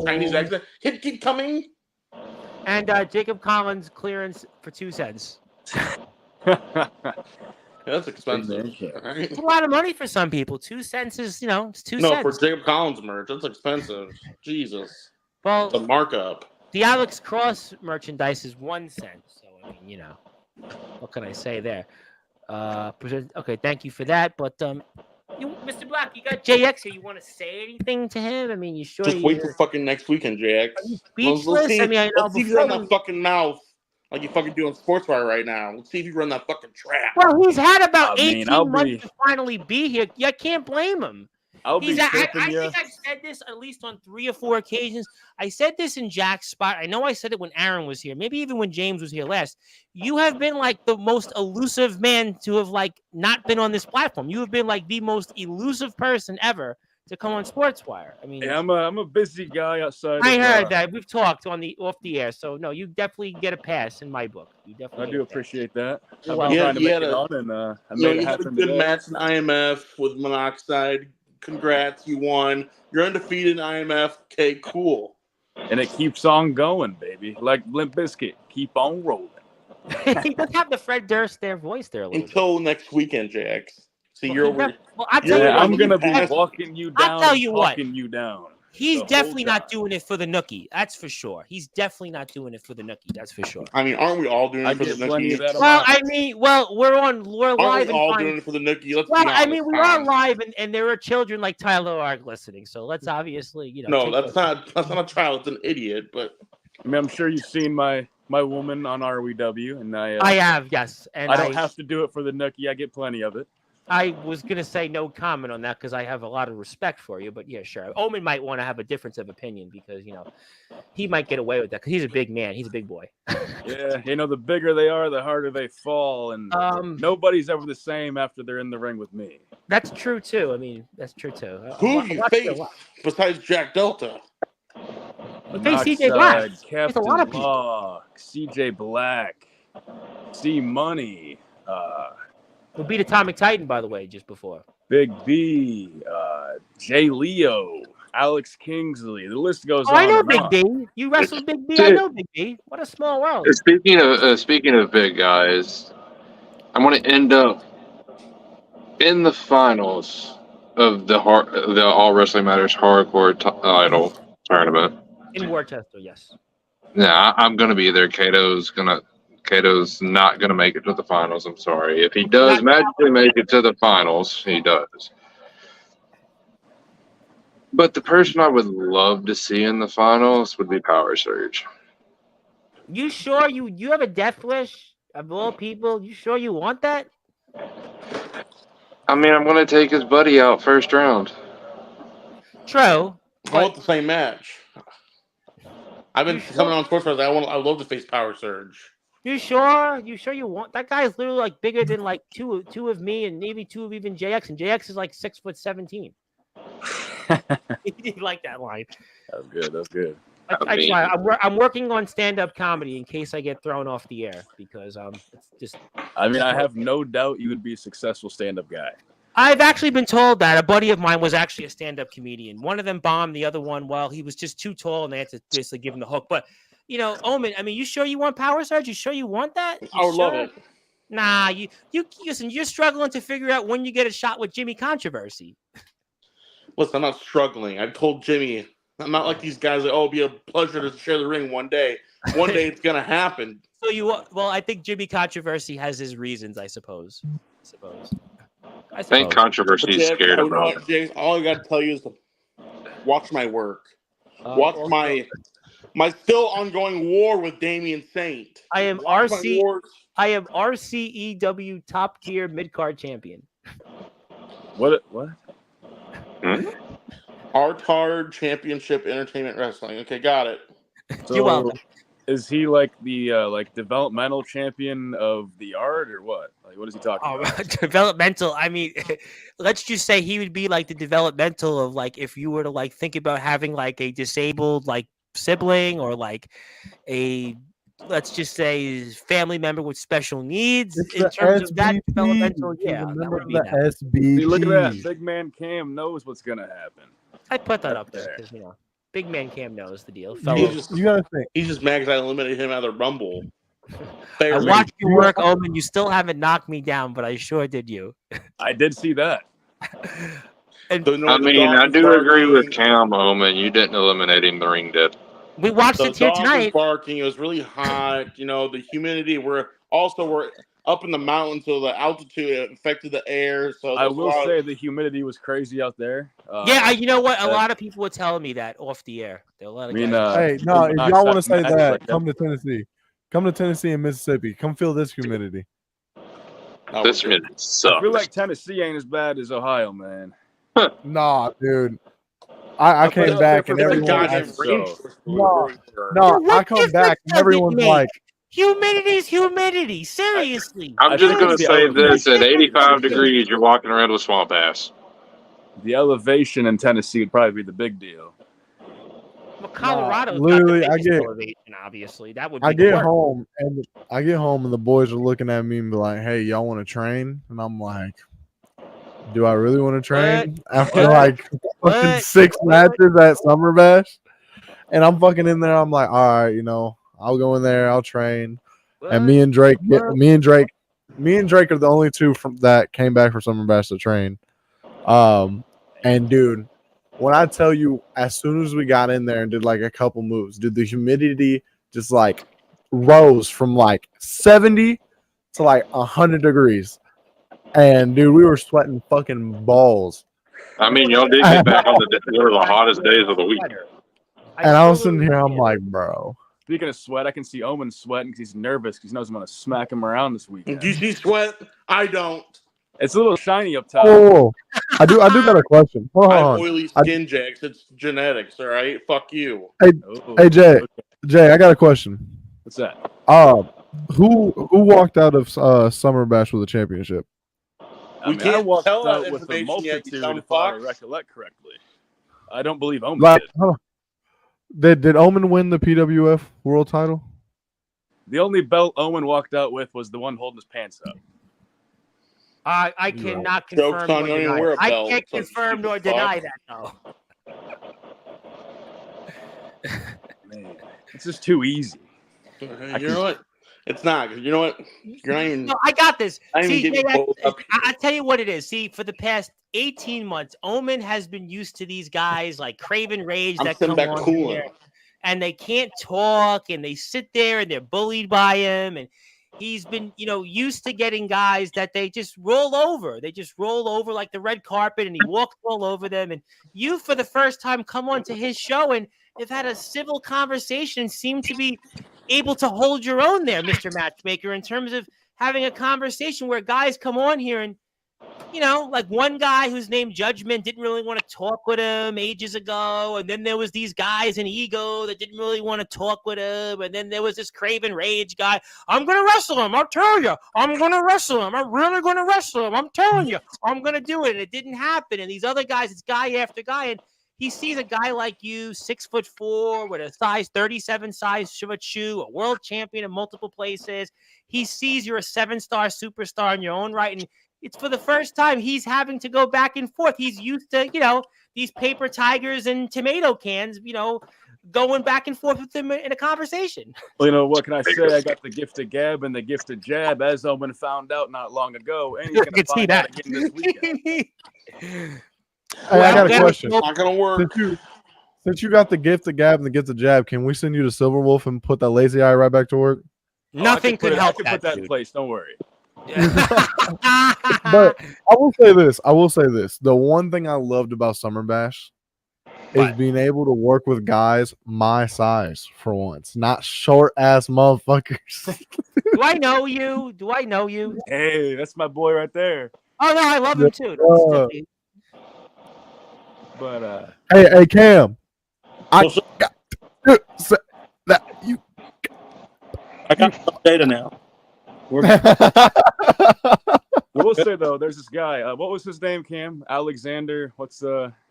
Chinese accent. Hit keep coming. And Jacob Collins clearance for 2 cents. That's expensive. It's a lot of money for some people. 2 cents is, it's 2 No, cents. for Jacob Collins merch, that's expensive. Jesus. Well, it's a markup. The Alex Cross merchandise is 1 cent. So, I mean, what can I say there? Okay, thank you for that. But, Mr. Black, you got JX here. You want to say anything to him? I mean, you sure? Just wait till fucking next weekend, JX. Speechless? Let's see, I mean, let's see if you run that fucking mouth like you fucking do on Sportswire right now. Let's see if you run that fucking trap. Well, he's had about 18 I'll months to finally be here. Yeah, I can't blame him. I think I've said this at least on 3 or 4 occasions. I said this in Jack's spot. I know I said it when Aaron was here, maybe even when James was here last. You have been like the most elusive man to have not been on this platform. You have been like the most elusive person ever to come on Sportswire. I mean, yeah, I'm a busy guy outside. I heard that. We've talked off the air, so no, you definitely get a pass in my book. You definitely. I do appreciate that. You're I've been trying to you make had it a- on, and I You made it had a happen good today. match in IMF with Monoxide. Congrats, you won. You're undefeated in IMF. Okay, cool. And it keeps on going, baby. Like Limp Bizkit, keep on rolling. He does have the Fred Durst voice there a little Until next weekend, Jax. See, you're over. Well, I'll tell you what, I'm gonna be he's- walking you down. I'll tell you what. Walking you down. He's the whole definitely time. not doing it for the nookie. That's for sure. He's definitely not doing it for the nookie. That's for sure. I mean, aren't we all doing I it for the get plenty nookie? of that. Well, I mean, we're Aren't live we all and doing it for the nookie? Let's well, be honest. I mean, we are live, and there are children like Tyler Ark listening. So let's obviously, No, take that's not a child. It's an idiot. But I mean, I'm sure you've seen my woman on RWW, and I have, yes, and I don't have to do it for the nookie. I get plenty of it. I was gonna say no comment on that because I have a lot of respect for you, but yeah, sure. Omen might want to have a difference of opinion because he might get away with that because he's a big man, he's a big boy. Yeah, the bigger they are, the harder they fall, and nobody's ever the same after they're in the ring with me. That's true too. I mean, that's true too. who have you faced besides Jack Delta? You faced CJ Black. Captain a lot of people. Law, CJ Black, C Money. Who beat Atomic Titan, by the way, just before. Big B, Jay Leo, Alex Kingsley. The list goes on. I know and Big on. B. You wrestled Big B. I know Big B. What a small world. Speaking of big guys, I'm going to end up in the finals of the All Wrestling Matters Hardcore Title Tournament. In Worcester, yes. Yeah, I'm going to be there. Kato's not going to make it to the finals. I'm sorry. If he does magically make it to the finals, he does. But the person I would love to see in the finals would be Power Surge. You sure you have a death wish of all people? You sure you want that? I mean, I'm going to take his buddy out first round. True. I want the same match. I've been coming on Sportzwire. I love to face Power Surge. You sure? You sure you want that guy? Is literally like bigger than like two of me and maybe two of even JX, and JX is like 6'17". You like that line? That's good. That's good. I'm working on stand-up comedy in case I get thrown off the air because it's just. I mean, I have no doubt you would be a successful stand-up guy. I've actually been told that a buddy of mine was actually a stand-up comedian. One of them bombed, the other one, well, he was just too tall, and they had to basically give him the hook. But Omen, I mean, you sure you want Power Surge? You sure you want that? I would love it. Nah, you listen. You're struggling to figure out when you get a shot with Jimmy Controversy. Listen, I'm not struggling. I've told Jimmy, I'm not like these guys that, it'll be a pleasure to share the ring one day. One day it's going to happen. So I think Jimmy Controversy has his reasons, I suppose. I think Controversy is scared of him. James, all I got to tell you is to watch my work. Watch my still ongoing war with Damian Saint. I am RCEW top tier mid card champion. What? R-Tard Championship Entertainment Wrestling. Okay, got it. So You're welcome. Is he like the developmental champion of the art or what? Like, what is he talking about? Developmental. I mean, let's just say he would be like the developmental of like if you were to like think about having like a disabled like sibling or like a let's just say family member with special needs in terms of that developmental. Yeah, that would be that. See, look at that. Big man Cam knows what's gonna happen. I put that up there because Big man Cam knows the deal. You gotta think. He's just mad because I eliminated him out of the Rumble. I watched you work, Omen. You still haven't knocked me down, but I sure did you. I did see that. I do agree with Cam, Omen. You didn't eliminate him. The ring did. We watched it here tonight. Barking. It was really hot. The humidity. We're up in the mountains, so the altitude affected the air. So I will say the humidity was crazy out there. You know what? A lot of people were telling me that off the air. There were a lot of guys. Hey, no, if y'all want to say that, come to Tennessee. Come to Tennessee and Mississippi. Come feel this humidity. This humidity sucks. I feel like Tennessee ain't as bad as Ohio, man. Nah, dude. I came back and everyone. I come back and everyone's like. Humidity's humidity. Seriously. I'm just going to say this. At 85 degrees, you're walking around with swamp ass. The elevation in Tennessee would probably be the big deal. Well, Colorado's literally, got the biggest elevation, obviously. That would be I get home and the boys are looking at me and be like, hey, y'all want to train? And I'm like, do I really want to train? After like fucking 6 matches at Summer Bash? And I'm fucking in there. I'm like, all right, I'll go in there. I'll train. And me and Drake are the only two that came back for Summer Bash to train. And dude, when I tell you, as soon as we got in there and did like a couple moves, dude, the humidity just like rose from like 70 to like 100 degrees. And dude, we were sweating fucking balls. I mean, y'all did get back on the hottest days of the week. And I was sitting here, I'm like, bro. Speaking of sweat, I can see Omen sweating because he's nervous because he knows I'm going to smack him around this weekend. Do you see sweat? I don't. It's a little shiny up top. Oh, I do got a question. Hold I have on. oily skin, Jax. It's genetics, all right? Fuck you. Hey, Jay, I got a question. What's that? Who walked out of Summer Bash with a championship? I walked out with a multitude, if I recollect correctly. I don't believe Omen did. Did Omen win the PWF world title? The only belt Omen walked out with was the one holding his pants up. I cannot confirm nor deny. I can't confirm nor deny that, though. Man, it's just too easy. You know what? It's not. You know what? You're not even. No, I got this. See, I tell you what it is. See, for the past 18 months, Omen has been used to these guys like Craven Rage that come on here, and they can't talk, and they sit there and they're bullied by him, and He's been, used to getting guys that they just roll over. They just roll over like the red carpet, and he walks all over them. And you, for the first time, come onto his show and have had a civil conversation and seem to be able to hold your own there, Mr. Matchmaker, in terms of having a conversation where guys come on here and, like one guy who's named Judgment didn't really want to talk with him ages ago. And then there was these guys in Ego that didn't really want to talk with him. And then there was this Craven Rage guy. I'm going to wrestle him. I'll tell you. I'm going to wrestle him. I'm really going to wrestle him. I'm telling you. I'm going to do it. And it didn't happen. And these other guys, it's guy after guy. And he sees a guy like you, 6'4", with a size 37 size shoe, a world champion in multiple places. He sees you're a 7-star superstar in your own right. And it's for the first time he's having to go back and forth. He's used to, these paper tigers and tomato cans, going back and forth with him in a conversation. Well, what can I say? I got the gift of gab and the gift of jab, as Owen found out not long ago. And he's going to find out again this weekend. Hey, I got a question. It's not going to work. Since you got the gift of gab and the gift of jab, can we send you to Silverwolf and put that lazy eye right back to work? Nothing could help. I can put that in place. Don't worry. But I will say this. The one thing I loved about Summer Bash is being able to work with guys my size for once, not short ass motherfuckers. Do I know you? Hey, that's my boy right there. Oh no, I love him too. But hey Cam, I got some data now. I will say though, there's this guy. What was his name, Cam? Alexander.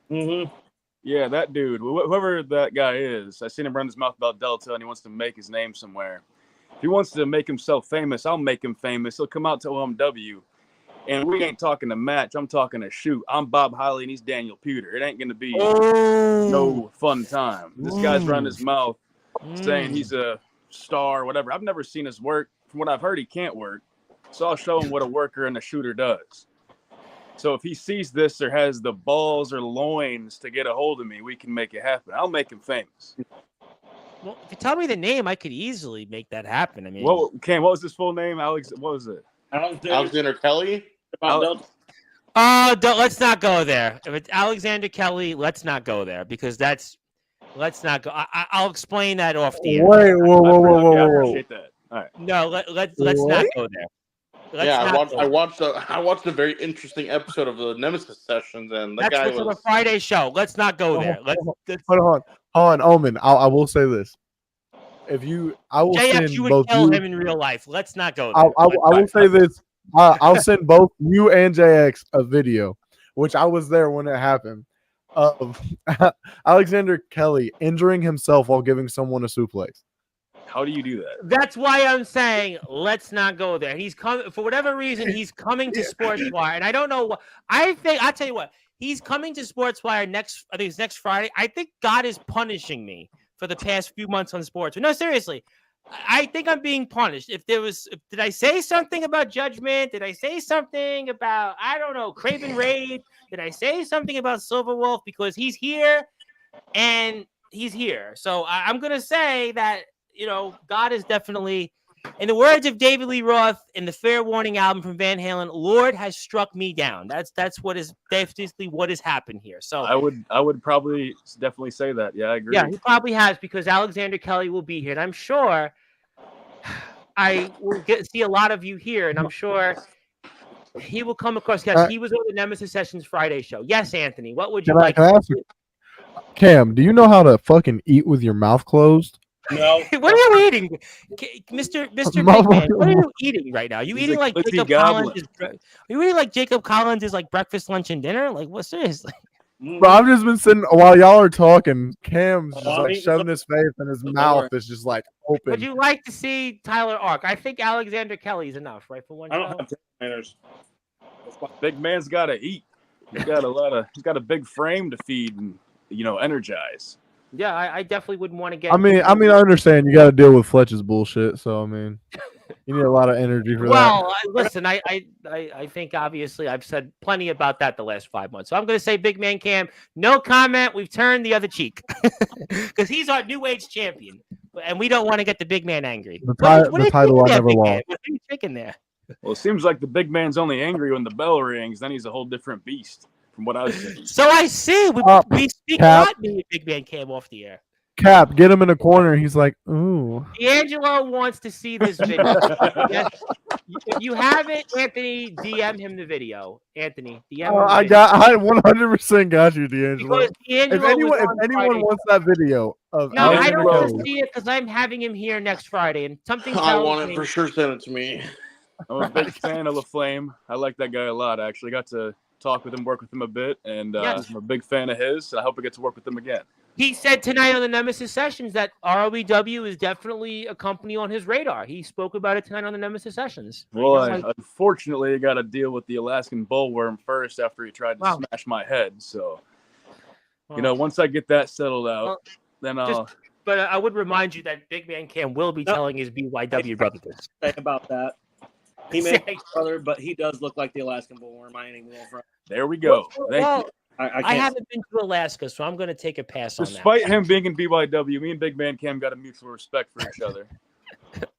Yeah, that dude. Whoever that guy is, I seen him run his mouth about Delta, and he wants to make his name somewhere. If he wants to make himself famous, I'll make him famous. He'll come out to OMW, and we ain't talking a match. I'm talking a shoot. I'm Bob Holly, and he's Daniel Pewter. It ain't gonna be no fun time. This guy's running his mouth, saying he's a star or whatever. I've never seen his work. From what I've heard, he can't work. So I'll show him what a worker and a shooter does. So if he sees this or has the balls or loins to get a hold of me, we can make it happen. I'll make him famous. Well, if you tell me the name, I could easily make that happen. I mean, Cam, what was his full name? What was it? Alexander Kelly? Let's not go there. If it's Alexander Kelly, let's not go there because let's not go. I'll explain that off the air. Wait, whoa. I appreciate that. All right. No, let's not go there. I watched a very interesting episode of the Nemesis sessions, and the guy was on a Friday show. Let's not go there. Hold on, Omen. I will say this: I will JF, send you would both kill you. him in real life. Let's not go there. I will say this: I'll send both you and JX a video, which I was there when it happened, of Alexander Kelly injuring himself while giving someone a suplex. How do you do that? That's why I'm saying let's not go there. He's coming for whatever reason. He's coming to Sportswire, and I don't know what. I'll tell you what. He's coming to Sportswire next. I think it's next Friday. I think God is punishing me for the past few months on sports. No, seriously, I think I'm being punished. Did I say something about Judgment? Did I say something about Craven Raid? Did I say something about Silverwolf? Because he's here, and he's here. So I'm gonna say that. God is definitely, in the words of David Lee Roth in the Fair Warning album from Van Halen, Lord has struck me down. That's what is definitely what has happened here. So I would probably definitely say that. Yeah, I agree. Yeah, he probably has because Alexander Kelly will be here, and I'm sure I will see a lot of you here, and I'm sure he will come across. Yes, he was on the Nemesis Sessions Friday show. Yes, Anthony, what would you like? Can I ask you, Cam? Do you know how to fucking eat with your mouth closed? No. What are you eating, Mr. Big Man? What are you eating right now? Are you eating like Jacob Collins? Are you eating like Jacob Collins is like breakfast, lunch, and dinner? Like what? Seriously? Bro, I've just been sitting while y'all are talking. Cam's just like shoving his face, and his mouth is just like open. Would you like to see Tyler Ark? I think Alexander Kelly is enough, right? For one. I don't have manners. Big man's got to eat. He's got a big frame to feed and energize. Yeah, I definitely wouldn't want to get. I mean, I understand you got to deal with Fletch's bullshit. So I mean, you need a lot of energy for that. Well, listen, I think obviously I've said plenty about that the last 5 months. So I'm going to say, Big Man Cam, no comment. We've turned the other cheek because he's our new age champion. and we don't want to get the big man angry. The What title is I there, never big lost. man? What are you thinking there? Well, it seems like the big man's only angry when the bell rings. Then he's a whole different beast, from what I've seen. So I see. We speak Cap. a lot, me and Big Man Cam off the air. Cap, get him in a corner. He's like, ooh. D'Angelo wants to see this video. Yes. If you have it, Anthony, DM him the video. Anthony, DM him the video. I 100% got you, D'Angelo. Because D'Angelo If anyone, was on Friday. wants that video of No, I Angelo- don't want to see it because I'm having him here next Friday, and something I tells want it me. for sure. Send it to me. I'm a big fan of LaFlame. I like that guy a lot, actually. Got to talk with him, work with him a bit, and Yes. I'm a big fan of his, and I hope I get to work with him again. He said tonight on the Nemesis Sessions that ROEW is definitely a company on his radar. He spoke about it tonight on the Nemesis Sessions. Well, Like, unfortunately, I got to deal with the Alaskan bullworm first after he tried to smash my head. So, once I get that settled out, then I'll... But I would remind you that Big Man Cam will be telling his BYW brother this. Say about that. He may be his brother, but he does look like the Alaskan bullworm. I ain't even going for. There we go. Thank you. I haven't been to Alaska, so I'm going to take a pass on that. Despite him being in BYW, me and Big Man Cam got a mutual respect for each other.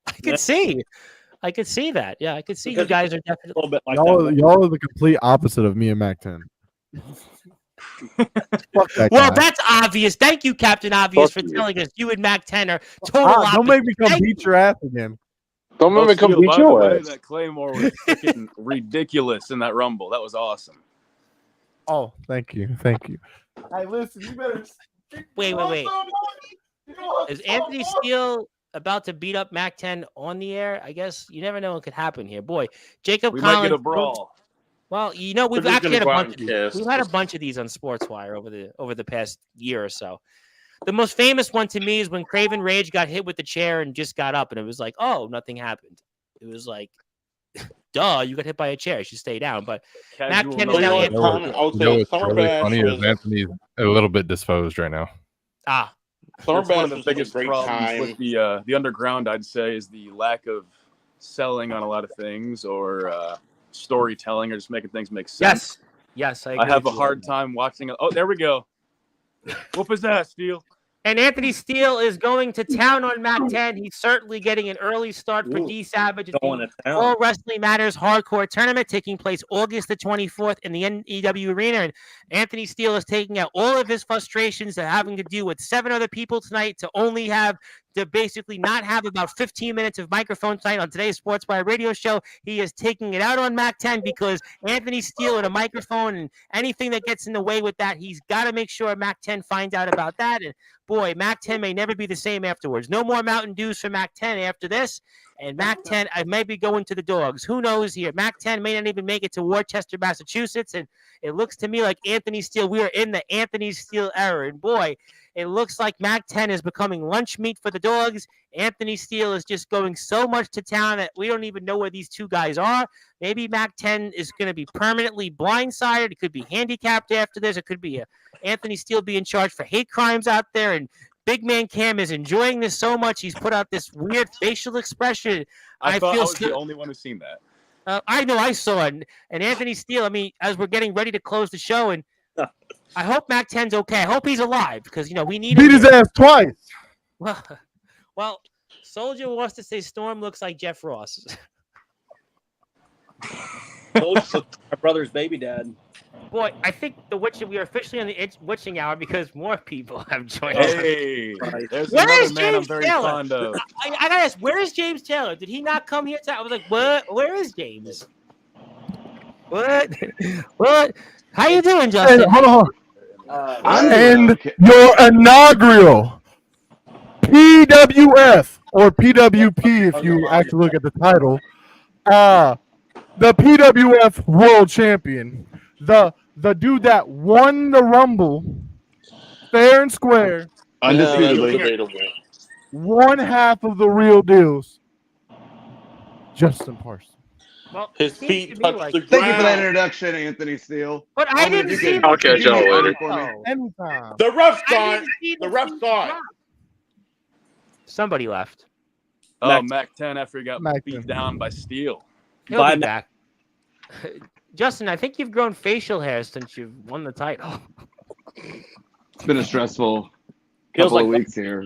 I could see that. Yeah, I could see you guys are definitely a little bit like y'all are the complete opposite of me and Mac 10. Fuck that Well, guy. that's obvious. Thank you, Captain Obvious, for telling us you and Mac 10 are total Don't make me come opposites. beat your ass again. Don't make me come Steel, beat by the your way, ass. That Claymore was freaking ridiculous in that Rumble. That was awesome. Oh, thank you. Hey, listen, you better. Wait. Is Anthony Steele about to beat up Mac 10 on the air? I guess you never know what could happen here. Boy, Jacob We Collins. might get a brawl. Well, we've We're just actually had a gonna go out bunch of and these. kiss. We've had a bunch of these on Sportswire over the past year or so. The most famous one to me is when Craven Rage got hit with the chair and just got up, and it was like, oh, nothing happened. It was like, duh, you got hit by a chair. You should stay down. But Mac 10 is now You know what's really funny is Anthony's a little bit disposed right now. Summer That's one Bash of the was a biggest great problems time. with the underground, I'd say, is the lack of selling on a lot of things or storytelling or just making things make sense. Yes, I I agree have a with you on hard time watching it. Oh, there we go. Whoop his ass, Steele. And Anthony Steele is going to town on Mac 10. He's certainly getting an early start for D Savage at Going the to town. All Wrestling Matters Hardcore Tournament taking place August the 24th in the NEW Arena. And Anthony Steele is taking out all of his frustrations of having to deal with 7 other people tonight to only have to basically not have about 15 minutes of microphone tonight on today's Sportswire radio show. He is taking it out on Mac 10 because Anthony Steele and a microphone and anything that gets in the way with that, he's got to make sure Mac 10 finds out about that. And boy, Mac 10 may never be the same afterwards. No more Mountain Dews for Mac 10 after this. And Mac 10, I may be going to the dogs. Who knows here? Mac 10 may not even make it to Worcester, Massachusetts. And it looks to me like Anthony Steele, we are in the Anthony Steele era. And boy, it looks like Mac 10 is becoming lunch meat for the dogs. Anthony Steele is just going so much to town that we don't even know where these two guys are. Maybe Mac 10 is going to be permanently blindsided. It could be handicapped after this. It could be Anthony Steele being charged for hate crimes out there. And Big Man Cam is enjoying this so much. He's put out this weird facial expression. I thought I feel was the only one who's seen that. I know I saw it. And Anthony Steele, I mean, as we're getting ready to close the show, and I hope Mac 10's okay. I hope he's alive because, we need Beat him his here. ass twice. Well, Soldier wants to say Storm looks like Jeff Ross. My brother's baby dad. Boy, I think we are officially on the witching hour because more people have joined Hey, us. there's Where another is man I'm James very Taylor? fond of. I gotta ask, where is James Taylor? Did he not come here? I was like, what? Where is James? What? What? How you doing, Justin? Hey, hold on. And your inaugural PWF or PWP, if you actually look at the title, the PWF World Champion, the dude that won the Rumble, fair and square, Undisputedly. one half of the real deals, Justin Parsons. Well, his feet touched the ground. Thank you for that introduction, Anthony Steele. But I didn't see. I'll catch y'all later. Anytime. The ref saw it. The ref saw it. Somebody left. Oh, Mac 10 after he got Mac beat 10. down by Steele. He'll be back. Justin, I think you've grown facial hair since you've won the title. It's been a stressful Feels couple of like- weeks here.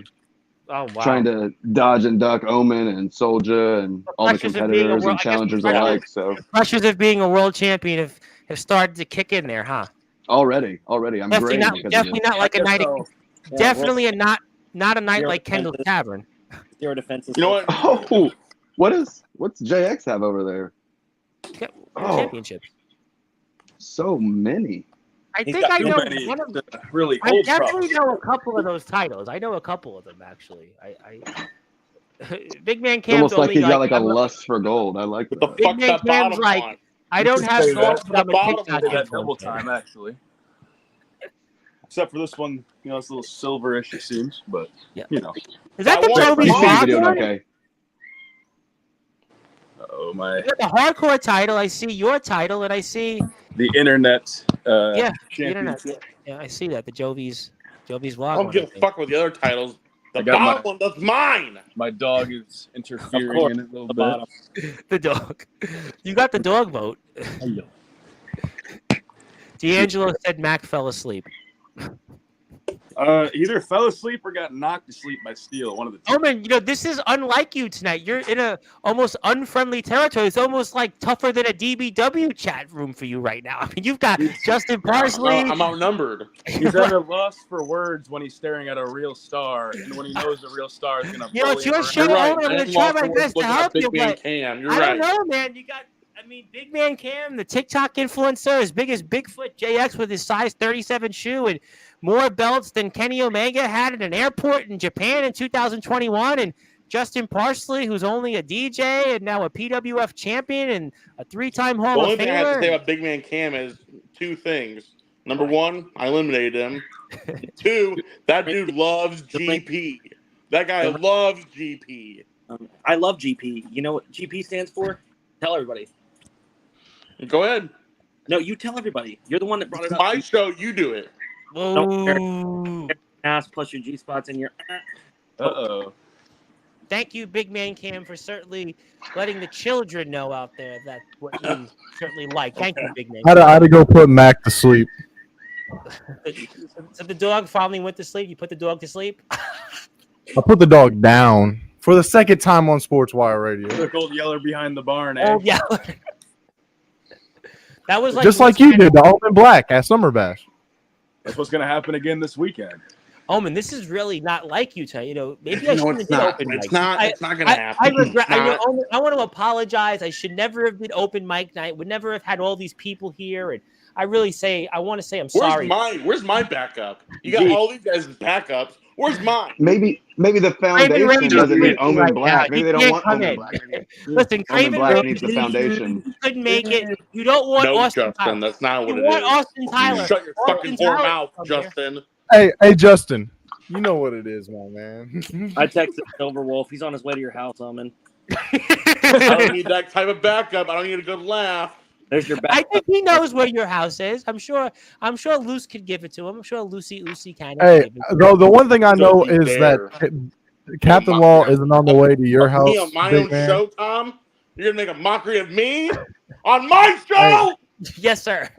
Oh wow! trying to dodge and duck Omen and Soldier and all the competitors and challengers alike. So pressures of being a world champion have started to kick in there, huh? already, I'm Definitely graying not. because Definitely of this. not like a night. Yeah, Definitely not a night Zero like Kendall's defenses. Tavern. 0 defenses. You know what? Oh, what's JX have over there? Oh, Championships. so many. I He's think got I too know many one of. to really I hold definitely props. know a couple of those titles. I know a couple of them actually. I Big Man It's Cam's almost like only he's got like a I'm lust for gold. I like What the that. Big fuck's Man that Cam's bottom like one? I You don't should have say dogs, that. but I'm a Bottom TikTok Say that double influencer. time, actually. Except for this one, you know, it's a little silverish, it seems, but you know. Is that the one Jovi's He seems to be doing vlog? okay. Oh my! You got the hardcore title. I see your title, and I see The internet the internet. championship. Yeah, I see that the Jovi's I vlog don't one. give a fuck with the other titles. The I got bottom one, that's mine. My dog is interfering course, in it a little the bit. bottom. The dog. You got the dog vote. Hello. D'Angelo said Mac fell asleep. Either fell asleep or got knocked to sleep by Steel. One of the two. Oh man, you know this is unlike you tonight. You're in a almost unfriendly territory. It's almost like tougher than a DBW chat room for you right now. I mean, you've got Justin Parsley. I'm outnumbered. He's at a loss for words when he's staring at a real star, and when he knows the real star is going to. You know, it's your show. You're right. I'm going to And try my Walker was best to looking at help Big you, Man but Cam. You're I right. don't know, man. You got, I mean, Big Man Cam, the TikTok influencer, as big as Bigfoot JX with his size 37 shoe, and more belts than Kenny Omega had at an airport in Japan in 2021, and Justin Parsley, who's only a DJ and now a PWF champion and a 3-time The Hall only of thing I have to say Famer. about Big Man Cam is two things. Number one, I eliminated him. Two, that dude loves GP. That guy loves GP. I love GP. You know what GP stands for? Tell everybody. Go ahead. No, you tell everybody. You're the one that brought it up. My show, you do it. Ooh. Ass plus your G spots and your. Uh-oh. Thank you, Big Man Cam, for certainly letting the children know out there that what you certainly like. Thank you, Big Man. I had to go put Mac to sleep. So the dog finally went to sleep. You put the dog to sleep. I put the dog down for the second time on Sportswire Radio. Look, old Yeller behind the barn, eh? Oh yeah. That was like Just like you did, the Open Black at Summer Bash. That's what's going to happen again this weekend. Omen, this is really not like you, to you know. Maybe I No, shouldn't it's have been not. open It's mic. not. It's not going to happen. I regret. It's not. Omen, I want to apologize. I should never have been open mic night. Would never have had all these people here, and I want to say I'm sorry. Where's my backup? You got all these guys as backups. Where's mine? Maybe the foundation doesn't need Omen Black. Maybe they don't want Omen Black. Listen, Omen Craven Black Rage needs the foundation. couldn't make it. You don't want No, Austin Justin, Tyler. that's not what You it want is. Austin Tyler. Shut your fucking Austin whore Tyler mouth, come here. Justin. Hey, Justin. You know what it is, my man. I texted Silverwolf. He's on his way to your house, Omen. I don't need that type of backup. I don't need a good laugh. There's your I backup. think he knows where your house is. I'm sure Luce could give it to him. I'm sure Lucy can. Hey, the one thing I know is that Captain Law isn't on the way to your house. Me on my big own man. show, Tom? You're going to make a mockery of me? On my show? Yes, sir.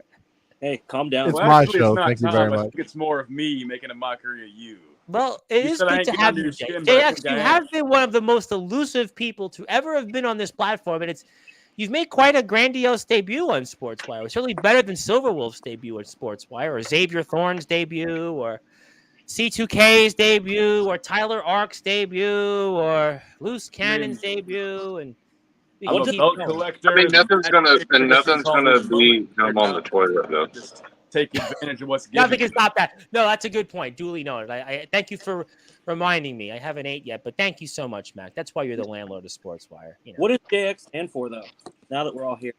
Hey, calm down. It's Well, my actually, show. it's not Thank you Tom. very I much. think it's more of me making a mockery of you. Well, it You is said I good ain't to getting have under you, your Jay. skin, but I JX, think you I am. have been one of the most elusive people to ever have been on this platform, and you've made quite a grandiose debut on Sportswire. It's certainly better than Silverwolf's debut on Sportswire, or Xavier Thorne's debut, or C2K's debut, or Tyler Ark's debut, or Loose Cannon's debut, and we I'm can a keep belt going. collector. I mean, nothing's gonna be him on the toilet though. Just take advantage of what's Nothing given. can stop that. No, that's a good point. Duly noted. I thank you for reminding me. I haven't ate yet, but thank you so much, Mac. That's why you're the landlord of Sportswire. You know. What does JX stand for, though? Now that we're all here.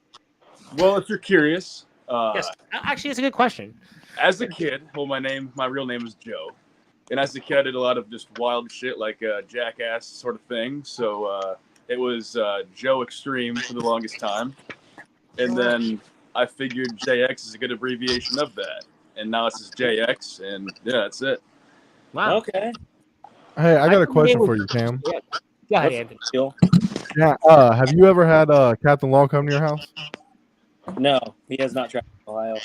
Well, if you're curious, Yes, actually, it's a good question. as a kid, well, my real name is Joe, and as a kid, I did a lot of just wild shit like jackass sort of thing. So it was Joe Extreme for the longest time, and then I figured JX is a good abbreviation of that, and now it's just JX, and yeah, that's it. Wow. Okay. Hey, I got a question for you, Cam. Yeah. Go ahead, Anthony. Yeah. Have you ever had Captain Law come to your house? No, he has not traveled to Ohio.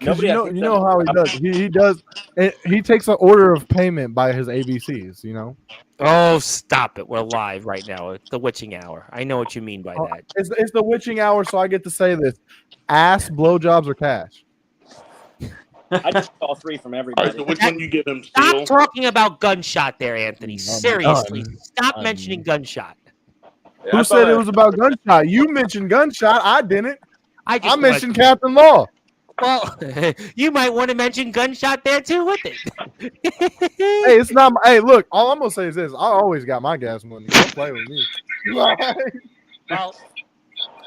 Because you know how he does. He does. He takes an order of payment by his ABCs. You know. Oh, stop it! We're live right now. It's the witching hour. I know what you mean by that. It's the witching hour, so I get to say this: ass, blowjobs, or cash. I just all three from everybody. All right, so which one you give him? Stop talking about gunshot there, Anthony. Seriously, stop mentioning gunshot. Yeah, Who said it was about gunshot? You mentioned gunshot. I didn't. I mentioned Captain Law. Well, you might want to mention gunshot there too with it. Hey, it's not. Hey, look. All I'm gonna say is this: I always got my gas money. Don't play with me. Well,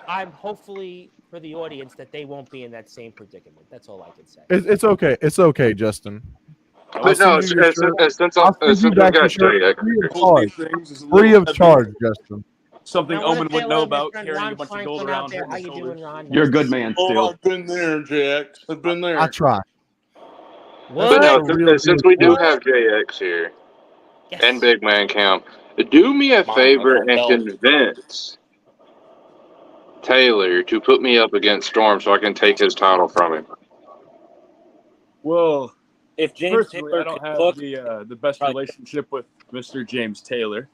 I'm hopefully for the audience that they won't be in that same predicament. That's all I can say. It's okay. It's okay, Justin. But no, since we got JX, free of charge, Justin. Something Omen would know about carrying a bunch of gold around him. How you doing, Ron? You're a good man, Oh, still. I've been there, Jack. I've been there. I try. But no, since we do have JX here and Big Man Camp, do me a favor and convince Taylor to put me up against Storm so I can take his title from him. Well, if James personally, Taylor I don't could have book- the best relationship with Mr. James Taylor.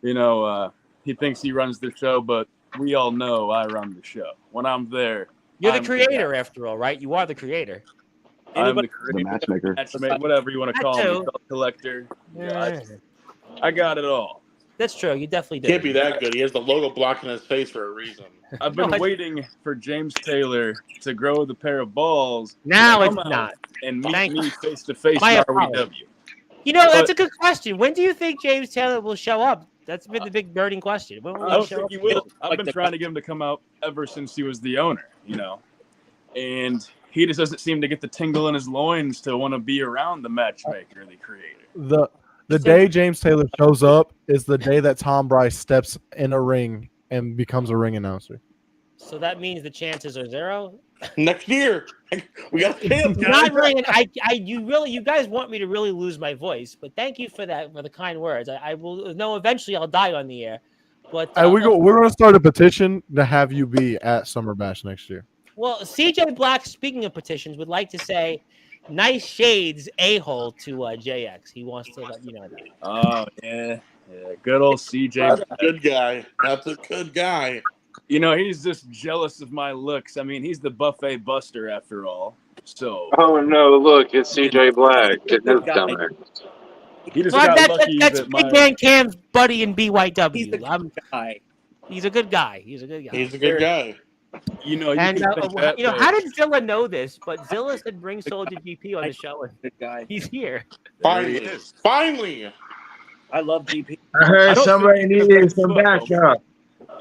You know, he thinks he runs the show, but we all know I run the show. When I'm there, You're the I'm creator, after all, right? You are the creator. I'm the The matchmaker. whatever you want to That call me, too. collector. Yeah. I got it all. That's true. You definitely do. Can't be that good. He has the logo blocking his face for a reason. I've been waiting for James Taylor to grow the pair of balls. Now to it's come out not. And meet Thank me you. face to face My in apologies. RWW. You know, that's But- a good question. When do you think James Taylor will show up? That's been the big burning question. When will I don't show think up? he will. I've been trying to get him to come out ever since he was the owner, you know. And he just doesn't seem to get the tingle in his loins to want to be around the matchmaker, the creator. The day James Taylor shows up is the day that Tom Bryce steps in a ring and becomes a ring announcer. So that means the chances are zero. Next year, we got a chance, guys. Not really. You guys want me to really lose my voice, but thank you for that, for the kind words. I will know eventually I'll die on the air. But Hey, we're going to start a petition to have you be at Summer Bash next year. well, CJ Black, speaking of petitions, would like to say, nice shades, a-hole to JX. He wants to let you know that. Oh, yeah. Good old CJ. That's a good guy. That's a good guy. You know, he's just jealous of my looks. I mean, he's the buffet buster after all. So. Oh no! Look, it's CJ Black. It's his dumbass. He just Well, got that's lucky Big that my. Man Cam's buddy in BYW. He's a good guy. He's a good guy. He's a good guy. He's a good guy. You know, And can think that, you know, but- how did Zilla know this? But Zilla said bring Soldier GP on the show. Good guy. He's here. Finally. Finally. I love GP. I heard somebody needed some backup.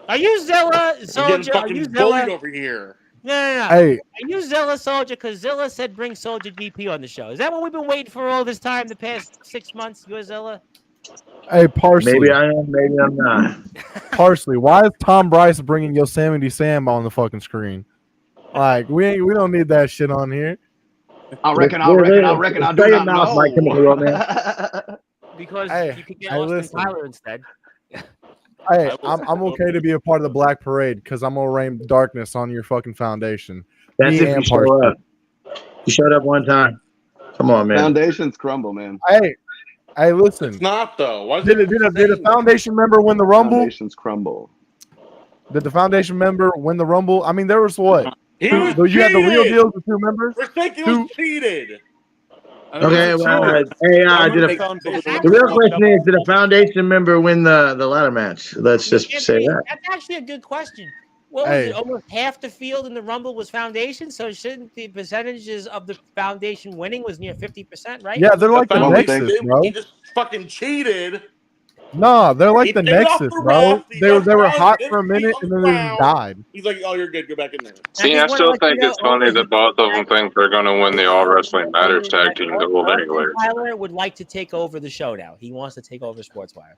Are you Zilla I'm getting Soldier? Are fucking you bullied Zilla? over here. No. Hey. Are you Zilla Soldier? Because Zilla said bring Soldier GP on the show. Is that what we've been waiting for all this time, the past 6 months? You're Zilla? Hey, Parsley. Maybe I am, maybe I'm not. Parsley, why is Tom Bryce bringing Yosemite Sam on the fucking screen? Like, we don't need that shit on here. I reckon I do not know. My Chemical Romance. Because Hey, you could get hey, Austin listen. Tyler instead. Hey, I'm okay to be a part of the Black Parade because I'm gonna rain darkness on your fucking foundation. That's Me if you and show Parsley. up. You showed up one time. Come on, man. Foundations crumble, man. Hey, listen. It's not though. Why is Did it a foundation member win the Rumble? Foundations crumble. Did the foundation member win the Rumble? I mean, there was what? He was You had the real cheated. deal with 2 members. Ridiculous cheated. Okay, well, the real question is, did a foundation member win the ladder match? Let's just say that. That's actually a good question. What was it? Almost half the field in the Rumble was foundation. So shouldn't the percentages of the foundation winning was near 50%, right? Yeah, they're like the Nexus, bro. He just fucking cheated. No, they're like He the took it off Nexus, the bro. ref, he They got were fouled, hot didn't for a minute feel and then they foul. just died. He's like, "Oh, you're good. Go back in there." See, I still think it's funny that both of them think they're going to win the All Wrestling Matters Tag Team Gold anyway. Tyler would like to take over the show now. He wants to take over Sportswire.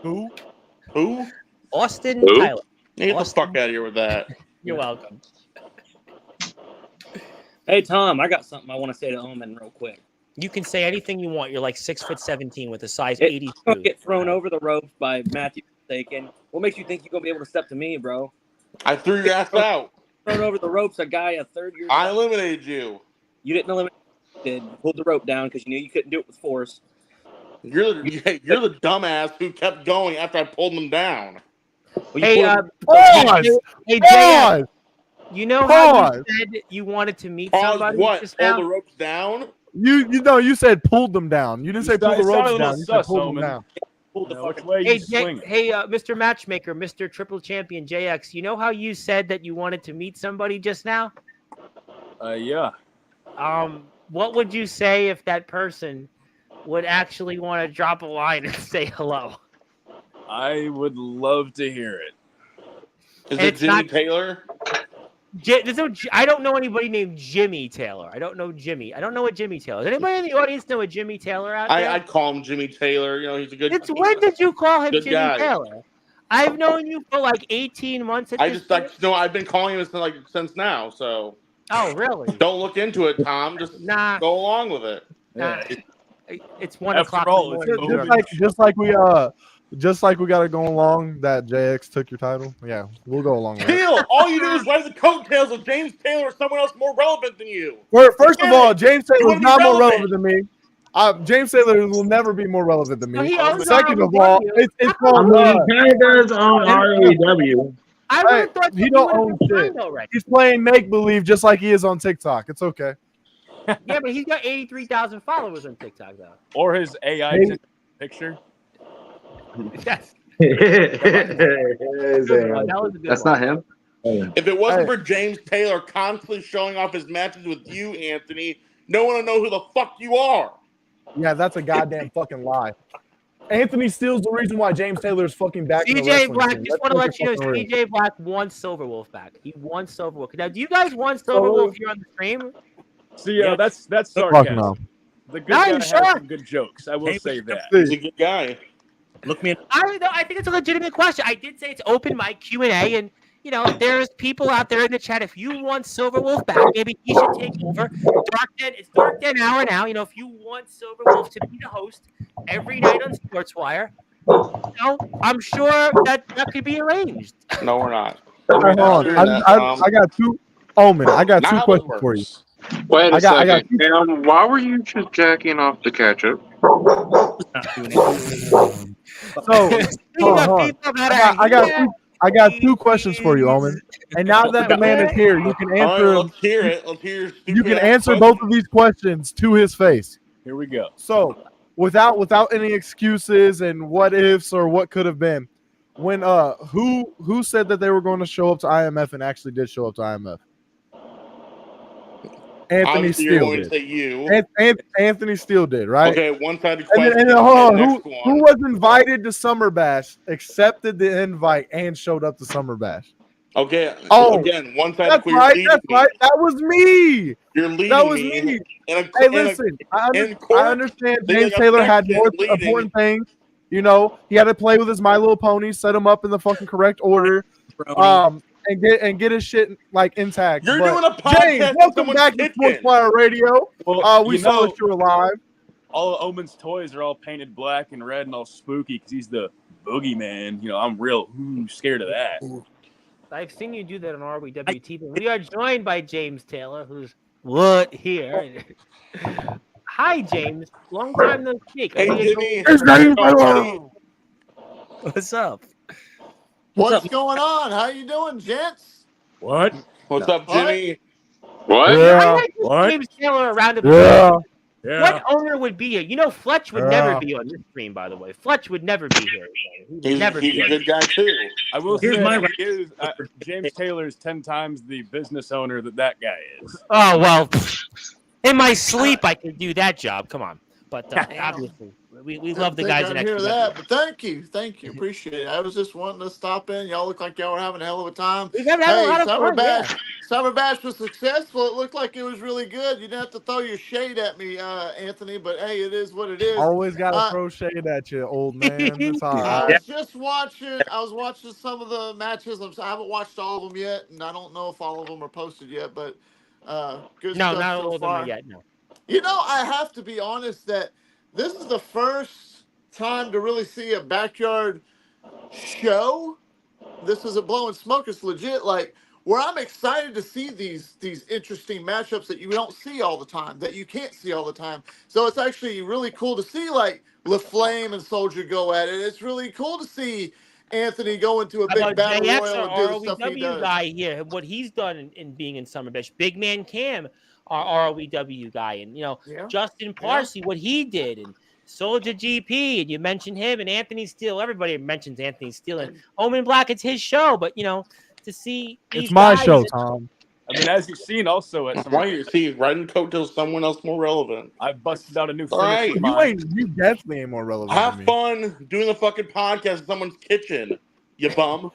Who? Austin Who? Tyler. Get the fuck out of here with that. You're welcome. Hey Tom, I got something I want to say to Omen real quick. You can say anything you want. You're like 6'17" with a size If 82. you get thrown over the ropes by Matthew Mistaken, what makes you think you're gonna be able to step to me, bro? I threw your ass out. thrown over the ropes a guy a third year. I eliminated you. You didn't eliminate. You did. You pulled the rope down because you knew you couldn't do it with force. You're the dumbass who kept going after I pulled them down. Hey, Pause. hey, Pause. you know how you said you wanted to meet somebody? What? Just Pull now? the ropes down? You know you said pulled them down. You didn't say pull the ropes down. You said pulled them down. Pulled the fucking way Hey, Mr. Matchmaker, Mr. Triple Champion JX, you know how you said that you wanted to meet somebody just now? Yeah. What would you say if that person would actually want to drop a line and say hello? I would love to hear it. Is it Jimmy Taylor? I don't know anybody named Jimmy Taylor. I don't know Jimmy. I don't know what Jimmy Taylor is. Anybody in the audience know a Jimmy Taylor out there? I call him Jimmy Taylor. You know, he's a good. When did you call him good Jimmy guy. Taylor? I've known you for like 18 months. I've been calling him since now. So. Oh, really? Don't look into it, Tom. Just go along with it. Nah, it's 1 o'clock. Just like we got to go along that JX took your title. Yeah, we'll go along with it. Deal. All you do is ride the coattails of James Taylor or someone else more relevant than you. First of all, James Taylor is not more relevant than me. James Taylor will never be more relevant than me. Second of all, it's called. He kind of does own REW. He don't own shit. He's playing make believe just like he is on TikTok. It's okay. Yeah, but he's got 83,000 followers on TikTok though. Or his AI picture. Yes. That's not him. If it wasn't for James Taylor constantly showing off his matches with you, Anthony, no one would know who the fuck you are. Yeah, that's a goddamn fucking lie. Anthony Steele's the reason why James Taylor is fucking back. CJ Black, just want to let you know, CJ Black won Silverwolf back. He won Silverwolf. Now, do you guys want Silverwolf here on the stream? See, that's sarcasm. No. The good guy has some good jokes. I will say that. He's a good guy. Look me. I think it's a legitimate question. I did say it's open mic Q&A, and you know there's people out there in the chat. If you want Silverwolf back, maybe he should take over. It's Dark Den Hour now. You know, if you want Silverwolf to be the host every night on Sportswire, you know, I'm sure that could be arranged. No, we're not. Hold on. I got two. Omen, I got two questions for you. Wait a second. Why were you just jacking off the ketchup? I got two questions for you, Omen. And now that the man is here, you can answer. Right, let's hear it. Let's hear. You can answer both of these questions to his face. Here we go. So, without any excuses and what ifs or what could have been, when who said that they were going to show up to IMF and actually did show up to IMF? Anthony Steele did. Anthony Steele did, right? Okay, one-sided question. And hold on, who was invited to Summer Bash, accepted the invite, and showed up to Summer Bash? Okay. Oh, again, one-sided. That's right. That's right. That was me. You're leading that was me. Hey, listen. I understand James Taylor had more important things. You know, he had to play with his My Little Pony, set him up in the fucking correct order. And get his shit like intact. You're doing a podcast. James, welcome back to Sportswire Radio. We saw that you were live. All Omen's toys are all painted black and red and all spooky because he's the boogeyman. You know, I'm real scared of that. I've seen you do that on RWT. We are joined by James Taylor, who's here. Hi, James. Long time no speak. Hey, Jimmy. What's up? What's going on? How you doing, gents? What? What's up, Jimmy? What? Yeah. What? James Taylor around Yeah. What owner would be here? You know, Fletch would never be on this stream, by the way. Fletch would never be here. He's a good guy, too. I will say James Taylor is 10 times the business owner that guy is. Oh, well, in my sleep, I could do that job. Come on. But obviously, we love the guys in hear that, but thank you, appreciate it. I was just wanting to stop in. Y'all look like y'all were having a hell of a time. Summer Bash was successful. It looked like it was really good. You didn't have to throw your shade at me, Anthony, but hey, it is what it is. Always gotta throw shade at you, old man. It's all right. I was watching some of the matches. I haven't watched all of them yet, and I don't know if all of them are posted yet, but good stuff not all so of them far. are yet. No. You know, I have to be honest that this is the first time to really see a backyard show. This isn't blowing smoke. It's legit. Like, where I'm excited to see these interesting matchups that you don't see all the time, that you can't see all the time. So it's actually really cool to see like LaFlame and Soldier go at it. It's really cool to see Anthony go into a How big about battle JX royal and do the stuff he ROEW does. guy here? What he's done in being in Summer Bash. Big Man Cam, our ROEW guy, and Justin Parsley, what he did, and Soldier GP, and you mentioned him, and Anthony Steele. Everybody mentions Anthony Steele and Omen Black. It's his show, but to see these It's my guys, show, Tom. I mean, as you've seen also at Why you see riding coattails someone else more relevant? I busted out a new All right. You definitely ain't more relevant Have than me. fun doing the fucking podcast in someone's kitchen, you bum.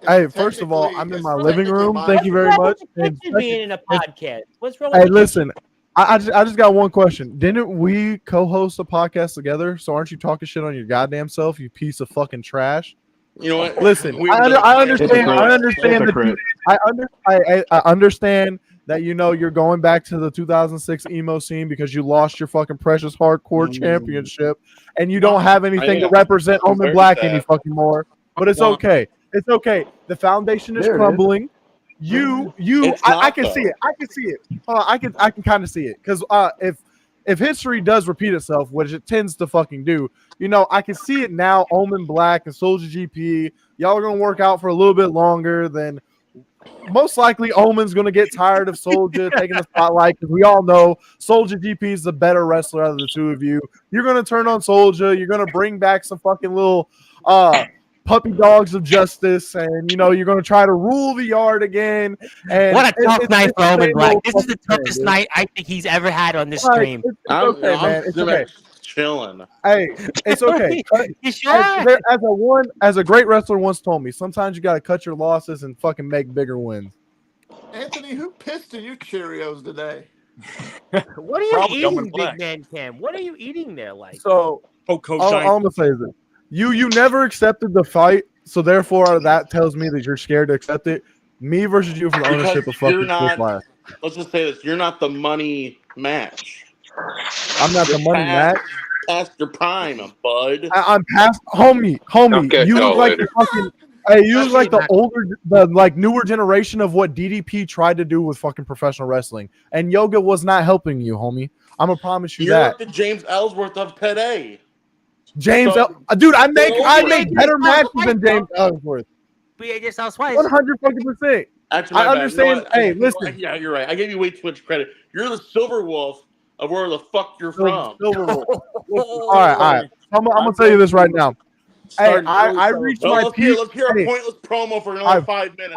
Hey, first of all, I'm in my living room. Thank you very much. And being in a podcast. What's wrong? hey, with listen, I just got one question. Didn't we co-host a podcast together? So aren't you talking shit on your goddamn self, you piece of fucking trash? You know what? Listen, We- I understand. I understand Hypocrite. that I understand that you're going back to the 2006 emo scene because you lost your fucking precious hardcore championship, and you don't have anything to represent I'm Omen very Black sad. any fucking more. But it's okay. It's okay. The foundation is There it is. crumbling. I can not, see it. I can see it. I can kind of see it because if history does repeat itself, which it tends to fucking do, I can see it now. Omen Black and Soldier GP, y'all are gonna work out for a little bit longer than most likely. Omen's gonna get tired of Soldier taking the spotlight because we all know Soldier GP is the better wrestler out of the two of you. You're gonna turn on Soldier. You're gonna bring back some fucking little puppy dogs of justice, and you're going to try to rule the yard again. And what a tough night for Omen Black. This is the fucking toughest thing, night I think he's ever had on this Like, stream. it's okay, man. It's okay. Chilling. Hey, it's okay. You sure? As a great wrestler once told me, sometimes you got to cut your losses and fucking make bigger wins. Anthony, who pissed in your Cheerios today? What are you Probably eating, Omen Big Black. Man Cam? What are you eating there, like? So Coach all I'm gonna say is this: you never accepted the fight, so therefore that tells me that you're scared to accept it. Me versus you for the ownership of fucking Sportzwire. Let's just say this: you're not the money match. I'm not the money match. Past your prime, bud. I'm past, homie. Okay, You y'all look like later. the fucking. Hey, you look like the newer generation of what DDP tried to do with fucking professional wrestling, and yoga was not helping you, homie. I'm gonna promise you You're that. like the James Ellsworth of today. James, dude, I make better matches than James Ellsworth. BAJ Southwest. 100%. Actually, I my bad. understand. You know what? Hey, listen. Yeah, you're right. I gave you way too much credit. You're the Silver Wolf of where the fuck you're from. Silver Wolf. All right. I'm gonna tell you this right now. Hey, I reached my peak. Let's hear a Hey, pointless promo for another 5 minutes.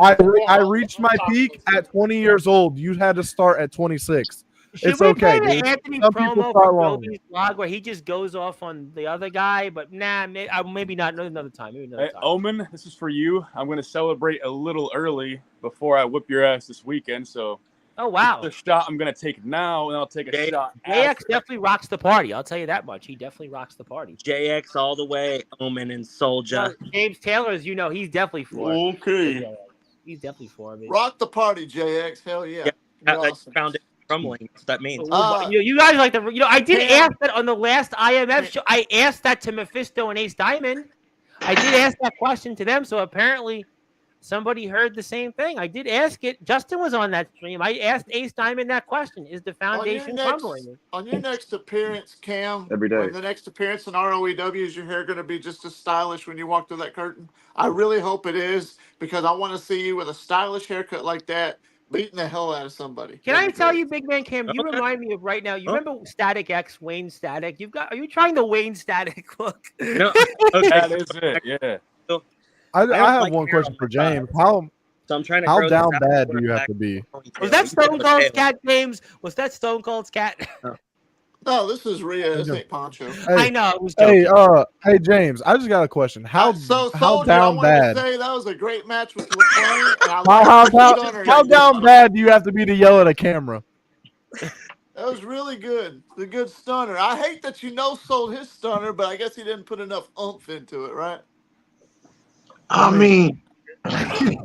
I reached my peak at 20 years old. You had to start at 26. Should It's we okay, play the dude. Anthony Some people promo start from longer. Dobie's blog where he just goes off on the other guy? But maybe not. Another time. Maybe another Hey, time. Omen, this is for you. I'm going to celebrate a little early before I whip your ass this weekend. So, Oh wow. the shot I'm going to take now, and I'll take a shot JX after. definitely rocks the party. I'll tell you that much. He definitely rocks the party. JX all the way, Omen and Soldier. James Taylor, as you know, he's definitely for it. Okay. He's definitely for me. Rock the party, JX. Hell yeah. Yeah, You're that awesome. found it crumbling. That's what that means. You guys like the. I did ask that on the last IMF show. I asked that to Mephisto and Ace Diamond. I did ask that question to them. So apparently, somebody heard the same thing. I did ask it. Justin was on that stream. I asked Ace Diamond that question: is the foundation crumbling? On your next appearance, Cam, Every day. when the next appearance in ROEW, is your hair going to be just as stylish when you walk through that curtain? I really hope it is, because I want to see you with a stylish haircut like that, beating the hell out of somebody. Can I tell you, Big Man Cam? You remind me of right now. You remember Static X, Wayne Static? Are you trying the Wayne Static look? No, That is it. Yeah. I don't have like one hair question on for my butt. James. How So I'm trying to how grow down this out bad with do you a have back to be? ponytail. Was that You Stone can Cold's tail. cat, James? Was that Stone Cold's cat? No, this is Rhea. This ain't Poncho. I know. It was joking. Hey, James. I just got a question. How Soldier, down I bad? wanted to say that was a great match with LaFlame, and I love How down bad do you have to be to yell at a camera? That was really good. The good stunner. I hate that sold his stunner, but I guess he didn't put enough oomph into it, right? I mean, Justin,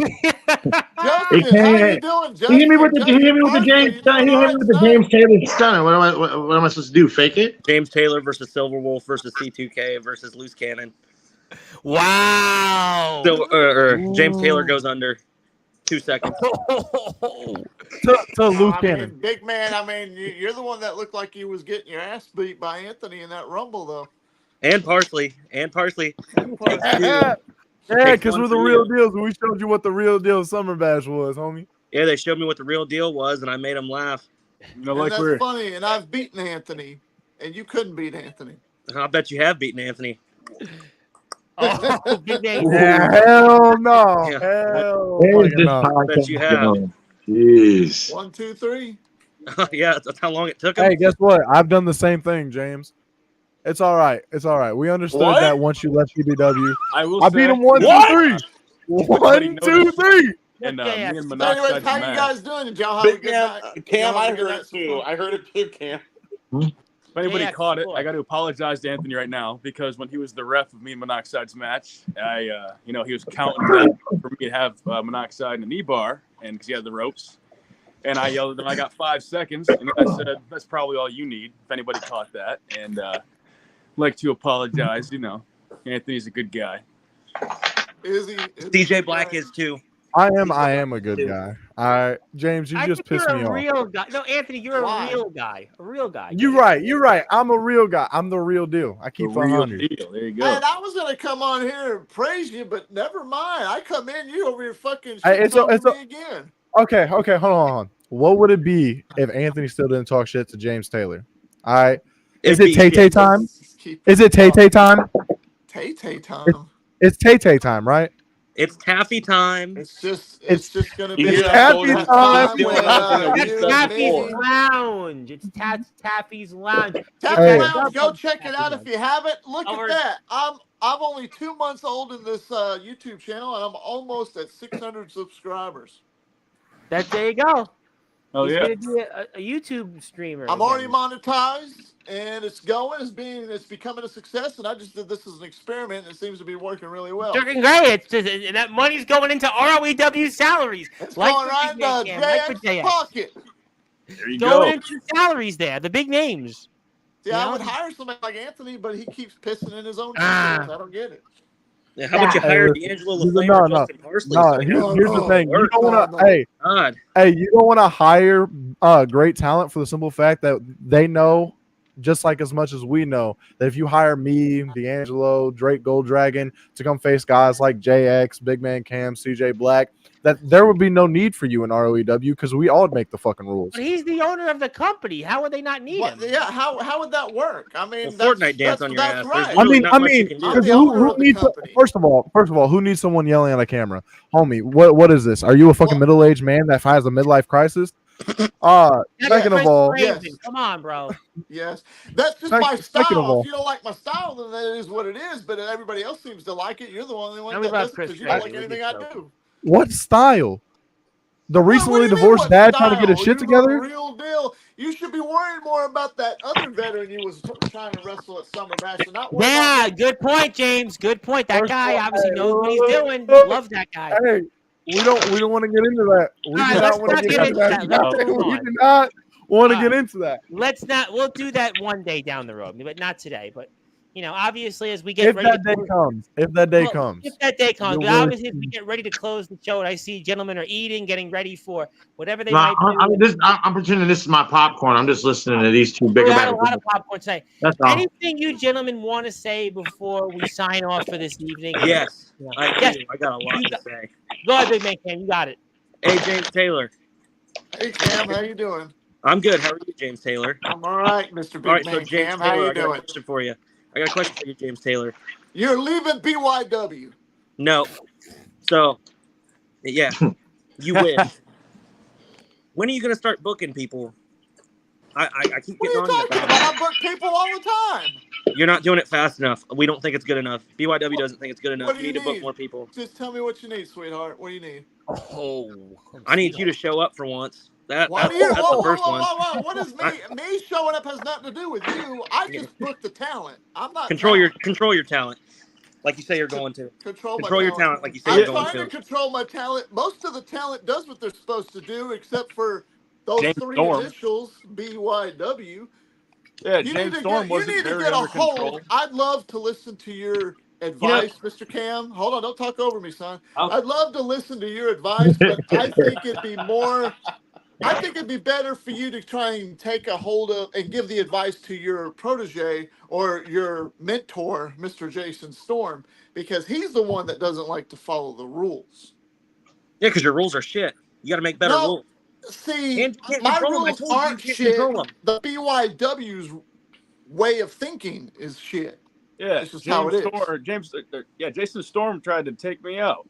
how Hey, you doing, Justin? hit me with the James. you doing Hit all me right with the tonight? James Taylor stunner. What am I supposed to do? Fake it? James Taylor versus Silver Wolf versus C2K versus Loose Cannon. Wow. James Taylor goes under. 2 seconds. to Luke Cannon. Big man, I mean, you're the one that looked like you was getting your ass beat by Anthony in that Rumble, though. And Parsley. Takes two. Yeah, Takes because one we're the for real you. deals. We showed you what the real deal Summer Bash was, homie. Yeah, they showed me what the real deal was, and I made them laugh. And that's funny, and I've beaten Anthony, and you couldn't beat Anthony. I bet you have beaten Anthony. Oh, big name. Hell no. Yeah. Hell Where's this no. I bet you podcast have. going? Jeez. 1, 2, 3. Yeah, that's how long it took him. Hey, guess what? I've done the same thing, James. It's all right. It's all right. We understood What? that once you left CBW. I beat him 1, 2, 3. Everybody 1, 2, 3. And me and Anyways, Monoxide how you match. guys doing? Did y'all have a Big good man, night? Cam, Y'all have I a good heard night it so too. far? I heard it too, Cam. If anybody Yeah, caught it, sure. I got to apologize to Anthony right now because when he was the ref of me and Monoxide's match, he was counting down for me to have Monoxide in a knee bar, and because he had the ropes, and I yelled at him, "I got 5 seconds," and I said, "That's probably all you need." If anybody caught that, and like to apologize, Anthony's a good guy. Is he? DJ Black is too. I am a good guy. James, you just pissed me You're a off. real guy. No, Anthony, you're Why? a real guy. A real guy. You're right. I'm a real guy. I'm the real deal. I keep The real 100. deal. There you go. And I was gonna come on here and praise you, but never mind. I come in, you over here fucking Hey, shit talking it's me again. Okay, hold on. What would it be if Anthony still didn't talk shit to James Taylor? All right. Is it Tay-Tay time? Is it Tay-Tay time? Tay-Tay time. It's Tay-Tay time, right? It's taffy time. It's just gonna It's be taffy time. That's Taffy's Lounge. It's Taffy's Lounge. Taffy Hey. Lounge, go check it out if you haven't. Look at that. I'm only 2 months old in this YouTube channel, and I'm almost at 600 subscribers. There you go. Oh He's yeah. gonna be a YouTube streamer. I'm again. already monetized, and it's going. It's becoming a success, and I just did this as an experiment, and it seems to be working really well. Freaking great. And that money's going into ROEW salaries. It's like going for right Big Man into Cam, like for JX JX. pocket. There you Going go. into salaries there, the big names. Yeah, I Yeah. would hire somebody like Anthony, but he keeps pissing in his own Ah. shoes. I don't get it. Yeah, how about you hire D'Angelo LaFlame or Justin Parsley? so we have Here's the thing. You don't want to. God. Hey, you don't want to hire great talent for the simple fact that they know, just like as much as we know, that if you hire me, D'Angelo, Drake Gold Dragon to come face guys like JX, Big Man Cam, CJ Black, that there would be no need for you in ROEW because we all make the fucking rules. But he's the owner of the company. How would they not need him? Yeah, how would that work? I mean, Fortnite dance on your that's ass. right. There's literally not much you can do. I'm the who owner of the needs company. first of all, who needs someone yelling at a camera? Homie, what is this? Are you a fucking middle-aged man that has a midlife crisis? Second of all, Yes. Come on, bro. Yes, that's just Second my of style. all- If you don't like my style, then that is what it is. But everybody else seems to like it. You're the only one And we that love doesn't Chris because you don't Craig. like anything I do. what style? The recently What do you mean, divorced what dad trying to get his style? shit You're together? the real deal. You should be worried more about that other veteran you was trying to wrestle at Summer Bash, and not worry Yeah, about good point, James. Good point. That guy obviously knows what he's doing. Love that guy. Hey, we don't want to get into that. We All do right, not let's want not to get get into into that. that. Let's move We on. do not want to All get right. into that. Let's not. We'll do that one day down the road, but not today. But obviously, as we get If ready that to day comes, if that day Well, comes, if that day comes, You're but really- obviously, as we get ready to close the show, and I see gentlemen are eating, getting ready for whatever they No, might do. I'm pretending this is my popcorn. I'm just listening to these two We bigger had a bags. lot of popcorn tonight. That's all. Anything you gentlemen want to say before we sign off for this evening? Yes, Yeah. I do. Yes. I got a lot You to got- say. Go ahead, Big Man Cam. You got it. Hey, James Taylor. Hey Cam, how you doing? I'm good. How are you, James Taylor? I'm all right, Mr. Big All right, Man so James Cam. How Taylor, you I got a doing? question for you. I got a question for you, James Taylor. You're leaving BYW. No. So, yeah, you wish. When are you going to start booking people? I keep What are getting you on you talking about about? I book people all the time. it. You're not doing it fast enough. We don't think it's good enough. BYW doesn't think it's good enough. What do You you need to book need? more people. Just tell me what you need, sweetheart. What do you need? Oh, I need you to show up for once. That's What, here, the first one. what is me showing up has nothing to do with you. I just booked the talent. I'm not Control your talent, like you say you're going to. Control your talent, like you say I'm you're going trying to to. control my talent. Most of the talent does what they're supposed to do, except for those James three Storm. initials, BYW. Yeah, You James need to Storm get, you wasn't need to very get a under hold. control. I'd love to listen to your advice, Mr. Cam. Hold on, don't talk over me, son. I'd love to listen to your advice, but I think it'd be better for you to try and take a hold of and give the advice to your protege or your mentor, Mr. Jason Storm, because he's the one that doesn't like to follow the rules. Yeah, because your rules are shit. You got to make better rules. See, And you can't my control them. I rules told you aren't can't shit. control them. The BYW's way of thinking is shit. Yeah, This is how it is. Jason Storm tried to take me out.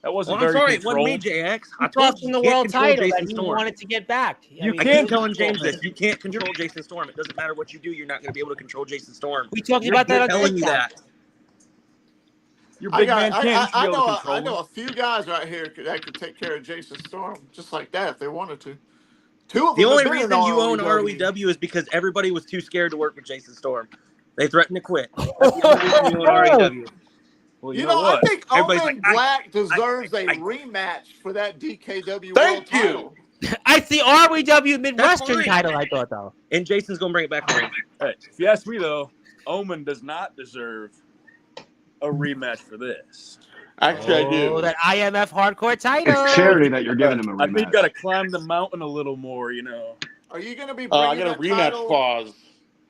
That wasn't Well, I'm very sorry, it wasn't controlled. me, JX. I He told lost you in you the can't world control title Jason that he Storm. wanted to get back. I keep telling James this. You can't control Jason Storm. It doesn't matter what you do. You're not going to be able to control Jason Storm. We talked about that on telling you TikTok. that. Your big man Cam should be able to control I know him. a few guys right here that could take care of Jason Storm just like that if they wanted to. Two of The them only have been in reason you own ROEW. ROEW is because everybody was too scared to work with Jason Storm. They threatened to quit. That's the only reason you own ROEW. Well, You know, I think Everybody's Owen like, Black deserves a rematch for that DKW Thank world title. I the ROEW Midwestern title, I thought, though. And Jason's going to bring it back for him. Hey, if you ask me, though, Omen does not deserve a rematch for this. Actually, I do. Oh, that IMF hardcore title. It's charity that you're giving him a I think you rematch. got to climb the mountain a little more, you know. Are you going to be bringing I got a that rematch title? clause.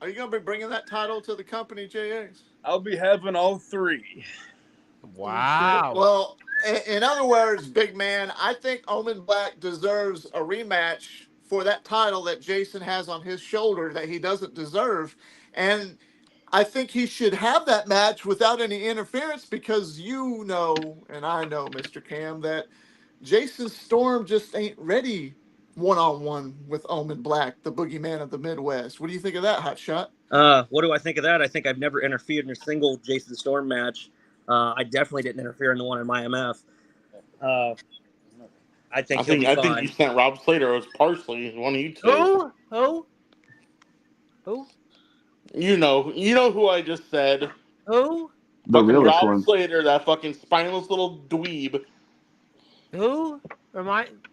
Are you going to be bringing that title to the company, JX? I'll be having all three. Wow. Well, in other words, big man, I think Omen Black deserves a rematch for that title that Jason has on his shoulder that he doesn't deserve. And I think he should have that match without any interference because you know, and I know, Mr. Cam, that Jason Storm just ain't ready one-on-one with Omen Black, the boogeyman of the Midwest. What do you think of that, Hot Shot? What do I think of that? I think I've never interfered in a single Jason Storm match. I definitely didn't interfere in the one in my MF. I think you sent Rob Slater. It was Parsley, one of you two. Who? You know who I just said. Who? The Fucking realest Rob one. Slater, that fucking spineless little dweeb. Who?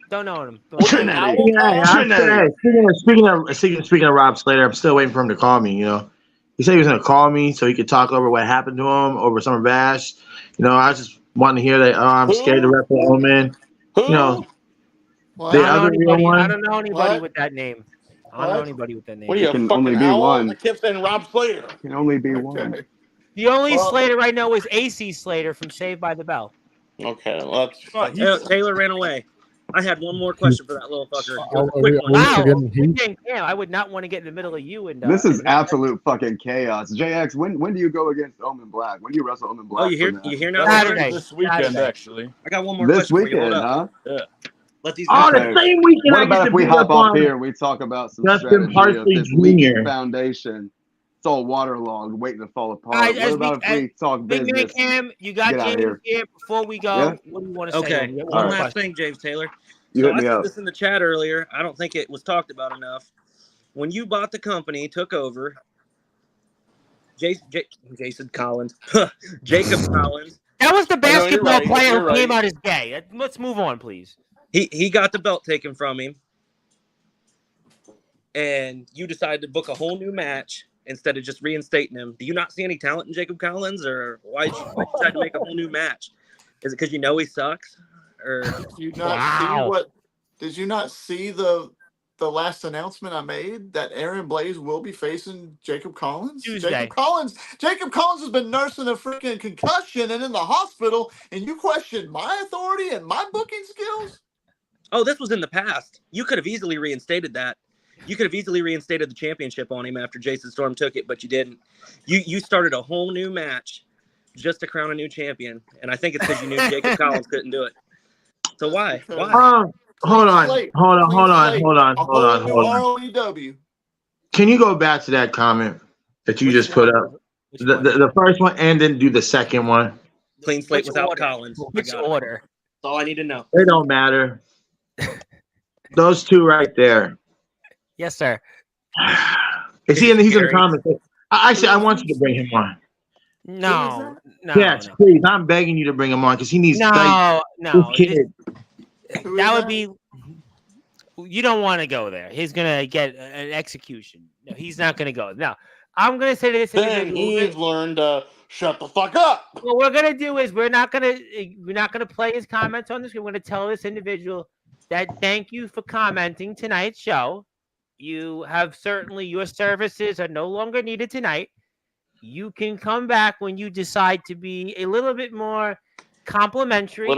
Don't know him. Yeah, speaking of Rob Slater, I'm still waiting for him to call me. You know, he said he was gonna call me so he could talk over what happened to him over Summer Bash. You know, I just want to hear that. Oh, I'm scared to wrestle Omen. You know, the other real one. I don't know anybody with that name. I don't know anybody with that name. What are you, can fucking only be owl? one. I kept saying Rob Slater. Can only be one. The only Slater I know is AC Slater from Saved by the Bell. Okay, let's. Taylor ran away. I had one more question for that little fucker. I would not want to get in the middle of you and. This is absolute fucking chaos. JX, when do you go against Omen Black? When do you wrestle Omen Black? Oh, you hear now? Saturday. This weekend, Saturday. actually. I got one more This question for you. weekend, Hold huh? up. Yeah. Let these Oh, guys the same weekend What I about get if to we beat hop up off on here and we talk about some Justin strategy Parsley of this leaking Jr. foundation? It's all waterlogged, waiting to fall apart. What about if we talk Big Man business? Cam, you got Get out of James here. here. Before we go, Yeah? what do you want to say? Okay, to him? one All last right. thing, James Taylor. You So hit I me said up. this in the chat earlier. I don't think it was talked about enough. When you bought the company, took over, Jason Collins, Jacob Collins. That was the basketball player who came right. out as gay. Let's move on, please. He got the belt taken from him, and you decided to book a whole new match instead of just reinstating him. Do you not see any talent in Jacob Collins, or why did you decide to make a whole new match? Is it because you know he sucks, or Did you not see the last announcement I made that Aaron Blaze will be facing Jacob Collins? Tuesday. Jacob Collins has been nursing a freaking concussion and in the hospital, and you question my authority and my booking skills? Oh, this was in the past. You could have easily reinstated that. You could have easily reinstated the championship on him after Jason Storm took it, but you didn't. You started a whole new match just to crown a new champion, and I think it's because you knew Jacob Collins couldn't do it. So why? Why? Hold on. ROEW. Can you go back to that comment that you just put up? The first one, and then do the second one. Clean slate without Collins. Which order? That's all I need to know. They don't matter. Those two right there. Yes, sir. Is he in? He's in the comments. Actually, I want you to bring him on. No. Yes, please. I'm begging you to bring him on because he needs. No. This kid. That would be. You don't want to go there. He's gonna get an execution. No, he's not gonna go. Now, I'm gonna say this. Then he's learned shut the fuck up. What we're gonna do is we're not gonna play his comments on this. We're gonna tell this individual that thank you for commenting tonight's show. You have certainly your services are no longer needed tonight. You can come back when you decide to be a little bit more complimentary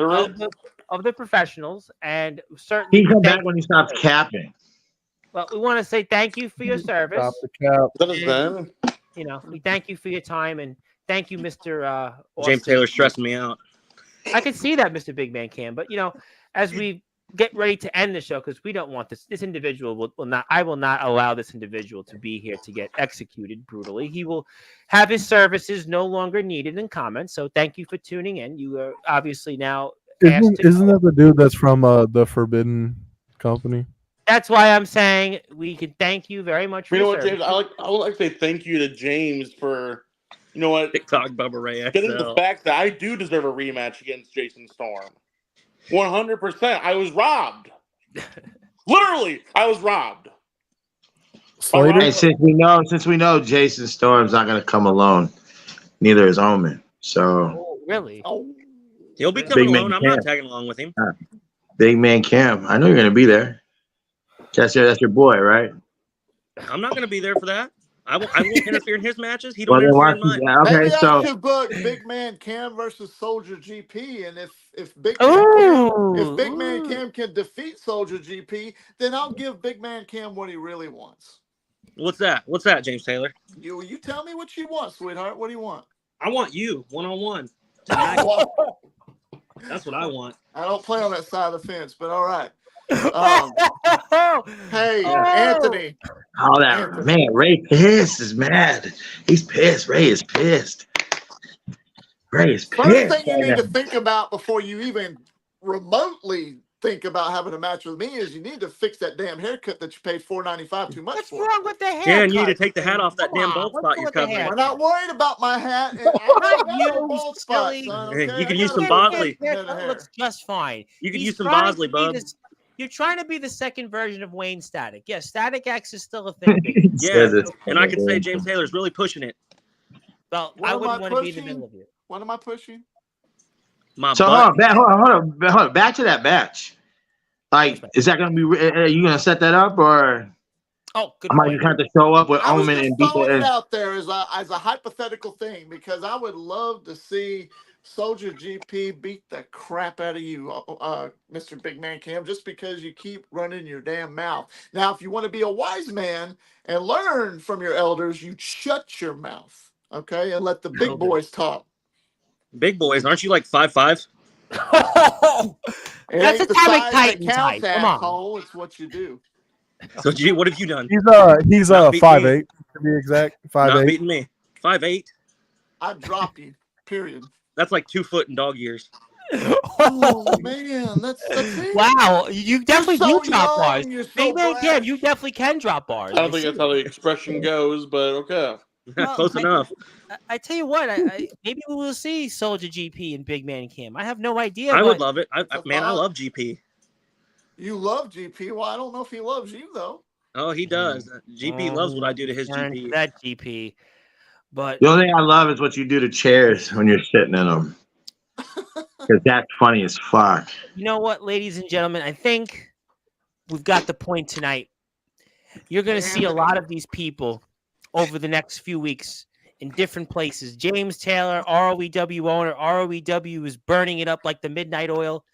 of the professionals, and certainly He come back when he stops capping. Well, we want to say thank you for your service. Stop the cap. That is And, we thank you for your time, and thank you, Mr. James Taylor stressing me out. I can see that, Mr. Big Man Cam, but as we get ready to end the show, because we don't want this individual will not. I will not allow this individual to be here to get executed brutally. He will have his services no longer needed in comments. So thank you for tuning in. You are obviously now Isn't that the dude that's from the Forbidden Company? That's why I'm saying we can thank you very much for You know your what, James? service. I would like to say thank you to James for, you know what, TikTok Bubba Ray getting XL. the fact that I do deserve a rematch against Jason Storm. 100%. I was robbed. Literally, I was robbed. Slater? And since we know Jason Storm's not going to come alone, neither is Omen. So really, he'll be Big coming man alone. I'm Cam. not tagging along with him. Big Man Cam, I know you're going to be there. That's your boy, right? I'm not going to be there for that. I won't interfere in his matches. He Well, don't then interfere in mine. watch- okay, Maybe so- I should book Big Man Cam versus Soldier GP, and if Big Man Cam can defeat Soldier GP, then I'll give Big Man Cam what he really wants. What's that? What's that, James Taylor? You tell me what you want, sweetheart. What do you want? I want you one-on-one. That's what I want. I don't play on that side of the fence, but all right. Hey, Anthony. Oh, that man, Ray is mad. He's pissed. Ray is pissed. Ray is First pissed. thing you need to think about before you even remotely think about having a match with me is you need to fix that damn haircut that you paid $4.95 too much for. What's wrong with the hair? Yeah, and you need to take the hat off that damn bald What's spot wrong you're with the covering. hair? We're not worried about my hat. And I got a bald spot, son, okay? You can I use got some a Bosley. head of That hair. looks just fine. You can He's use some trying Bosley, to be bub. You're trying to be the second version of Wayne Static. Yes, Static X is still a thing. Yeah, and I could say James Taylor's really pushing it. Well, What I am wouldn't I want to be in the pushing? middle of you. What am I pushing? My So hold on. Back to that match. Like, is that going to be? Are you going to set that up, or Oh, good am I point. just have to show up with I was Omen just and beat throwing it the? out there as a hypothetical thing because I would love to see Soldier GP beat the crap out of you, Mr. Big Man Cam, just because you keep running your damn mouth. Now, if you want to be a wise man and learn from your elders, you shut your mouth, okay, and let the big boys talk. Big boys, aren't you like 5'5"? It That's ain't a the Atomic size Titan that counts, type. Come on. asshole. It's what you do. So, G, what have you done? He's Not beating 5'8" me. to be exact. Not 5'8". beating me. 5'8". I drop you. Period. That's like 2 foot in dog years. Oh man, that's it. Wow, you definitely so do drop young, bars. you're so Big Man brash. Cam, you definitely can drop bars. I don't think that's how the expression goes, but okay. Well, Close enough. I tell you what, maybe we will see Soldier GP and Big Man Cam. I have no idea. I would but love it. I love GP. You love GP. Well, I don't know if he loves you though. Oh, he does. GP loves what I do to his turn GP. that GP. But The only thing I love is what you do to chairs when you're sitting in them, because that's funny as fuck. you know what, ladies and gentlemen, I think we've got the point tonight. You're going to see a lot of these people over the next few weeks in different places. James Taylor, ROEW owner. ROEW is burning it up like the midnight oil.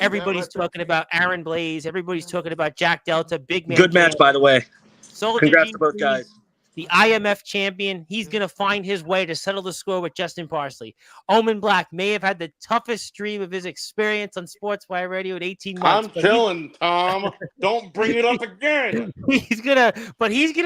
Everybody's talking about Aaron Blaze. Everybody's talking about Jack Delta. Big Man. Good match, by the way. Soldier Congrats to both GP, guys. The IMF champion. He's going to find his way to settle the score with Justin Parsley. Omen Black may have had the toughest stream of his experience on Sportswire Radio at 18 months. I'm chilling, Tom. Don't bring it up again. He's gonna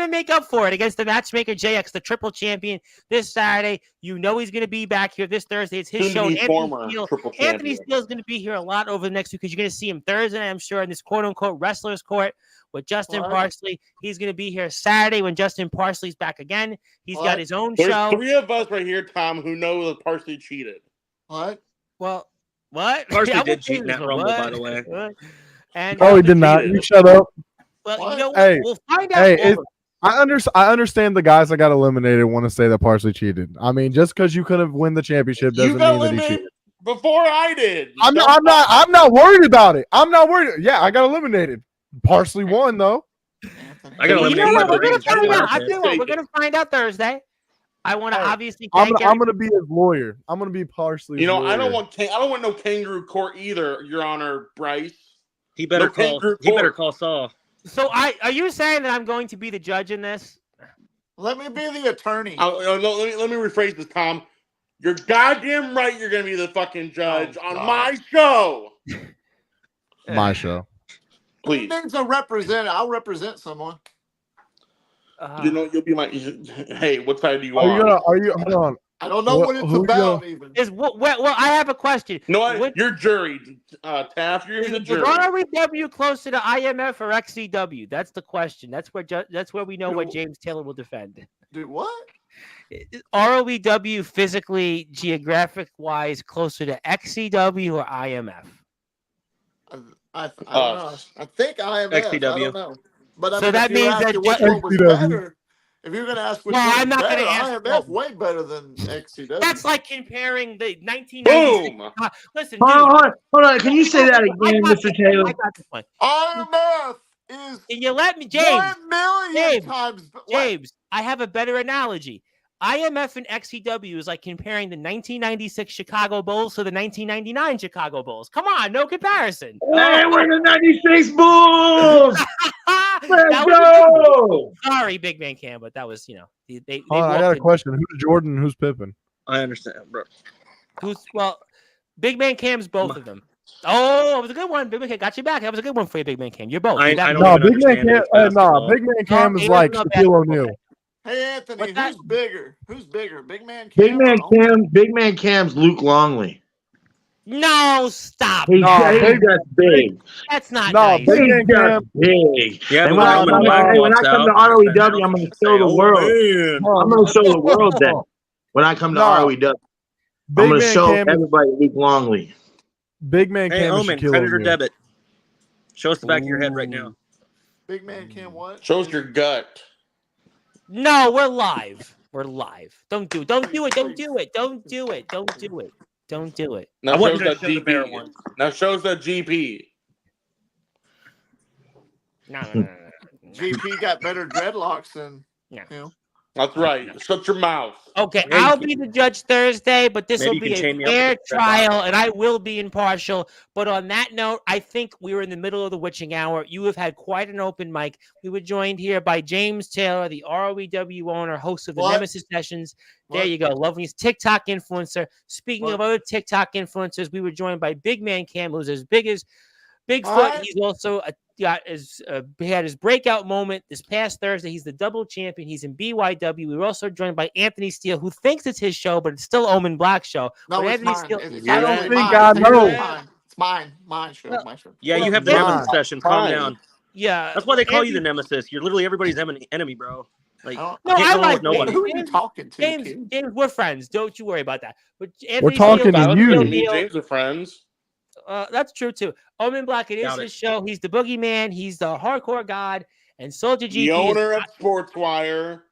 make up for it against the matchmaker JX, the triple champion, this Saturday. You know he's gonna be back here this Thursday. It's his Soon to show. be former triple Anthony champion. Steele's gonna be here a lot over the next week because you're gonna see him Thursday night, I'm sure, in this quote unquote wrestler's court with Justin What? Parsley. He's gonna be here Saturday when Justin Parsley's back again. He's got What? his own There's show. 3 of us right here, Tom, who know that Parsley cheated. What? Well, what? Parsley I did would cheat say in that this, Rumble, what? by the way. What? And Oh, he did not. You shut up. well, What? you know what? Hey, We'll find out. hey, I understand the guys that got eliminated want to say that Parsley cheated. I mean, just because you couldn't win the championship doesn't You got mean that he eliminated cheated. before I did. I'm not worried about it. I'm not worried. Yeah, I got eliminated. Parsley won though. I got eliminated. You know by what? We're the gonna biggest find cheater out. out I there. tell you what, we're gonna find out Thursday. I want to obviously I'm thank. gonna be his lawyer. I'm gonna be Parsley's You know, lawyer. I don't want no kangaroo court either, Your Honor, Bryce. He better No call. kangaroo He better court. call Saul. So, are you saying that I'm going to be the judge in this? Let me be the attorney. Let me rephrase this, Tom. You're goddamn right. You're gonna be the fucking judge on God. my show. My show. Please. Who needs a representative? I'll represent someone. You know, you'll be my. Hey, what side do you Are want? you hold on? I don't know what it's about even. Well, I have a question. No, you're jury. Taft, you're gonna be the jury. Is ROEW closer to IMF or XCW? That's the question. That's where we know what James Taylor will defend. Dude, what? ROEW physically, geographic wise, closer to XCW or IMF? I don't know. I think IMF. XCW. I don't know. But I So mean, that if you're means that asking which one was better, if you're going to ask which Well, one I'm was not better, gonna ask- IMF way better than XCW. That's like comparing the 1996. Boom. Listen, Hold on. Can you say that again, Mr. Taylor? I got this one. IMF is Can you let me, James? 1 million times. James, I have a better analogy. IMF and XCW is like comparing the 1996 Chicago Bulls to the 1999 Chicago Bulls. Come on, no comparison. Hey, we're the 96 Bulls! Let's That was go! Sorry, Big Man Cam, but that was, they Hold on, I walked got a in- question. Who's Jordan? Who's Pippen? I understand, bro. Big Man Cam's both of them. Oh, that was a good one. Big Man Cam got you back. That was a good one for you, Big Man Cam. You're both. I You're don't that- even understand it. It's basketball. Big Man Cam is he like doesn't know Shaquille basketball. O'Neal. Hey, Anthony, who's bigger? Who's bigger? Big Man Cam? Big Man Cam's Luke Longley. No, stop. He's Big- just big. That's not No, nice. Big Man He's just Cam. big. Yeah, And but when when I Roman Black when I walks come to out, ROEW, I'm going to show the world. I'm going to show the world that when I come to ROEW, I'm Big going to Man show Cam is- everybody Luke Longley. Big Man Hey, Cam is Omen, Shaquille credit or O'Neal. debit? Show us the back of your head right now. Big Man Cam what? Shows your gut. No, we're live. We're live. Don't do it. Don't do it. Don't do it. Don't do it. Don't do it. Don't do it. Now shows that GP. Now shows that GP. No. GP got better dreadlocks than him. That's right. Shut your mouth. Okay, I'll be the judge Thursday, but this Maybe will you be can a chain me up fair with the trial, and I will be impartial. But on that note, I think we were in the middle of the witching hour. You have had quite an open mic. We were joined here by James Taylor, the ROEW owner, host of the Nemesis Sessions. There you go. Lovely's TikTok influencer. Speaking of other TikTok influencers, we were joined by Big Man Cam, who's as big as Bigfoot. He's also he had his breakout moment this past Thursday. He's the double champion. He's in BYW. We were also joined by Anthony Steele, who thinks it's his show, but it's still Omen Black's show. No, but it's Anthony mine. Steele, I don't think I know. It's mine. My show. Yeah, you have the Nemesis sessions. Calm down. Yeah, that's why they call you the Anthony- Nemesis. You're literally everybody's enemy, bro. Like, No, you can't I go along like with nobody. Who are you talking to? James, kid? James, we're friends. Don't you worry about that. But We're Anthony talking Steele, to you. Me and James are friends. That's true too. Omen Black, it is Doubt his it. show. He's the boogeyman. He's the hardcore god, and Soldier GP. The owner of Sportswire.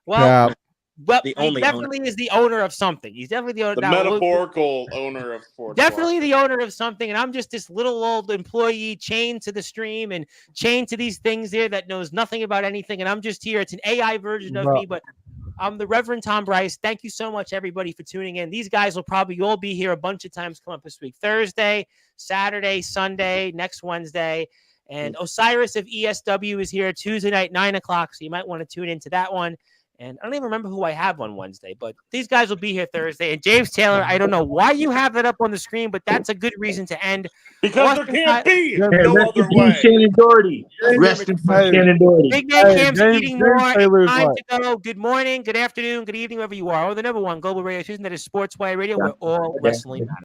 Well, Cap. but The he only definitely is the owner of something. He's definitely the owner. The now, metaphorical owner of Sportswire. definitely the owner of something, and I'm just this little old employee chained to the stream and chained to these things here that knows nothing about anything, and I'm just here. It's an AI version of No. me, but I'm the Reverend Tom Bryce. Thank you so much, everybody, for tuning in. These guys will probably all be here a bunch of times coming up this week. Thursday, Saturday, Sunday, next Wednesday. And Osiris of ESW is here Tuesday night, 9 o'clock, so you might want to tune into that one. And I don't even remember who I have on Wednesday, but these guys will be here Thursday. And James Taylor, I don't know why you have that up on the screen, but that's a good reason to end. Because there can't be no rest other in peace, way. Shannon Doherty. Rest in peace, Shannon Doherty. Big Man Cam's eating James more. Taylor's It's time like- to go. Good morning, good afternoon, good evening, wherever you are. Or the number one global radio station that is Sportswire Radio, where all wrestling matters.